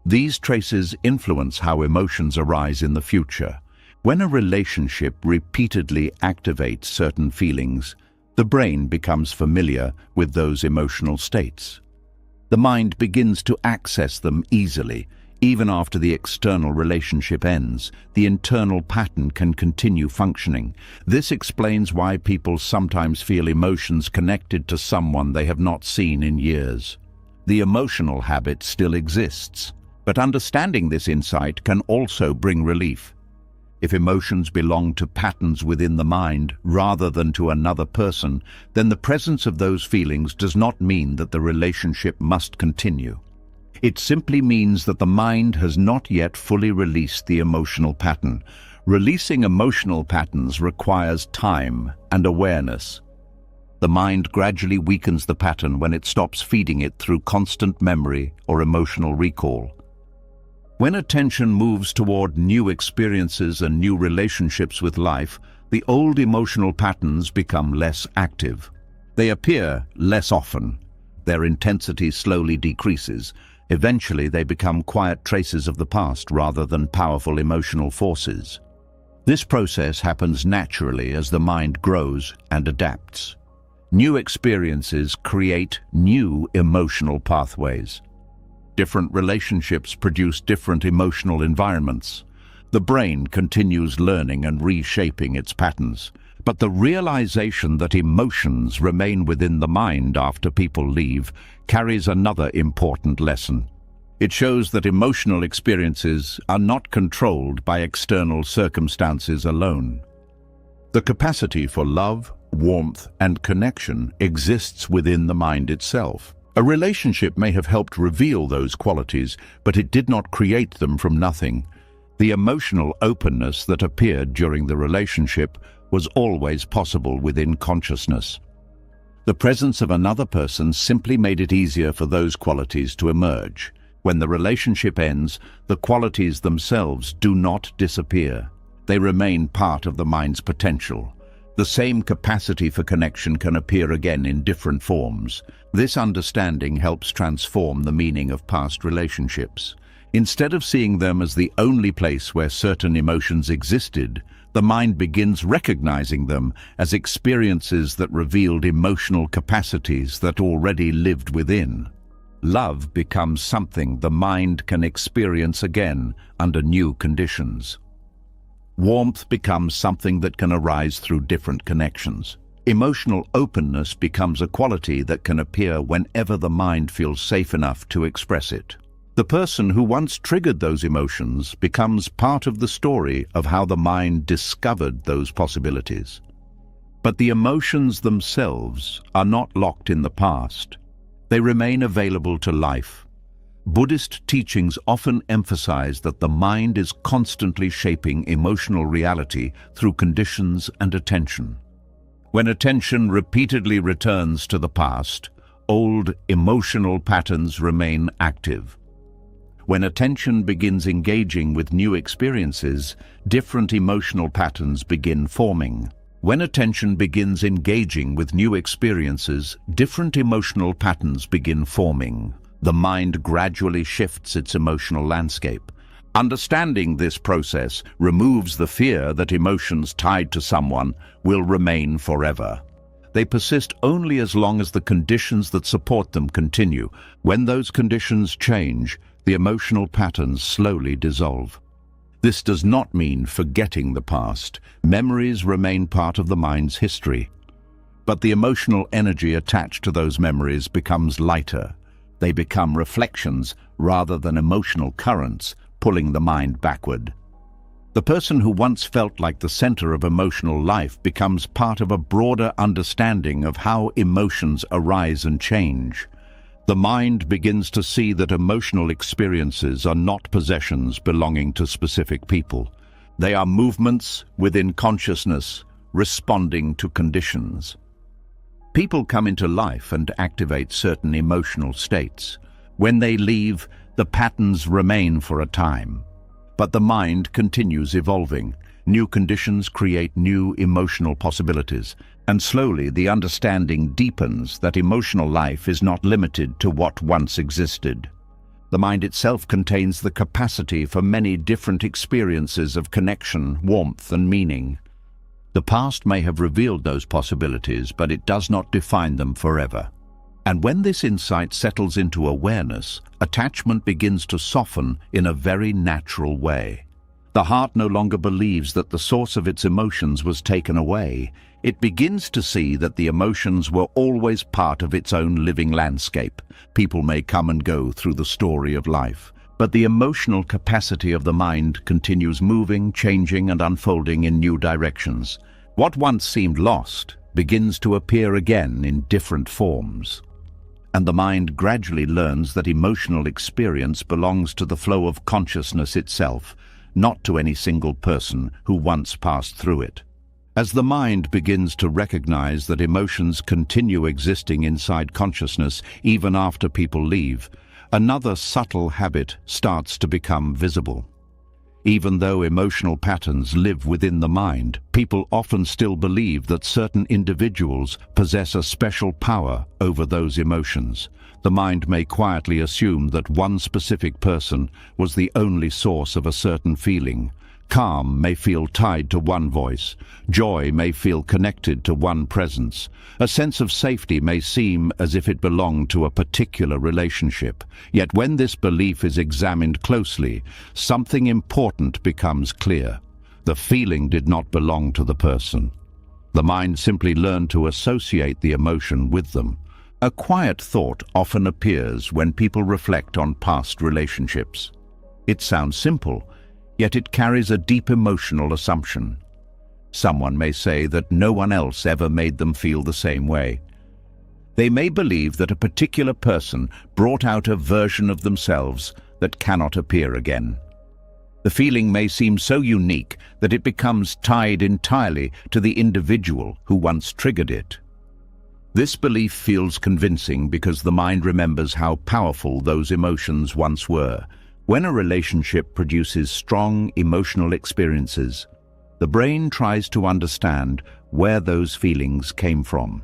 These traces influence how emotions arise in the future. When a relationship repeatedly activates certain feelings, the brain becomes familiar with those emotional states. The mind begins to access them easily. Even after the external relationship ends, the internal pattern can continue functioning. This explains why people sometimes feel emotions connected to someone they have not seen in years. The emotional habit still exists, but understanding this insight can also bring relief. If emotions belong to patterns within the mind rather than to another person, then the presence of those feelings does not mean that the relationship must continue. It simply means that the mind has not yet fully released the emotional pattern. Releasing emotional patterns requires time and awareness. The mind gradually weakens the pattern when it stops feeding it through constant memory or emotional recall. When attention moves toward new experiences and new relationships with life, the old emotional patterns become less active. They appear less often. Their intensity slowly decreases. Eventually, they become quiet traces of the past rather than powerful emotional forces. This process happens naturally as the mind grows and adapts. New experiences create new emotional pathways. Different relationships produce different emotional environments. The brain continues learning and reshaping its patterns, but the realization that emotions remain within the mind after people leave carries another important lesson. It shows that emotional experiences are not controlled by external circumstances alone. The capacity for love, warmth, and connection exists within the mind itself. A relationship may have helped reveal those qualities, but it did not create them from nothing. The emotional openness that appeared during the relationship was always possible within consciousness. The presence of another person simply made it easier for those qualities to emerge. When the relationship ends, the qualities themselves do not disappear. They remain part of the mind's potential. The same capacity for connection can appear again in different forms. This understanding helps transform the meaning of past relationships. Instead of seeing them as the only place where certain emotions existed, the mind begins recognizing them as experiences that revealed emotional capacities that already lived within. Love becomes something the mind can experience again under new conditions. Warmth becomes something that can arise through different connections. Emotional openness becomes a quality that can appear whenever the mind feels safe enough to express it. The person who once triggered those emotions becomes part of the story of how the mind discovered those possibilities. But the emotions themselves are not locked in the past. They remain available to life. Buddhist teachings often emphasize that the mind is constantly shaping emotional reality through conditions and attention. When attention repeatedly returns to the past, old emotional patterns remain active. When attention begins engaging with new experiences, different emotional patterns begin forming. When attention begins engaging with new experiences, different emotional patterns begin forming. The mind gradually shifts its emotional landscape. Understanding this process removes the fear that emotions tied to someone will remain forever. They persist only as long as the conditions that support them continue. When those conditions change, the emotional patterns slowly dissolve. This does not mean forgetting the past. Memories remain part of the mind's history. But the emotional energy attached to those memories becomes lighter. They become reflections rather than emotional currents, pulling the mind backward. The person who once felt like the center of emotional life becomes part of a broader understanding of how emotions arise and change. The mind begins to see that emotional experiences are not possessions belonging to specific people. They are movements within consciousness, responding to conditions. People come into life and activate certain emotional states. When they leave, the patterns remain for a time. But the mind continues evolving. New conditions create new emotional possibilities, and slowly the understanding deepens that emotional life is not limited to what once existed. The mind itself contains the capacity for many different experiences of connection, warmth, and meaning. The past may have revealed those possibilities, but it does not define them forever. And when this insight settles into awareness, attachment begins to soften in a very natural way. The heart no longer believes that the source of its emotions was taken away. It begins to see that the emotions were always part of its own living landscape. People may come and go through the story of life, but the emotional capacity of the mind continues moving, changing, and unfolding in new directions. What once seemed lost begins to appear again in different forms. And the mind gradually learns that emotional experience belongs to the flow of consciousness itself, not to any single person who once passed through it. As the mind begins to recognize that emotions continue existing inside consciousness even after people leave, another subtle habit starts to become visible. Even though emotional patterns live within the mind, people often still believe that certain individuals possess a special power over those emotions. The mind may quietly assume that one specific person was the only source of a certain feeling. Calm may feel tied to one voice. Joy may feel connected to one presence. A sense of safety may seem as if it belonged to a particular relationship. Yet when this belief is examined closely, something important becomes clear. The feeling did not belong to the person. The mind simply learned to associate the emotion with them. A quiet thought often appears when people reflect on past relationships. It sounds simple, yet it carries a deep emotional assumption. Someone may say that no one else ever made them feel the same way. They may believe that a particular person brought out a version of themselves that cannot appear again. The feeling may seem so unique that it becomes tied entirely to the individual who once triggered it. This belief feels convincing because the mind remembers how powerful those emotions once were. When a relationship produces strong emotional experiences, the brain tries to understand where those feelings came from.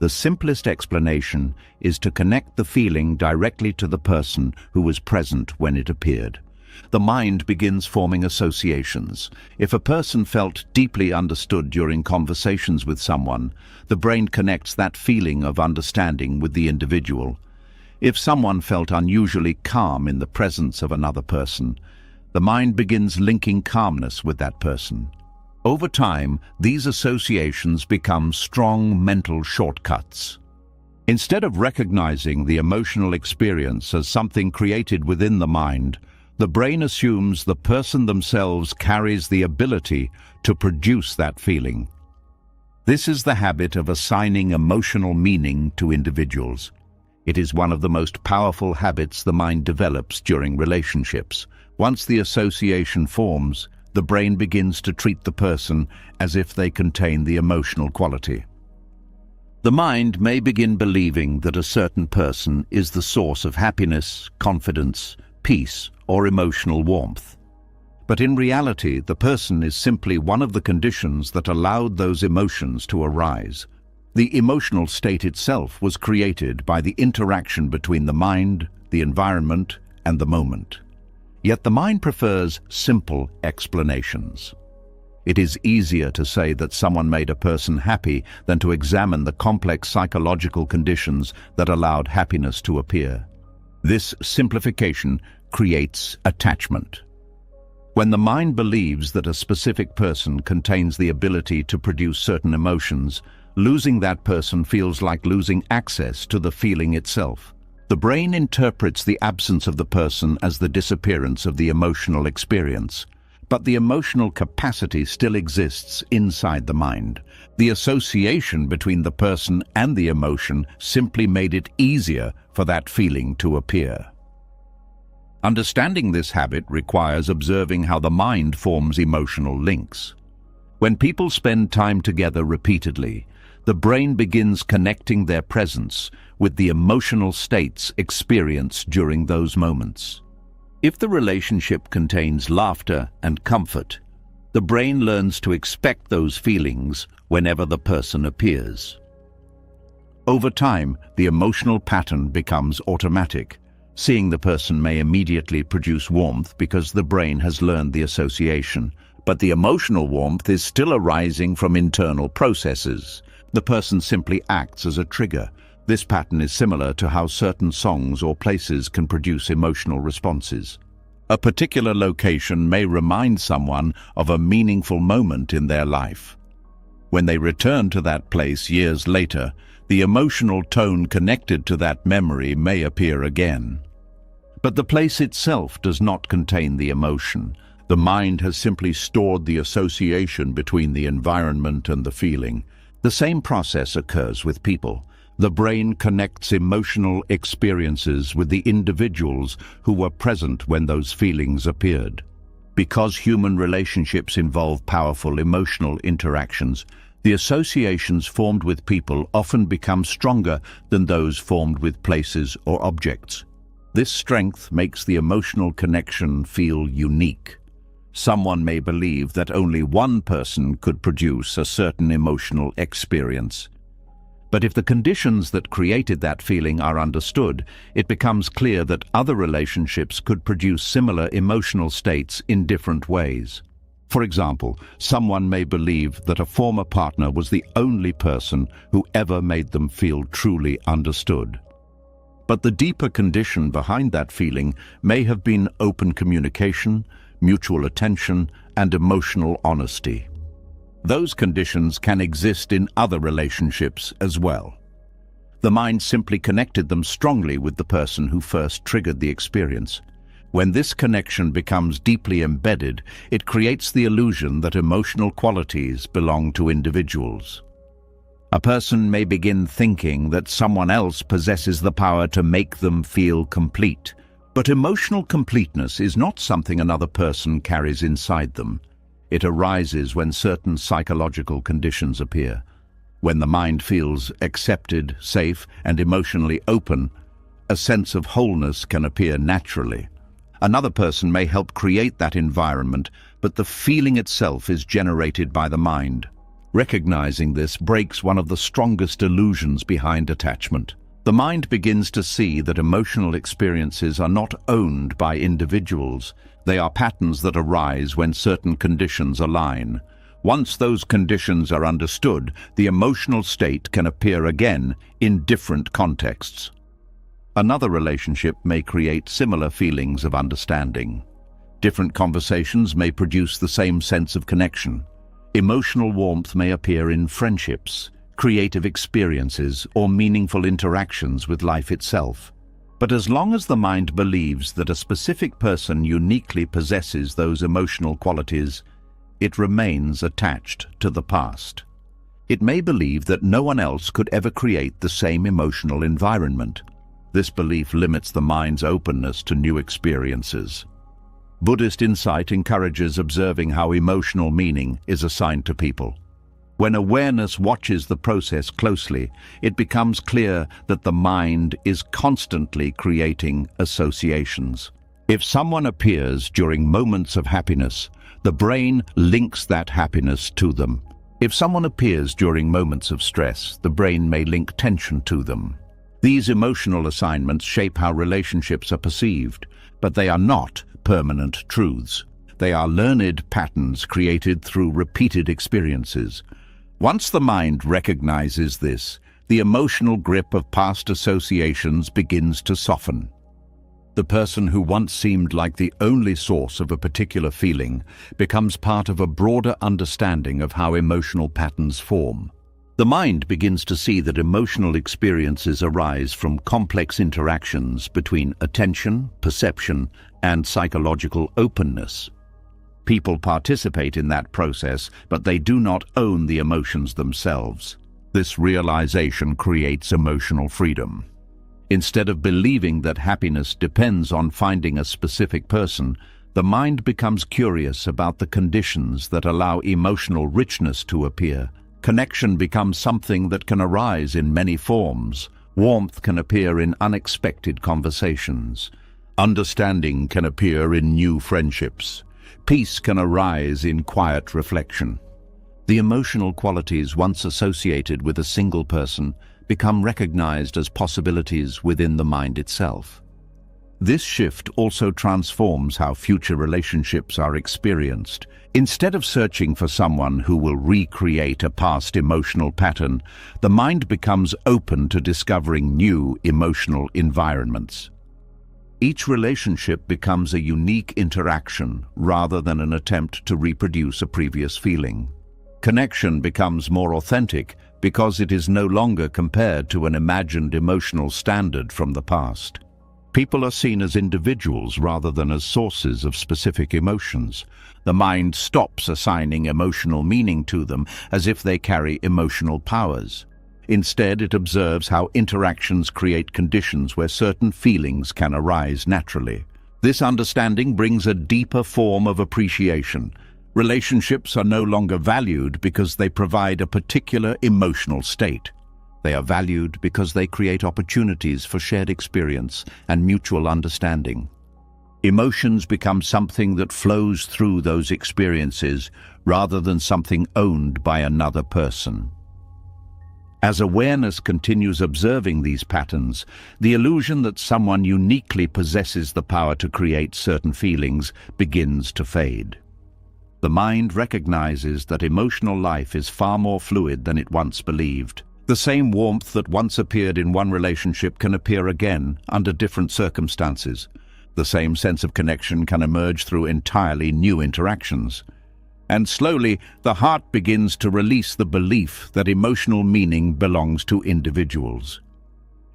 The simplest explanation is to connect the feeling directly to the person who was present when it appeared. The mind begins forming associations. If a person felt deeply understood during conversations with someone, the brain connects that feeling of understanding with the individual. If someone felt unusually calm in the presence of another person, the mind begins linking calmness with that person. Over time, these associations become strong mental shortcuts. Instead of recognizing the emotional experience as something created within the mind, the brain assumes the person themselves carries the ability to produce that feeling. This is the habit of assigning emotional meaning to individuals. It is one of the most powerful habits the mind develops during relationships. Once the association forms, the brain begins to treat the person as if they contain the emotional quality. The mind may begin believing that a certain person is the source of happiness, confidence, peace, or emotional warmth. But in reality, the person is simply one of the conditions that allowed those emotions to arise. The emotional state itself was created by the interaction between the mind, the environment, and the moment. Yet the mind prefers simple explanations. It is easier to say that someone made a person happy than to examine the complex psychological conditions that allowed happiness to appear. This simplification creates attachment. When the mind believes that a specific person contains the ability to produce certain emotions, Losing that person feels like losing access to the feeling itself. The brain interprets the absence of the person as the disappearance of the emotional experience. But the emotional capacity still exists inside the mind. The association between the person and the emotion simply made it easier for that feeling to appear. Understanding this habit requires observing how the mind forms emotional links. When people spend time together repeatedly, the brain begins connecting their presence with the emotional states experienced during those moments. If the relationship contains laughter and comfort, the brain learns to expect those feelings whenever the person appears. Over time, the emotional pattern becomes automatic. Seeing the person may immediately produce warmth because the brain has learned the association, but the emotional warmth is still arising from internal processes. The person simply acts as a trigger. This pattern is similar to how certain songs or places can produce emotional responses. A particular location may remind someone of a meaningful moment in their life. When they return to that place years later, the emotional tone connected to that memory may appear again. But the place itself does not contain the emotion. The mind has simply stored the association between the environment and the feeling. The same process occurs with people. The brain connects emotional experiences with the individuals who were present when those feelings appeared. Because human relationships involve powerful emotional interactions, the associations formed with people often become stronger than those formed with places or objects. This strength makes the emotional connection feel unique. Someone may believe that only one person could produce a certain emotional experience. But if the conditions that created that feeling are understood, it becomes clear that other relationships could produce similar emotional states in different ways. For example, someone may believe that a former partner was the only person who ever made them feel truly understood. But the deeper condition behind that feeling may have been open communication, mutual attention, and emotional honesty. Those conditions can exist in other relationships as well. The mind simply connected them strongly with the person who first triggered the experience. When this connection becomes deeply embedded, it creates the illusion that emotional qualities belong to individuals. A person may begin thinking that someone else possesses the power to make them feel complete. But emotional completeness is not something another person carries inside them. It arises when certain psychological conditions appear. When the mind feels accepted, safe, and emotionally open, a sense of wholeness can appear naturally. Another person may help create that environment, but the feeling itself is generated by the mind. Recognizing this breaks one of the strongest illusions behind attachment. The mind begins to see that emotional experiences are not owned by individuals. They are patterns that arise when certain conditions align. Once those conditions are understood, the emotional state can appear again in different contexts. Another relationship may create similar feelings of understanding. Different conversations may produce the same sense of connection. Emotional warmth may appear in friendships, creative experiences, or meaningful interactions with life itself. But as long as the mind believes that a specific person uniquely possesses those emotional qualities, it remains attached to the past. It may believe that no one else could ever create the same emotional environment. This belief limits the mind's openness to new experiences. Buddhist insight encourages observing how emotional meaning is assigned to people. When awareness watches the process closely, it becomes clear that the mind is constantly creating associations. If someone appears during moments of happiness, the brain links that happiness to them. If someone appears during moments of stress, the brain may link tension to them. These emotional assignments shape how relationships are perceived, but they are not permanent truths. They are learned patterns created through repeated experiences. Once the mind recognizes this, the emotional grip of past associations begins to soften. The person who once seemed like the only source of a particular feeling becomes part of a broader understanding of how emotional patterns form. The mind begins to see that emotional experiences arise from complex interactions between attention, perception, and psychological openness. People participate in that process, but they do not own the emotions themselves. This realization creates emotional freedom. Instead of believing that happiness depends on finding a specific person, the mind becomes curious about the conditions that allow emotional richness to appear. Connection becomes something that can arise in many forms. Warmth can appear in unexpected conversations. Understanding can appear in new friendships. Peace can arise in quiet reflection. The emotional qualities once associated with a single person become recognized as possibilities within the mind itself. This shift also transforms how future relationships are experienced. Instead of searching for someone who will recreate a past emotional pattern, the mind becomes open to discovering new emotional environments. Each relationship becomes a unique interaction rather than an attempt to reproduce a previous feeling. Connection becomes more authentic because it is no longer compared to an imagined emotional standard from the past. People are seen as individuals rather than as sources of specific emotions. The mind stops assigning emotional meaning to them as if they carry emotional powers. Instead, it observes how interactions create conditions where certain feelings can arise naturally. This understanding brings a deeper form of appreciation. Relationships are no longer valued because they provide a particular emotional state. They are valued because they create opportunities for shared experience and mutual understanding. Emotions become something that flows through those experiences rather than something owned by another person. As awareness continues observing these patterns, the illusion that someone uniquely possesses the power to create certain feelings begins to fade. The mind recognizes that emotional life is far more fluid than it once believed. The same warmth that once appeared in one relationship can appear again under different circumstances. The same sense of connection can emerge through entirely new interactions. And slowly, the heart begins to release the belief that emotional meaning belongs to individuals.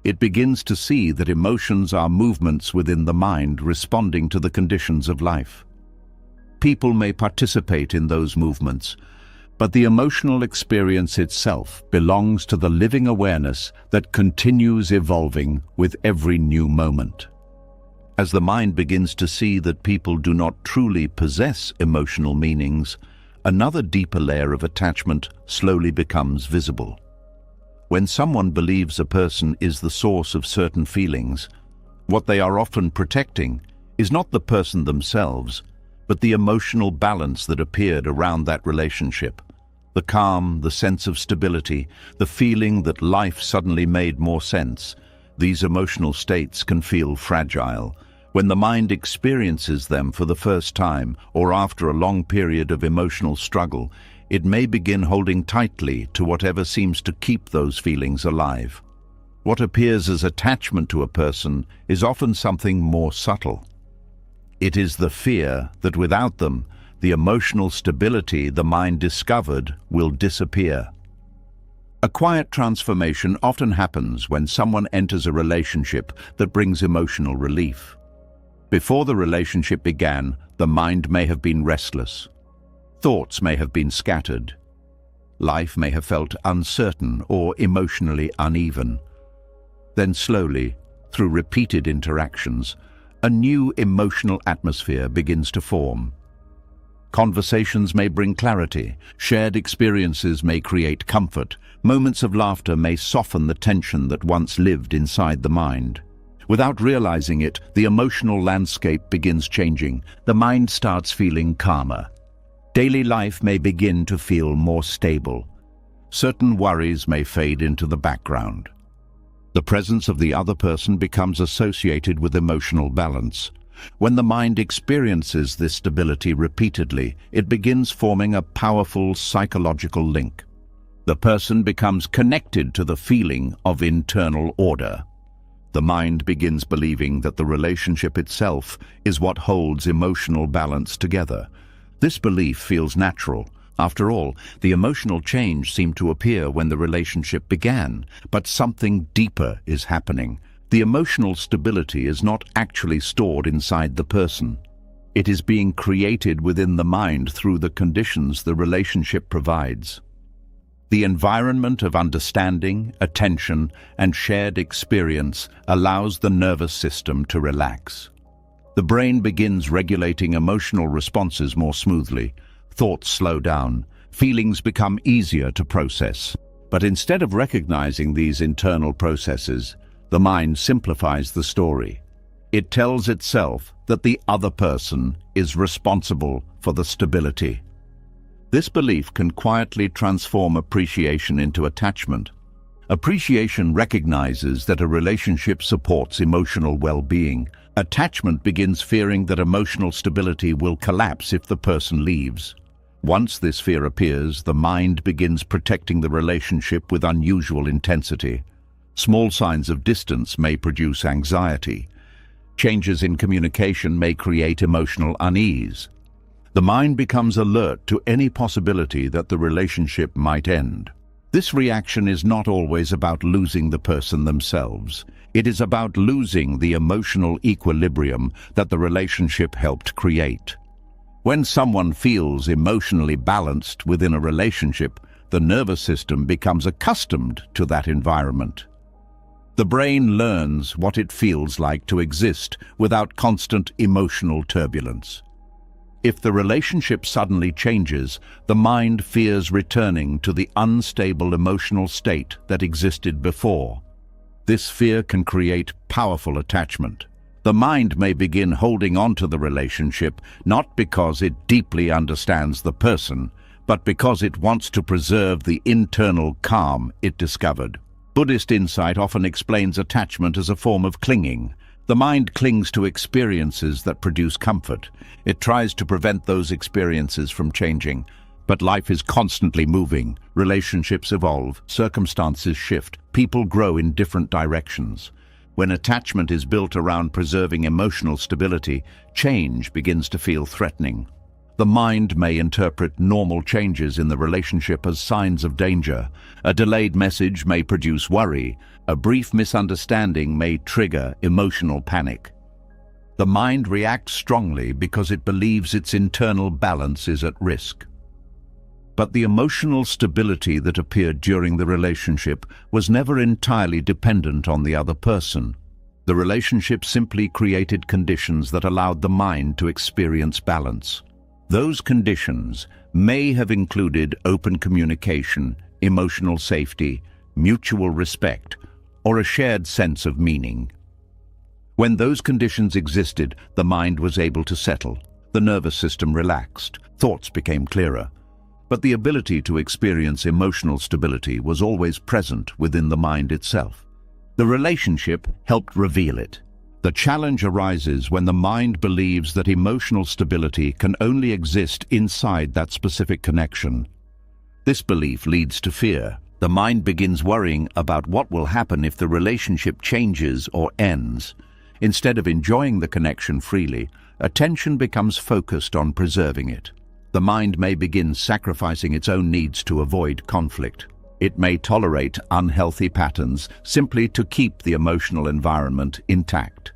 It begins to see that emotions are movements within the mind responding to the conditions of life. People may participate in those movements, but the emotional experience itself belongs to the living awareness that continues evolving with every new moment. As the mind begins to see that people do not truly possess emotional meanings, another deeper layer of attachment slowly becomes visible. When someone believes a person is the source of certain feelings, what they are often protecting is not the person themselves, but the emotional balance that appeared around that relationship. The calm, the sense of stability, the feeling that life suddenly made more sense. These emotional states can feel fragile. When the mind experiences them for the first time or after a long period of emotional struggle, it may begin holding tightly to whatever seems to keep those feelings alive. What appears as attachment to a person is often something more subtle. It is the fear that without them, the emotional stability the mind discovered will disappear. A quiet transformation often happens when someone enters a relationship that brings emotional relief. Before the relationship began, the mind may have been restless. Thoughts may have been scattered. Life may have felt uncertain or emotionally uneven. Then slowly, through repeated interactions, a new emotional atmosphere begins to form. Conversations may bring clarity, shared experiences may create comfort, moments of laughter may soften the tension that once lived inside the mind. Without realizing it, the emotional landscape begins changing. The mind starts feeling calmer. Daily life may begin to feel more stable. Certain worries may fade into the background. The presence of the other person becomes associated with emotional balance. When the mind experiences this stability repeatedly, it begins forming a powerful psychological link. The person becomes connected to the feeling of internal order. The mind begins believing that the relationship itself is what holds emotional balance together. This belief feels natural, After all, the emotional change seemed to appear when the relationship began, but something deeper is happening. The emotional stability is not actually stored inside the person. It is being created within the mind through the conditions the relationship provides. The environment of understanding, attention, and shared experience allows the nervous system to relax. The brain begins regulating emotional responses more smoothly. Thoughts slow down. Feelings become easier to process. But instead of recognizing these internal processes, the mind simplifies the story. It tells itself that the other person is responsible for the stability. This belief can quietly transform appreciation into attachment. Appreciation recognizes that a relationship supports emotional well-being. Attachment begins fearing that emotional stability will collapse if the person leaves. Once this fear appears, the mind begins protecting the relationship with unusual intensity. Small signs of distance may produce anxiety. Changes in communication may create emotional unease. The mind becomes alert to any possibility that the relationship might end. This reaction is not always about losing the person themselves. It is about losing the emotional equilibrium that the relationship helped create. When someone feels emotionally balanced within a relationship, the nervous system becomes accustomed to that environment. The brain learns what it feels like to exist without constant emotional turbulence. If the relationship suddenly changes, the mind fears returning to the unstable emotional state that existed before. This fear can create powerful attachment. The mind may begin holding on to the relationship not because it deeply understands the person, but because it wants to preserve the internal calm it discovered. Buddhist insight often explains attachment as a form of clinging. The mind clings to experiences that produce comfort. It tries to prevent those experiences from changing. But life is constantly moving. Relationships evolve, circumstances shift, people grow in different directions. When attachment is built around preserving emotional stability, change begins to feel threatening. The mind may interpret normal changes in the relationship as signs of danger. A delayed message may produce worry. A brief misunderstanding may trigger emotional panic. The mind reacts strongly because it believes its internal balance is at risk. But the emotional stability that appeared during the relationship was never entirely dependent on the other person. The relationship simply created conditions that allowed the mind to experience balance. Those conditions may have included open communication, emotional safety, mutual respect, or a shared sense of meaning. When those conditions existed, the mind was able to settle. The nervous system relaxed. Thoughts became clearer. But the ability to experience emotional stability was always present within the mind itself. The relationship helped reveal it. The challenge arises when the mind believes that emotional stability can only exist inside that specific connection. This belief leads to fear. The mind begins worrying about what will happen if the relationship changes or ends. Instead of enjoying the connection freely, attention becomes focused on preserving it. The mind may begin sacrificing its own needs to avoid conflict. It may tolerate unhealthy patterns simply to keep the emotional environment intact.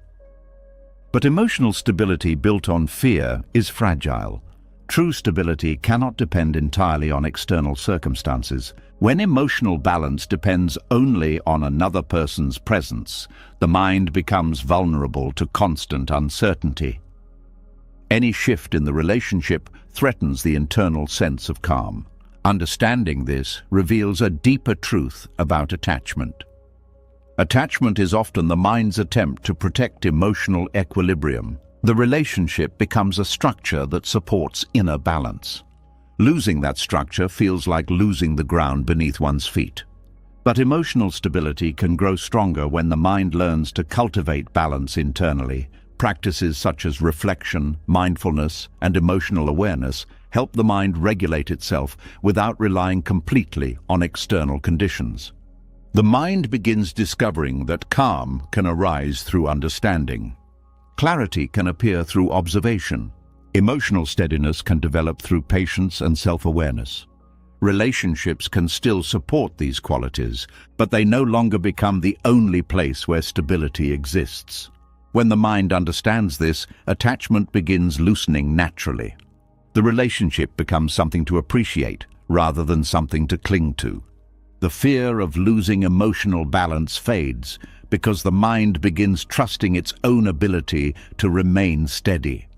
But emotional stability built on fear is fragile. True stability cannot depend entirely on external circumstances. When emotional balance depends only on another person's presence, the mind becomes vulnerable to constant uncertainty. Any shift in the relationship threatens the internal sense of calm. Understanding this reveals a deeper truth about attachment. Attachment is often the mind's attempt to protect emotional equilibrium. The relationship becomes a structure that supports inner balance. Losing that structure feels like losing the ground beneath one's feet. But emotional stability can grow stronger when the mind learns to cultivate balance internally. Practices such as reflection, mindfulness, and emotional awareness help the mind regulate itself without relying completely on external conditions. The mind begins discovering that calm can arise through understanding. Clarity can appear through observation. Emotional steadiness can develop through patience and self-awareness. Relationships can still support these qualities, but they no longer become the only place where stability exists. When the mind understands this, attachment begins loosening naturally. The relationship becomes something to appreciate rather than something to cling to. The fear of losing emotional balance fades because the mind begins trusting its own ability to remain steady.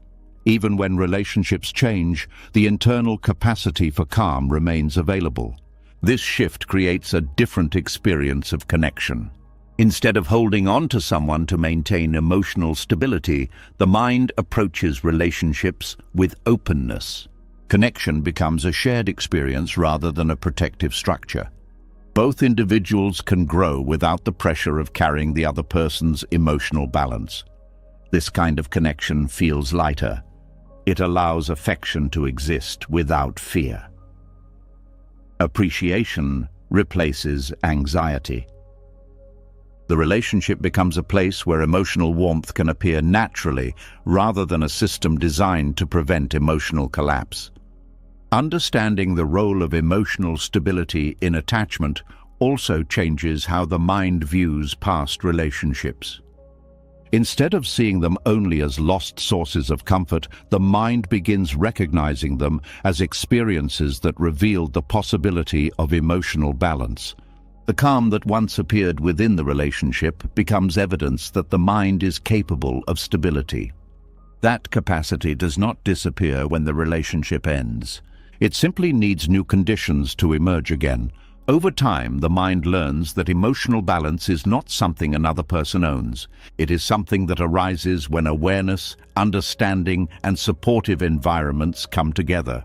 Even when relationships change, the internal capacity for calm remains available. This shift creates a different experience of connection. Instead of holding on to someone to maintain emotional stability, the mind approaches relationships with openness. Connection becomes a shared experience rather than a protective structure. Both individuals can grow without the pressure of carrying the other person's emotional balance. This kind of connection feels lighter. It allows affection to exist without fear. Appreciation replaces anxiety. The relationship becomes a place where emotional warmth can appear naturally rather than a system designed to prevent emotional collapse. Understanding the role of emotional stability in attachment also changes how the mind views past relationships. Instead of seeing them only as lost sources of comfort, the mind begins recognizing them as experiences that revealed the possibility of emotional balance. The calm that once appeared within the relationship becomes evidence that the mind is capable of stability. That capacity does not disappear when the relationship ends. It simply needs new conditions to emerge again. Over time, the mind learns that emotional balance is not something another person owns. It is something that arises when awareness, understanding, and supportive environments come together.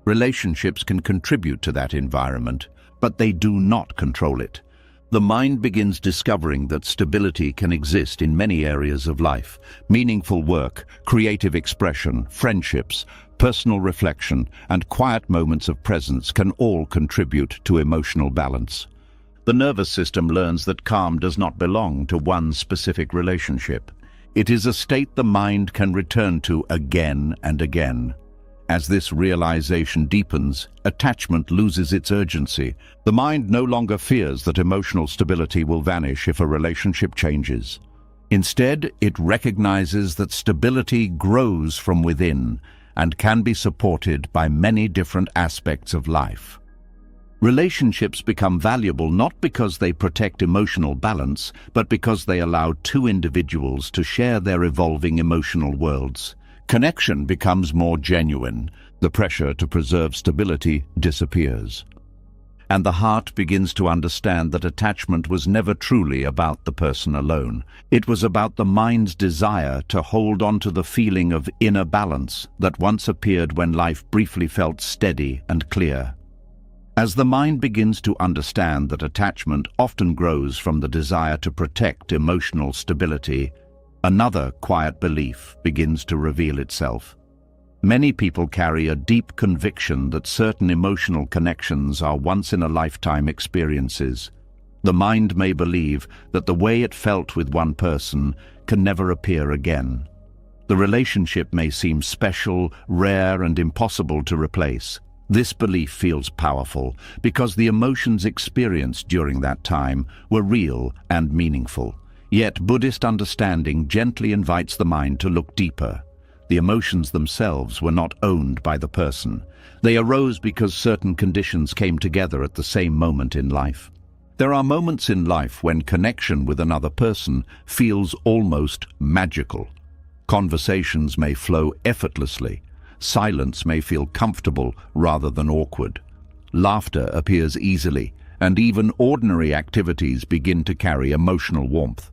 Relationships can contribute to that environment, but they do not control it. The mind begins discovering that stability can exist in many areas of life. Meaningful work, creative expression, friendships, personal reflection, and quiet moments of presence can all contribute to emotional balance. The nervous system learns that calm does not belong to one specific relationship. It is a state the mind can return to again and again. As this realization deepens, attachment loses its urgency. The mind no longer fears that emotional stability will vanish if a relationship changes. Instead, it recognizes that stability grows from within and can be supported by many different aspects of life. Relationships become valuable not because they protect emotional balance, but because they allow two individuals to share their evolving emotional worlds. Connection becomes more genuine. The pressure to preserve stability disappears. And the heart begins to understand that attachment was never truly about the person alone. It was about the mind's desire to hold on to the feeling of inner balance that once appeared when life briefly felt steady and clear. As the mind begins to understand that attachment often grows from the desire to protect emotional stability, another quiet belief begins to reveal itself. Many people carry a deep conviction that certain emotional connections are once-in-a-lifetime experiences. The mind may believe that the way it felt with one person can never appear again. The relationship may seem special, rare, and impossible to replace. This belief feels powerful because the emotions experienced during that time were real and meaningful. Yet Buddhist understanding gently invites the mind to look deeper. The emotions themselves were not owned by the person. They arose because certain conditions came together at the same moment in life. There are moments in life when connection with another person feels almost magical. Conversations may flow effortlessly. Silence may feel comfortable rather than awkward. Laughter appears easily, and even ordinary activities begin to carry emotional warmth.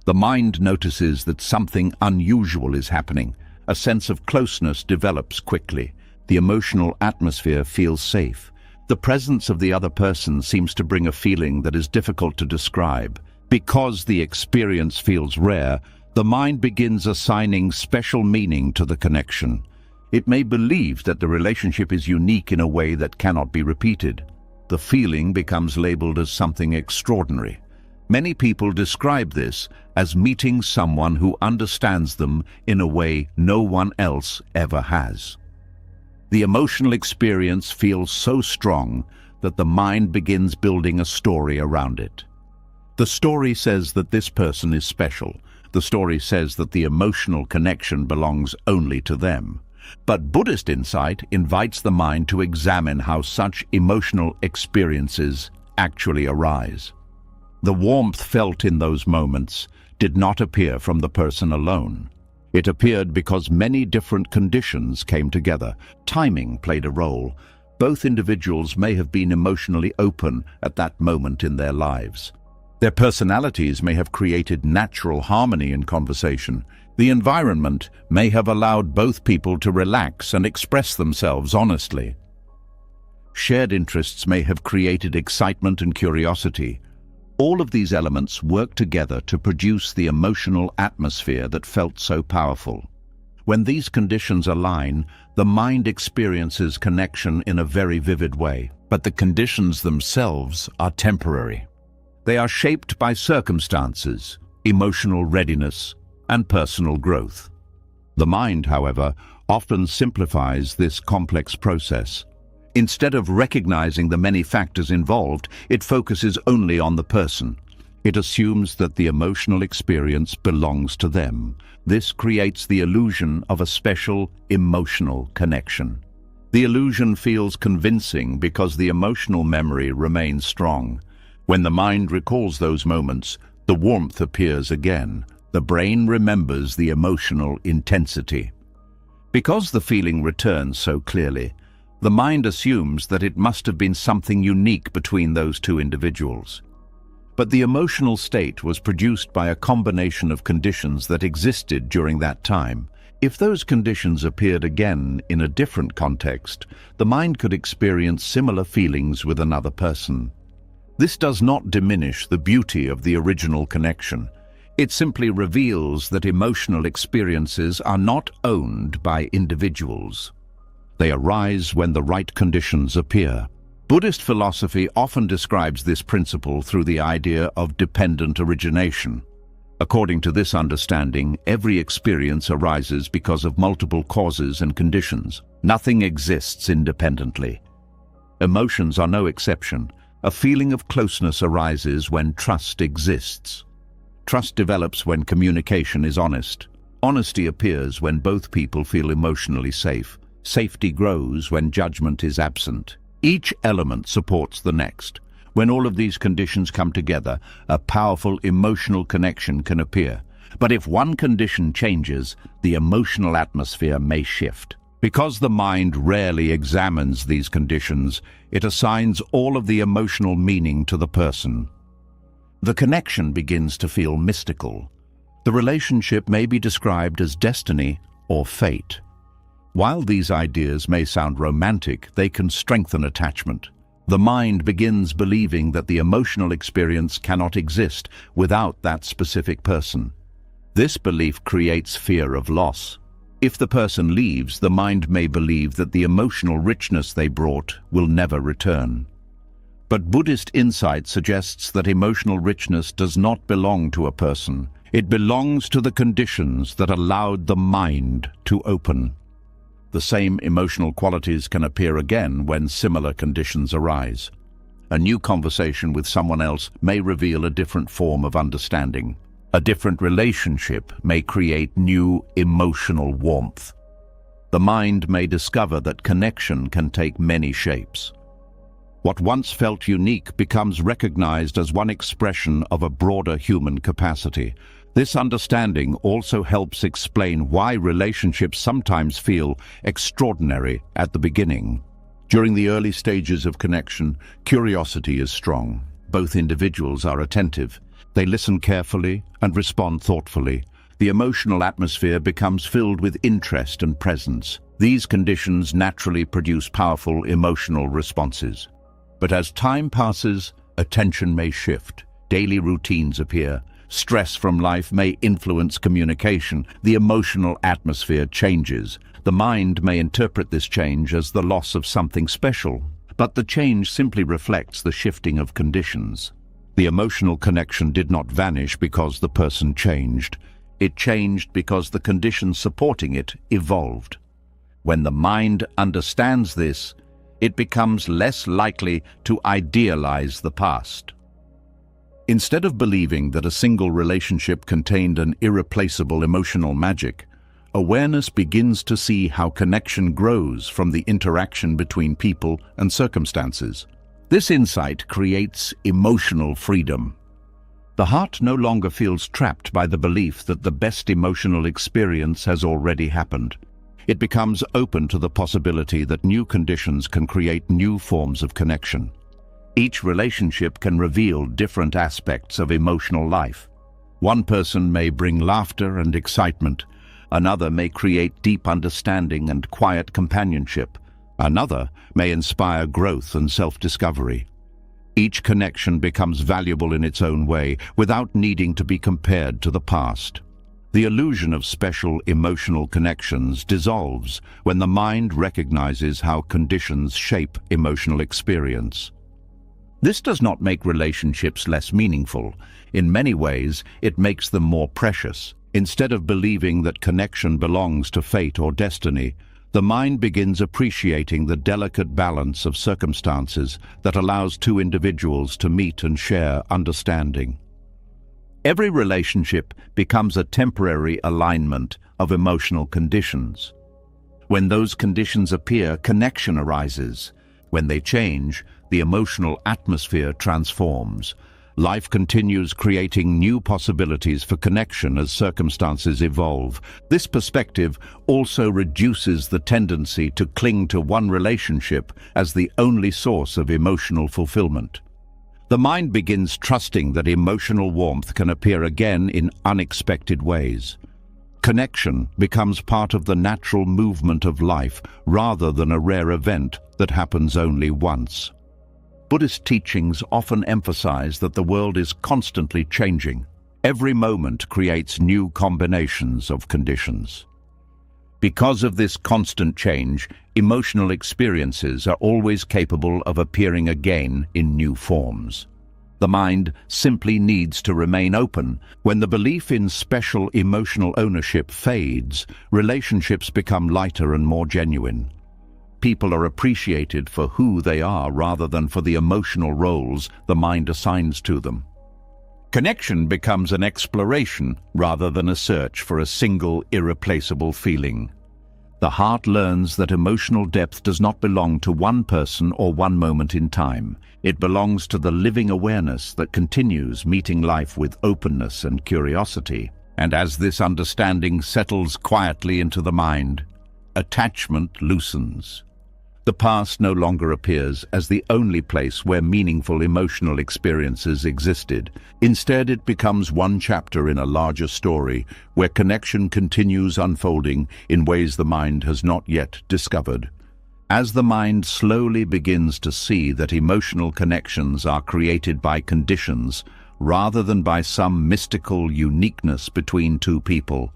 The mind notices that something unusual is happening. A sense of closeness develops quickly. The emotional atmosphere feels safe. The presence of the other person seems to bring a feeling that is difficult to describe. Because the experience feels rare, the mind begins assigning special meaning to the connection. It may believe that the relationship is unique in a way that cannot be repeated. The feeling becomes labeled as something extraordinary. Many people describe this as meeting someone who understands them in a way no one else ever has. The emotional experience feels so strong that the mind begins building a story around it. The story says that this person is special. The story says that the emotional connection belongs only to them. But Buddhist insight invites the mind to examine how such emotional experiences actually arise. The warmth felt in those moments did not appear from the person alone. It appeared because many different conditions came together. Timing played a role. Both individuals may have been emotionally open at that moment in their lives. Their personalities may have created natural harmony in conversation. The environment may have allowed both people to relax and express themselves honestly. Shared interests may have created excitement and curiosity. All of these elements work together to produce the emotional atmosphere that felt so powerful. When these conditions align, the mind experiences connection in a very vivid way. But the conditions themselves are temporary. They are shaped by circumstances, emotional readiness, and personal growth. The mind, however, often simplifies this complex process. Instead of recognizing the many factors involved, it focuses only on the person. It assumes that the emotional experience belongs to them. This creates the illusion of a special emotional connection. The illusion feels convincing because the emotional memory remains strong. When the mind recalls those moments, the warmth appears again. The brain remembers the emotional intensity. Because the feeling returns so clearly, the mind assumes that it must have been something unique between those two individuals. But the emotional state was produced by a combination of conditions that existed during that time. If those conditions appeared again in a different context, the mind could experience similar feelings with another person. This does not diminish the beauty of the original connection. It simply reveals that emotional experiences are not owned by individuals. They arise when the right conditions appear. Buddhist philosophy often describes this principle through the idea of dependent origination. According to this understanding, every experience arises because of multiple causes and conditions. Nothing exists independently. Emotions are no exception. A feeling of closeness arises when trust exists. Trust develops when communication is honest. Honesty appears when both people feel emotionally safe. Safety grows when judgment is absent. Each element supports the next. When all of these conditions come together, a powerful emotional connection can appear. But if one condition changes, the emotional atmosphere may shift. Because the mind rarely examines these conditions, it assigns all of the emotional meaning to the person. The connection begins to feel mystical. The relationship may be described as destiny or fate. While these ideas may sound romantic, they can strengthen attachment. The mind begins believing that the emotional experience cannot exist without that specific person. This belief creates fear of loss. If the person leaves, the mind may believe that the emotional richness they brought will never return. But Buddhist insight suggests that emotional richness does not belong to a person. It belongs to the conditions that allowed the mind to open. The same emotional qualities can appear again when similar conditions arise. A new conversation with someone else may reveal a different form of understanding. A different relationship may create new emotional warmth. The mind may discover that connection can take many shapes. What once felt unique becomes recognized as one expression of a broader human capacity. This understanding also helps explain why relationships sometimes feel extraordinary at the beginning. During the early stages of connection, curiosity is strong. Both individuals are attentive. They listen carefully and respond thoughtfully. The emotional atmosphere becomes filled with interest and presence. These conditions naturally produce powerful emotional responses. But as time passes, attention may shift. Daily routines appear. Stress from life may influence communication. The emotional atmosphere changes. The mind may interpret this change as the loss of something special, but the change simply reflects the shifting of conditions. The emotional connection did not vanish because the person changed. It changed because the conditions supporting it evolved. When the mind understands this, it becomes less likely to idealize the past. Instead of believing that a single relationship contained an irreplaceable emotional magic, awareness begins to see how connection grows from the interaction between people and circumstances. This insight creates emotional freedom. The heart no longer feels trapped by the belief that the best emotional experience has already happened. It becomes open to the possibility that new conditions can create new forms of connection. Each relationship can reveal different aspects of emotional life. One person may bring laughter and excitement. Another may create deep understanding and quiet companionship. Another may inspire growth and self-discovery. Each connection becomes valuable in its own way, without needing to be compared to the past. The illusion of special emotional connections dissolves when the mind recognizes how conditions shape emotional experience. This does not make relationships less meaningful. In many ways, it makes them more precious. Instead of believing that connection belongs to fate or destiny, the mind begins appreciating the delicate balance of circumstances that allows two individuals to meet and share understanding. Every relationship becomes a temporary alignment of emotional conditions. When those conditions appear, connection arises. When they change, the emotional atmosphere transforms. Life continues, creating new possibilities for connection as circumstances evolve. This perspective also reduces the tendency to cling to one relationship as the only source of emotional fulfillment. The mind begins trusting that emotional warmth can appear again in unexpected ways. Connection becomes part of the natural movement of life rather than a rare event that happens only once. Buddhist teachings often emphasize that the world is constantly changing. Every moment creates new combinations of conditions. Because of this constant change, emotional experiences are always capable of appearing again in new forms. The mind simply needs to remain open. When the belief in special emotional ownership fades, relationships become lighter and more genuine. People are appreciated for who they are rather than for the emotional roles the mind assigns to them. Connection becomes an exploration rather than a search for a single, irreplaceable feeling. The heart learns that emotional depth does not belong to one person or one moment in time. It belongs to the living awareness that continues meeting life with openness and curiosity. And as this understanding settles quietly into the mind, attachment loosens. The past no longer appears as the only place where meaningful emotional experiences existed. Instead, it becomes one chapter in a larger story where connection continues unfolding in ways the mind has not yet discovered. As the mind slowly begins to see that emotional connections are created by conditions rather than by some mystical uniqueness between two people,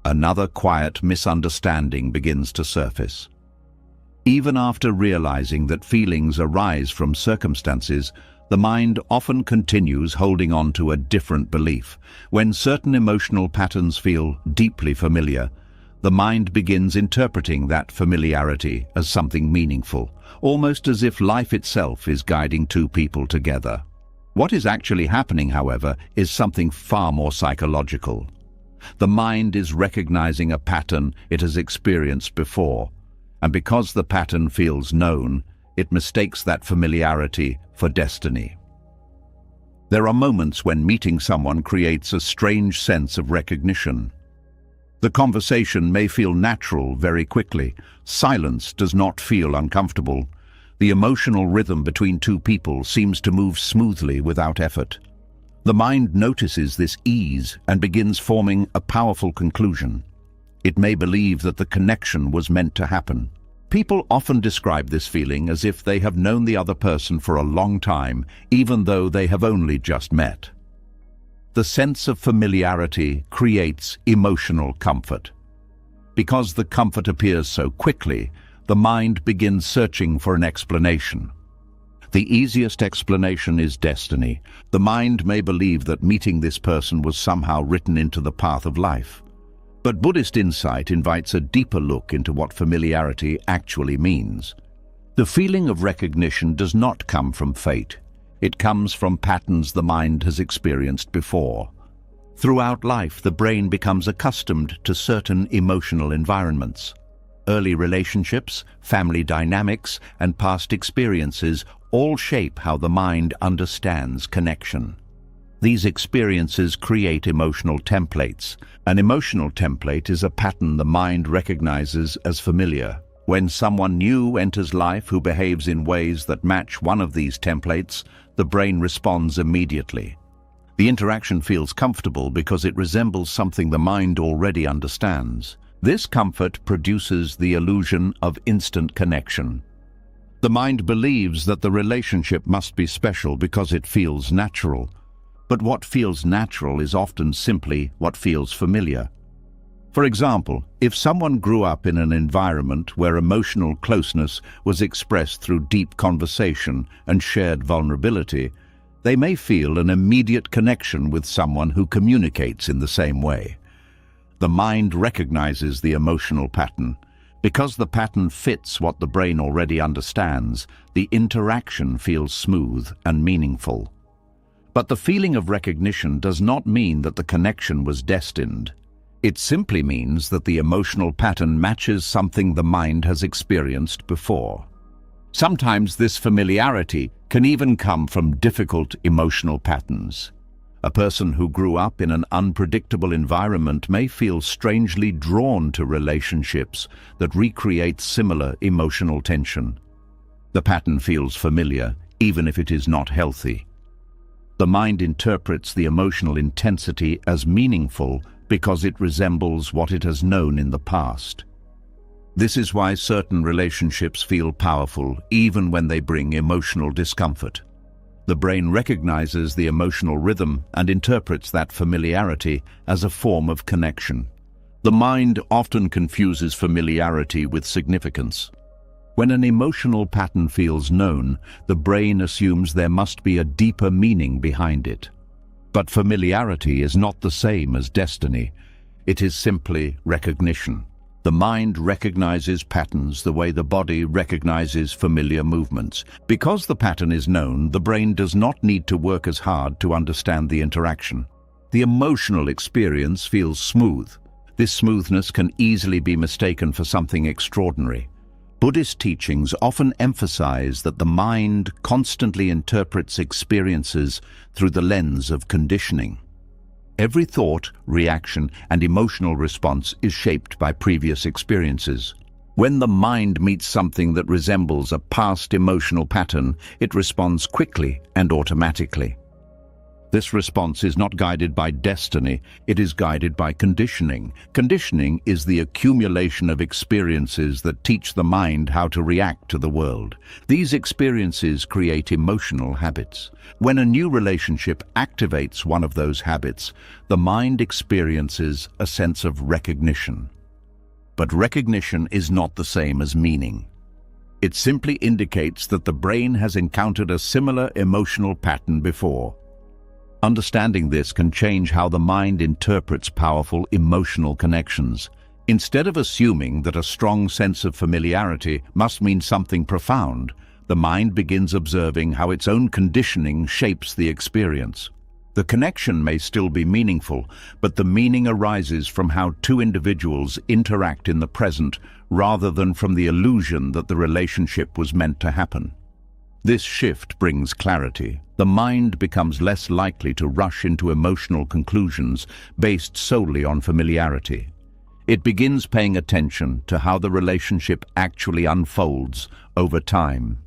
another quiet misunderstanding begins to surface. Even after realizing that feelings arise from circumstances, the mind often continues holding on to a different belief. When certain emotional patterns feel deeply familiar, the mind begins interpreting that familiarity as something meaningful, almost as if life itself is guiding two people together. What is actually happening, however, is something far more psychological. The mind is recognizing a pattern it has experienced before, and because the pattern feels known, it mistakes that familiarity for destiny. There are moments when meeting someone creates a strange sense of recognition. The conversation may feel natural very quickly. Silence does not feel uncomfortable. The emotional rhythm between two people seems to move smoothly without effort. The mind notices this ease and begins forming a powerful conclusion. It may believe that the connection was meant to happen. People often describe this feeling as if they have known the other person for a long time, even though they have only just met. The sense of familiarity creates emotional comfort. Because the comfort appears so quickly, the mind begins searching for an explanation. The easiest explanation is destiny. The mind may believe that meeting this person was somehow written into the path of life. But Buddhist insight invites a deeper look into what familiarity actually means. The feeling of recognition does not come from fate. It comes from patterns the mind has experienced before. Throughout life, the brain becomes accustomed to certain emotional environments. Early relationships, family dynamics, and past experiences all shape how the mind understands connection. These experiences create emotional templates. An emotional template is a pattern the mind recognizes as familiar. When someone new enters life who behaves in ways that match one of these templates, the brain responds immediately. The interaction feels comfortable because it resembles something the mind already understands. This comfort produces the illusion of instant connection. The mind believes that the relationship must be special because it feels natural. But what feels natural is often simply what feels familiar. For example, if someone grew up in an environment where emotional closeness was expressed through deep conversation and shared vulnerability, they may feel an immediate connection with someone who communicates in the same way. The mind recognizes the emotional pattern. Because the pattern fits what the brain already understands, the interaction feels smooth and meaningful. But the feeling of recognition does not mean that the connection was destined. It simply means that the emotional pattern matches something the mind has experienced before. Sometimes this familiarity can even come from difficult emotional patterns. A person who grew up in an unpredictable environment may feel strangely drawn to relationships that recreate similar emotional tension. The pattern feels familiar, even if it is not healthy. The mind interprets the emotional intensity as meaningful because it resembles what it has known in the past. This is why certain relationships feel powerful even when they bring emotional discomfort. The brain recognizes the emotional rhythm and interprets that familiarity as a form of connection. The mind often confuses familiarity with significance. When an emotional pattern feels known, the brain assumes there must be a deeper meaning behind it. But familiarity is not the same as destiny. It is simply recognition. The mind recognizes patterns the way the body recognizes familiar movements. Because the pattern is known, the brain does not need to work as hard to understand the interaction. The emotional experience feels smooth. This smoothness can easily be mistaken for something extraordinary. Buddhist teachings often emphasize that the mind constantly interprets experiences through the lens of conditioning. Every thought, reaction, and emotional response is shaped by previous experiences. When the mind meets something that resembles a past emotional pattern, it responds quickly and automatically. This response is not guided by destiny, it is guided by conditioning. Conditioning is the accumulation of experiences that teach the mind how to react to the world. These experiences create emotional habits. When a new relationship activates one of those habits, the mind experiences a sense of recognition. But recognition is not the same as meaning. It simply indicates that the brain has encountered a similar emotional pattern before. Understanding this can change how the mind interprets powerful emotional connections. Instead of assuming that a strong sense of familiarity must mean something profound, the mind begins observing how its own conditioning shapes the experience. The connection may still be meaningful, but the meaning arises from how two individuals interact in the present rather than from the illusion that the relationship was meant to happen. This shift brings clarity. The mind becomes less likely to rush into emotional conclusions based solely on familiarity. It begins paying attention to how the relationship actually unfolds over time.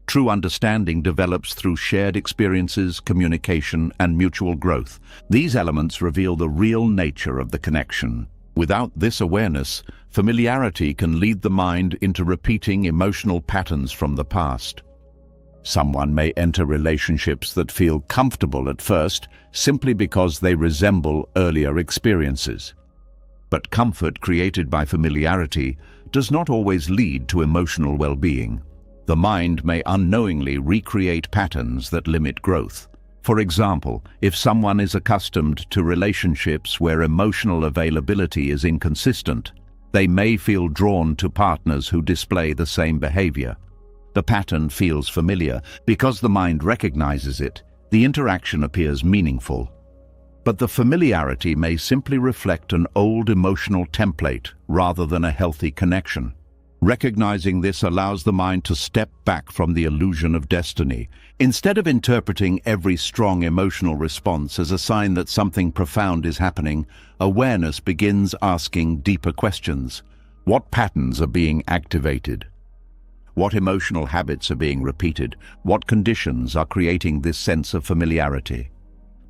True understanding develops through shared experiences, communication, and mutual growth. These elements reveal the real nature of the connection. Without this awareness, familiarity can lead the mind into repeating emotional patterns from the past. Someone may enter relationships that feel comfortable at first simply because they resemble earlier experiences. But comfort created by familiarity does not always lead to emotional well-being. The mind may unknowingly recreate patterns that limit growth. For example, if someone is accustomed to relationships where emotional availability is inconsistent, they may feel drawn to partners who display the same behavior. The pattern feels familiar. Because the mind recognizes it, the interaction appears meaningful. But the familiarity may simply reflect an old emotional template rather than a healthy connection. Recognizing this allows the mind to step back from the illusion of destiny. Instead of interpreting every strong emotional response as a sign that something profound is happening, awareness begins asking deeper questions. What patterns are being activated? What emotional habits are being repeated? What conditions are creating this sense of familiarity?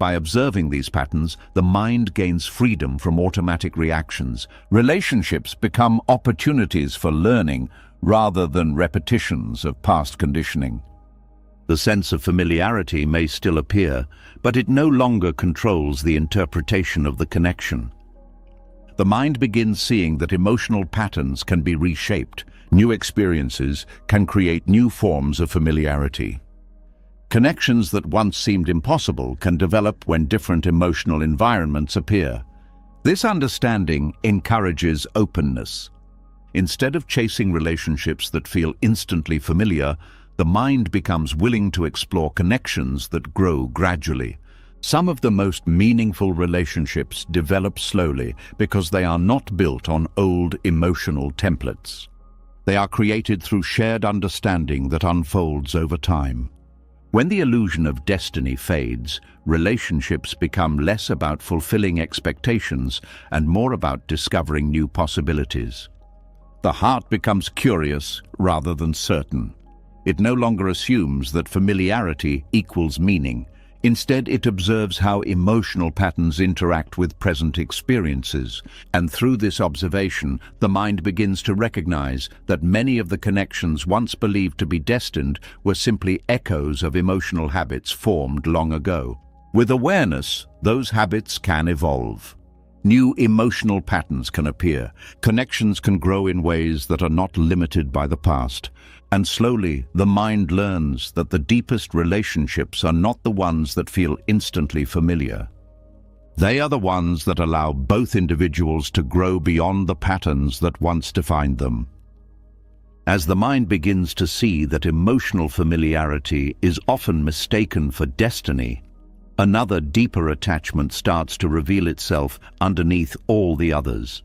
By observing these patterns, the mind gains freedom from automatic reactions. Relationships become opportunities for learning rather than repetitions of past conditioning. The sense of familiarity may still appear, but it no longer controls the interpretation of the connection. The mind begins seeing that emotional patterns can be reshaped. New experiences can create new forms of familiarity. Connections that once seemed impossible can develop when different emotional environments appear. This understanding encourages openness. Instead of chasing relationships that feel instantly familiar, the mind becomes willing to explore connections that grow gradually. Some of the most meaningful relationships develop slowly because they are not built on old emotional templates. They are created through shared understanding that unfolds over time. When the illusion of destiny fades, relationships become less about fulfilling expectations and more about discovering new possibilities. The heart becomes curious rather than certain. It no longer assumes that familiarity equals meaning. Instead, it observes how emotional patterns interact with present experiences, and through this observation, the mind begins to recognize that many of the connections once believed to be destined were simply echoes of emotional habits formed long ago. With awareness, those habits can evolve. New emotional patterns can appear. Connections can grow in ways that are not limited by the past. And slowly, the mind learns that the deepest relationships are not the ones that feel instantly familiar. They are the ones that allow both individuals to grow beyond the patterns that once defined them. As the mind begins to see that emotional familiarity is often mistaken for destiny, another deeper attachment starts to reveal itself underneath all the others.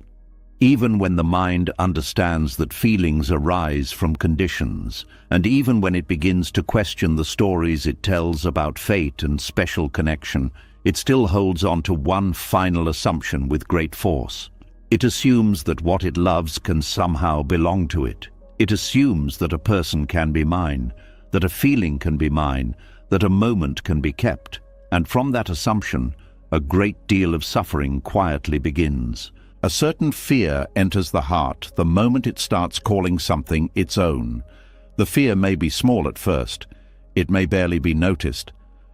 Even when the mind understands that feelings arise from conditions, and even when it begins to question the stories it tells about fate and special connection, it still holds on to one final assumption with great force. It assumes that what it loves can somehow belong to it. It assumes that a person can be mine, that a feeling can be mine, that a moment can be kept. And from that assumption, a great deal of suffering quietly begins. A certain fear enters the heart the moment it starts calling something its own. The fear may be small at first. It may barely be noticed.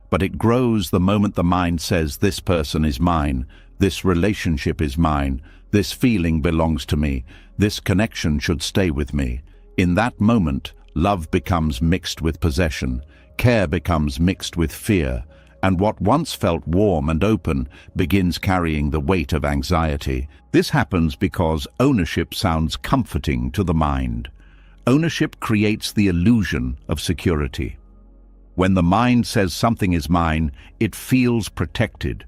But it grows the moment the mind says, this person is mine, this relationship is mine, this feeling belongs to me, this connection should stay with me. In that moment, love becomes mixed with possession, care becomes mixed with fear, and what once felt warm and open begins carrying the weight of anxiety. This happens because ownership sounds comforting to the mind. Ownership creates the illusion of security. When the mind says something is mine, it feels protected.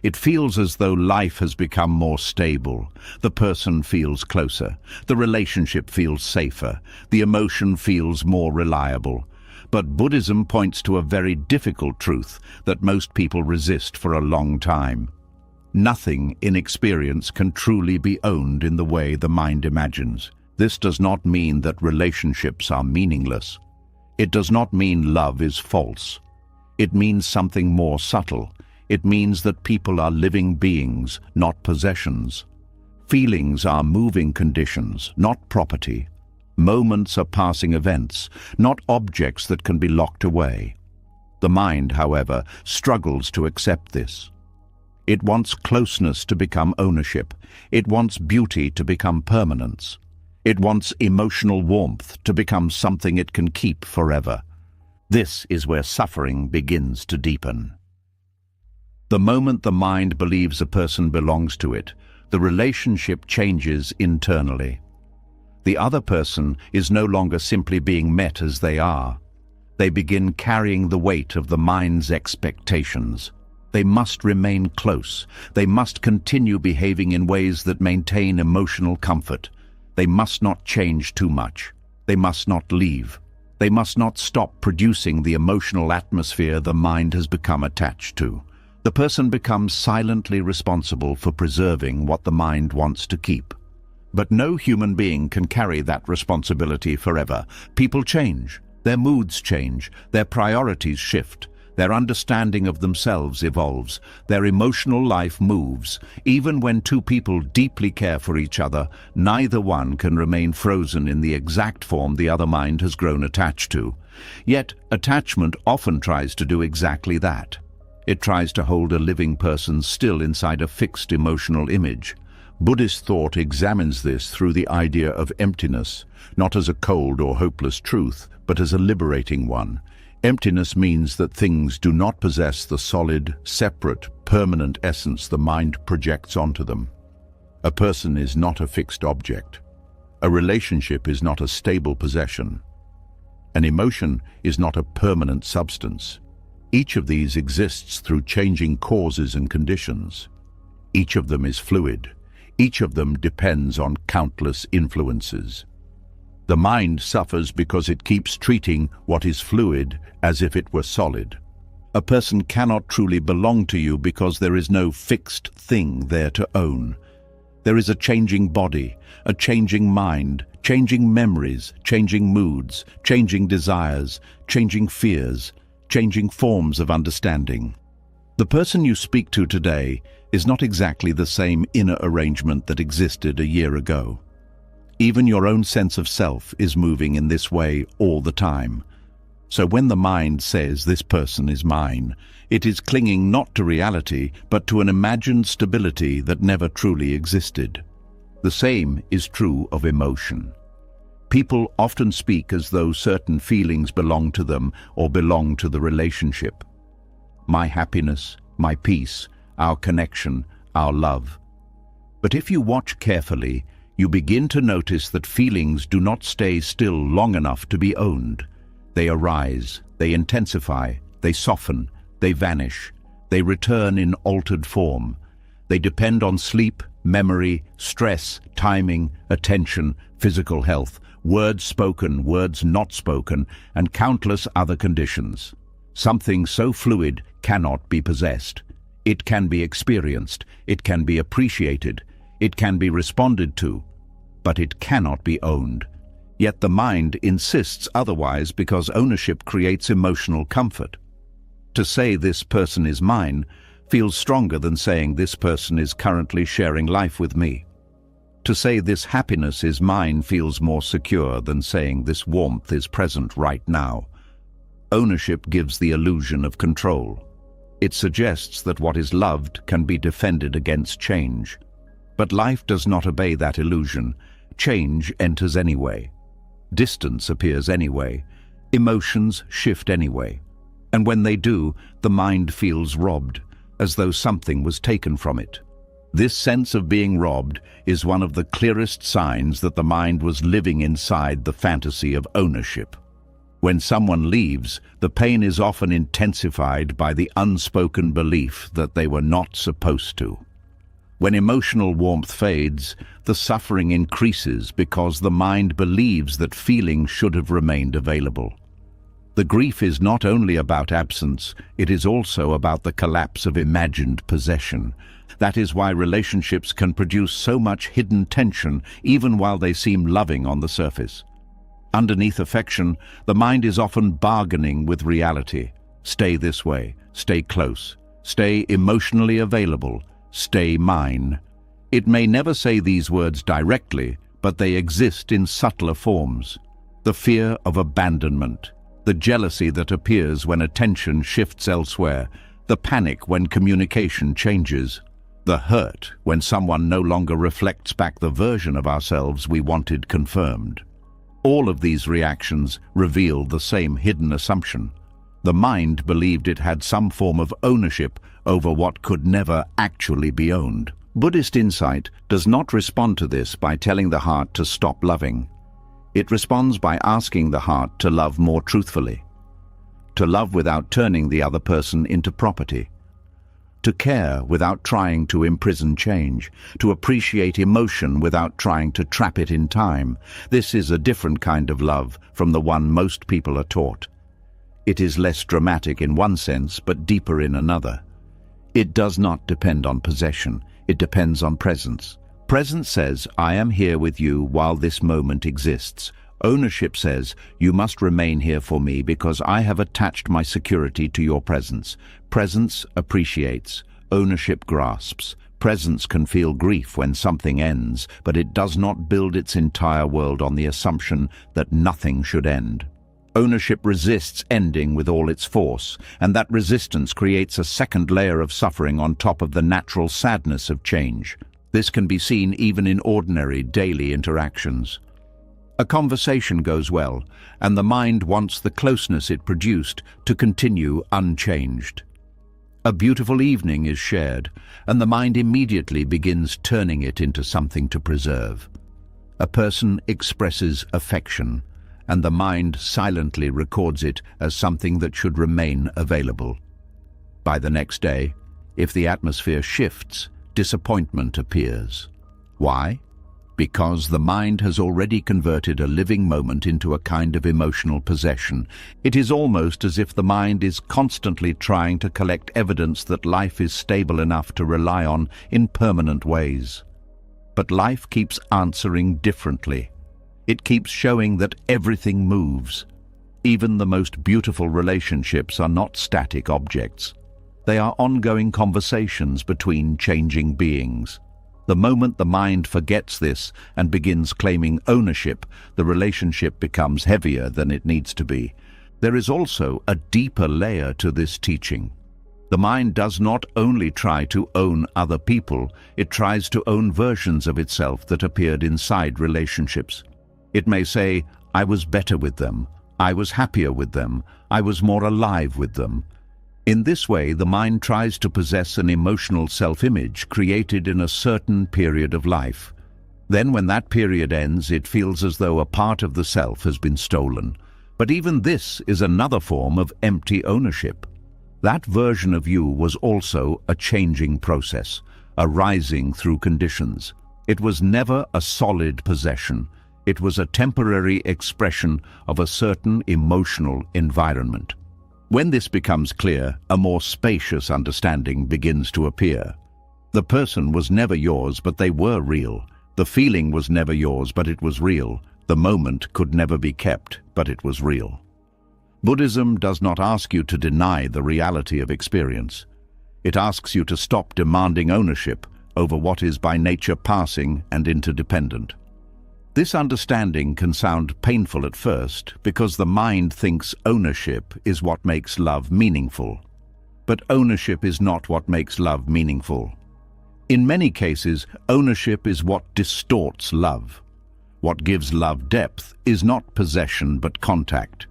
It feels as though life has become more stable. The person feels closer. The relationship feels safer. The emotion feels more reliable. But Buddhism points to a very difficult truth that most people resist for a long time. Nothing in experience can truly be owned in the way the mind imagines. This does not mean that relationships are meaningless. It does not mean love is false. It means something more subtle. It means that people are living beings, not possessions. Feelings are moving conditions, not property. Moments are passing events, not objects that can be locked away. The mind, however, struggles to accept this. It wants closeness to become ownership. It wants beauty to become permanence. It wants emotional warmth to become something it can keep forever. This is where suffering begins to deepen. The moment the mind believes a person belongs to it, the relationship changes internally. The other person is no longer simply being met as they are. They begin carrying the weight of the mind's expectations. They must remain close. They must continue behaving in ways that maintain emotional comfort. They must not change too much. They must not leave. They must not stop producing the emotional atmosphere the mind has become attached to. The person becomes silently responsible for preserving what the mind wants to keep. But no human being can carry that responsibility forever. People change. Their moods change. Their priorities shift. Their understanding of themselves evolves. Their emotional life moves. Even when two people deeply care for each other, neither one can remain frozen in the exact form the other mind has grown attached to. Yet, attachment often tries to do exactly that. It tries to hold a living person still inside a fixed emotional image. Buddhist thought examines this through the idea of emptiness, not as a cold or hopeless truth, but as a liberating one. Emptiness means that things do not possess the solid, separate, permanent essence the mind projects onto them. A person is not a fixed object. A relationship is not a stable possession. An emotion is not a permanent substance. Each of these exists through changing causes and conditions. Each of them is fluid. Each of them depends on countless influences. The mind suffers because it keeps treating what is fluid as if it were solid. A person cannot truly belong to you because there is no fixed thing there to own. There is a changing body, a changing mind, changing memories, changing moods, changing desires, changing fears, changing forms of understanding. The person you speak to today is not exactly the same inner arrangement that existed a year ago. Even your own sense of self is moving in this way all the time. So when the mind says this person is mine, it is clinging not to reality, but to an imagined stability that never truly existed. The same is true of emotion. People often speak as though certain feelings belong to them or belong to the relationship. My happiness, my peace, our connection, our love. But if you watch carefully, you begin to notice that feelings do not stay still long enough to be owned. They arise, they intensify, they soften, they vanish, they return in altered form. They depend on sleep, memory, stress, timing, attention, physical health, words spoken, words not spoken, and countless other conditions. Something so fluid cannot be possessed. It can be experienced, it can be appreciated, it can be responded to, but it cannot be owned. Yet the mind insists otherwise because ownership creates emotional comfort. To say this person is mine feels stronger than saying this person is currently sharing life with me. To say this happiness is mine feels more secure than saying this warmth is present right now. Ownership gives the illusion of control. It suggests that what is loved can be defended against change. But life does not obey that illusion. Change enters anyway. Distance appears anyway. Emotions shift anyway. And when they do, the mind feels robbed, as though something was taken from it. This sense of being robbed is one of the clearest signs that the mind was living inside the fantasy of ownership. When someone leaves, the pain is often intensified by the unspoken belief that they were not supposed to. When emotional warmth fades, the suffering increases because the mind believes that feelings should have remained available. The grief is not only about absence, it is also about the collapse of imagined possession. That is why relationships can produce so much hidden tension even while they seem loving on the surface. Underneath affection, the mind is often bargaining with reality. Stay this way, stay close, stay emotionally available, stay mine. It may never say these words directly, but they exist in subtler forms. The fear of abandonment, the jealousy that appears when attention shifts elsewhere, the panic when communication changes. The hurt when someone no longer reflects back the version of ourselves we wanted confirmed. All of these reactions reveal the same hidden assumption. The mind believed it had some form of ownership over what could never actually be owned. Buddhist insight does not respond to this by telling the heart to stop loving. It responds by asking the heart to love more truthfully, to love without turning the other person into property, to care without trying to imprison change, to appreciate emotion without trying to trap it in time. This is a different kind of love from the one most people are taught. It is less dramatic in one sense, but deeper in another. It does not depend on possession. It depends on presence. Presence says, I am here with you while this moment exists. Ownership says, you must remain here for me because I have attached my security to your presence. Presence appreciates. Ownership grasps. Presence can feel grief when something ends, but it does not build its entire world on the assumption that nothing should end. Ownership resists ending with all its force, and that resistance creates a second layer of suffering on top of the natural sadness of change. This can be seen even in ordinary daily interactions. A conversation goes well, and the mind wants the closeness it produced to continue unchanged. A beautiful evening is shared, and the mind immediately begins turning it into something to preserve. A person expresses affection, and the mind silently records it as something that should remain available. By the next day, if the atmosphere shifts, disappointment appears. Why? Because the mind has already converted a living moment into a kind of emotional possession. It is almost as if the mind is constantly trying to collect evidence that life is stable enough to rely on in permanent ways. But life keeps answering differently. It keeps showing that everything moves. Even the most beautiful relationships are not static objects. They are ongoing conversations between changing beings. The moment the mind forgets this and begins claiming ownership, the relationship becomes heavier than it needs to be. There is also a deeper layer to this teaching. The mind does not only try to own other people, it tries to own versions of itself that appeared inside relationships. It may say, I was better with them, I was happier with them, I was more alive with them. In this way, the mind tries to possess an emotional self-image created in a certain period of life. Then when that period ends, it feels as though a part of the self has been stolen. But even this is another form of empty ownership. That version of you was also a changing process, a rising through conditions. It was never a solid possession. It was a temporary expression of a certain emotional environment. When this becomes clear, a more spacious understanding begins to appear. The person was never yours, but they were real. The feeling was never yours, but it was real. The moment could never be kept, but it was real. Buddhism does not ask you to deny the reality of experience. It asks you to stop demanding ownership over what is by nature passing and interdependent. This understanding can sound painful at first because the mind thinks ownership is what makes love meaningful. But ownership is not what makes love meaningful. In many cases, ownership is what distorts love. What gives love depth is not possession but contact.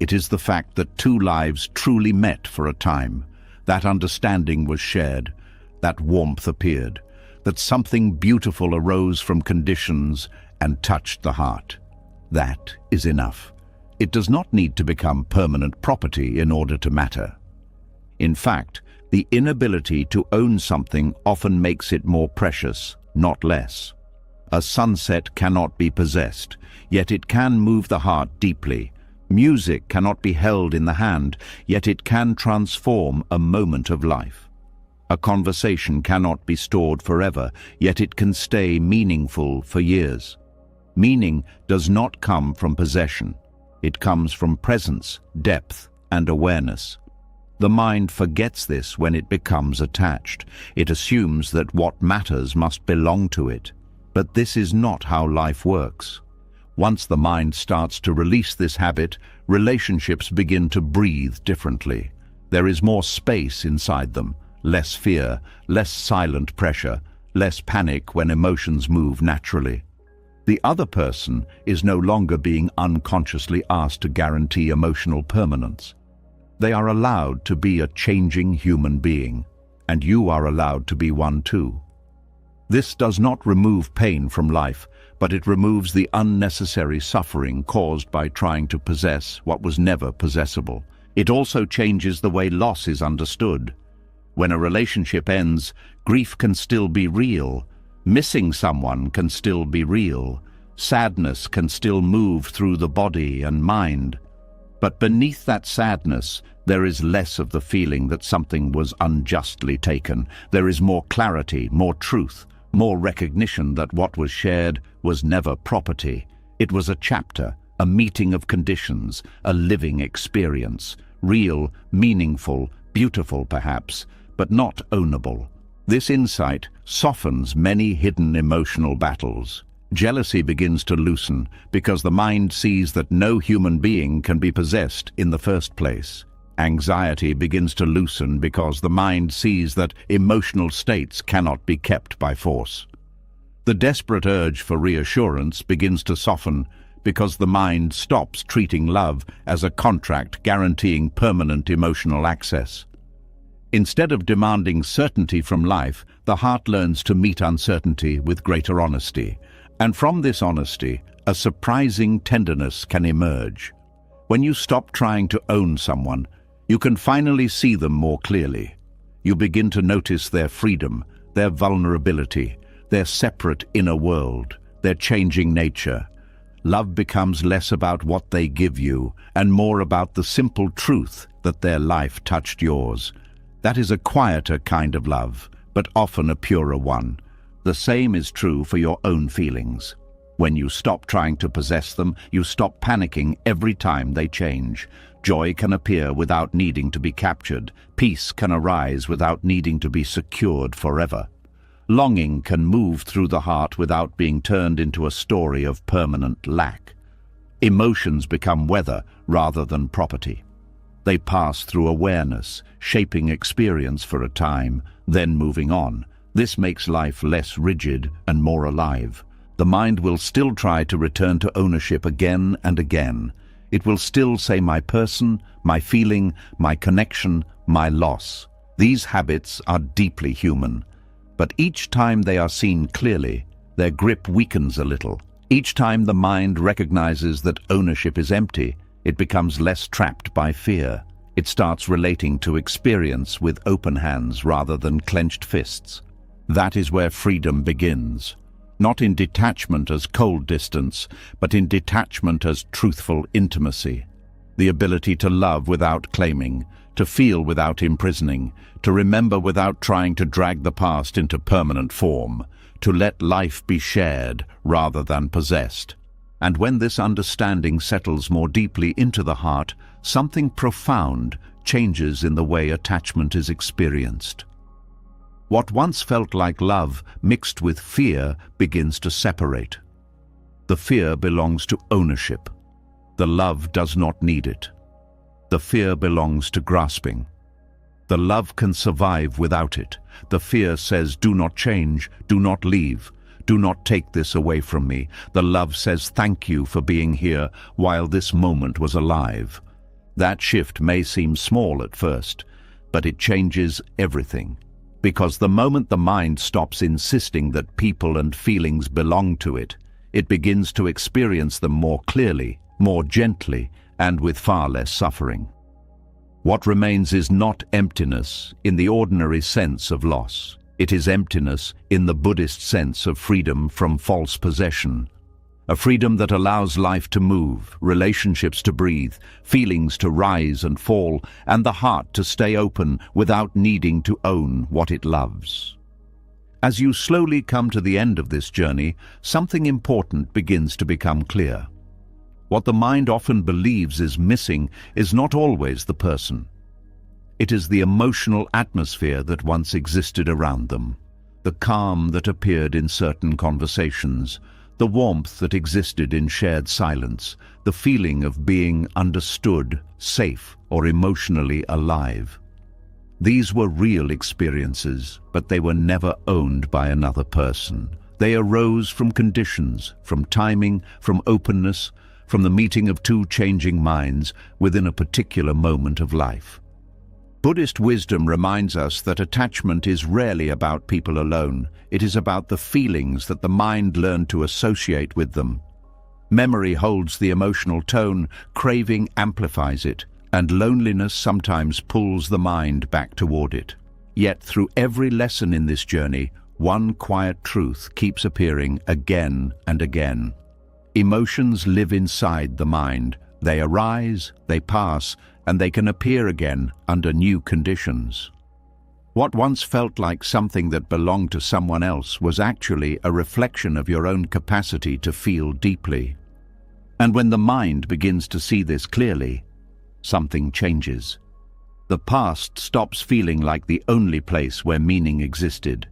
It is the fact that two lives truly met for a time. That understanding was shared, that warmth appeared, that something beautiful arose from conditions and touched the heart. That is enough. It does not need to become permanent property in order to matter. In fact, the inability to own something often makes it more precious, not less. A sunset cannot be possessed, yet it can move the heart deeply. Music cannot be held in the hand, yet it can transform a moment of life. A conversation cannot be stored forever, yet it can stay meaningful for years. Meaning does not come from possession. It comes from presence, depth, and awareness. The mind forgets this when it becomes attached. It assumes that what matters must belong to it. But this is not how life works. Once the mind starts to release this habit, relationships begin to breathe differently. There is more space inside them, less fear, less silent pressure, less panic when emotions move naturally. The other person is no longer being unconsciously asked to guarantee emotional permanence. They are allowed to be a changing human being, and you are allowed to be one too. This does not remove pain from life, but it removes the unnecessary suffering caused by trying to possess what was never possessible. It also changes the way loss is understood. When a relationship ends, grief can still be real. Missing someone can still be real. Sadness can still move through the body and mind. But beneath that sadness, there is less of the feeling that something was unjustly taken. There is more clarity, more truth, more recognition that what was shared was never property. It was a chapter, a meeting of conditions, a living experience, real, meaningful, beautiful perhaps, but not ownable. This insight softens many hidden emotional battles. Jealousy begins to loosen because the mind sees that no human being can be possessed in the first place. Anxiety begins to loosen because the mind sees that emotional states cannot be kept by force. The desperate urge for reassurance begins to soften because the mind stops treating love as a contract guaranteeing permanent emotional access. Instead of demanding certainty from life, the heart learns to meet uncertainty with greater honesty. And from this honesty, a surprising tenderness can emerge. When you stop trying to own someone, you can finally see them more clearly. You begin to notice their freedom, their vulnerability, their separate inner world, their changing nature. Love becomes less about what they give you and more about the simple truth that their life touched yours. That is a quieter kind of love, but often a purer one. The same is true for your own feelings. When you stop trying to possess them, you stop panicking every time they change. Joy can appear without needing to be captured. Peace can arise without needing to be secured forever. Longing can move through the heart without being turned into a story of permanent lack. Emotions become weather rather than property. They pass through awareness, shaping experience for a time, then moving on. This makes life less rigid and more alive. The mind will still try to return to ownership again and again. It will still say my person, my feeling, my connection, my loss. These habits are deeply human. But each time they are seen clearly, their grip weakens a little. Each time the mind recognizes that ownership is empty, it becomes less trapped by fear. It starts relating to experience with open hands rather than clenched fists. That is where freedom begins. Not in detachment as cold distance, but in detachment as truthful intimacy. The ability to love without claiming, to feel without imprisoning, to remember without trying to drag the past into permanent form, to let life be shared rather than possessed. And when this understanding settles more deeply into the heart, something profound changes in the way attachment is experienced. What once felt like love mixed with fear begins to separate. The fear belongs to ownership. The love does not need it. The fear belongs to grasping. The love can survive without it. The fear says, do not change, do not leave, do not take this away from me. The love says, thank you for being here while this moment was alive. That shift may seem small at first, but it changes everything. Because the moment the mind stops insisting that people and feelings belong to it, it begins to experience them more clearly, more gently, and with far less suffering. What remains is not emptiness in the ordinary sense of loss. It is emptiness in the Buddhist sense of freedom from false possession. A freedom that allows life to move, relationships to breathe, feelings to rise and fall, and the heart to stay open without needing to own what it loves. As you slowly come to the end of this journey, something important begins to become clear. What the mind often believes is missing is not always the person. It is the emotional atmosphere that once existed around them, the calm that appeared in certain conversations, the warmth that existed in shared silence, the feeling of being understood, safe, or emotionally alive. These were real experiences, but they were never owned by another person. They arose from conditions, from timing, from openness, from the meeting of two changing minds within a particular moment of life. Buddhist wisdom reminds us that attachment is rarely about people alone. It is about the feelings that the mind learned to associate with them. Memory holds the emotional tone, craving amplifies it, and loneliness sometimes pulls the mind back toward it. Yet through every lesson in this journey, one quiet truth keeps appearing again and again. Emotions live inside the mind. They arise, they pass, and they can appear again under new conditions. What once felt like something that belonged to someone else was actually a reflection of your own capacity to feel deeply. And when the mind begins to see this clearly, something changes. The past stops feeling like the only place where meaning existed.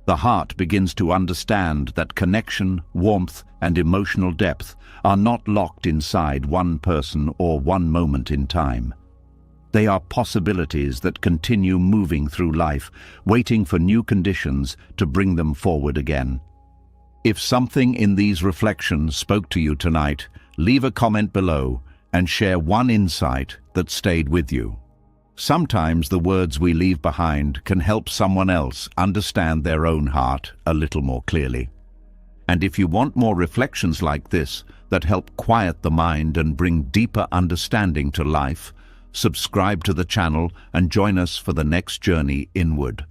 The heart begins to understand that connection, warmth, and emotional depth are not locked inside one person or one moment in time. They are possibilities that continue moving through life, waiting for new conditions to bring them forward again. If something in these reflections spoke to you tonight, leave a comment below and share one insight that stayed with you. Sometimes the words we leave behind can help someone else understand their own heart a little more clearly. And if you want more reflections like this that help quiet the mind and bring deeper understanding to life, subscribe to the channel and join us for the next journey inward.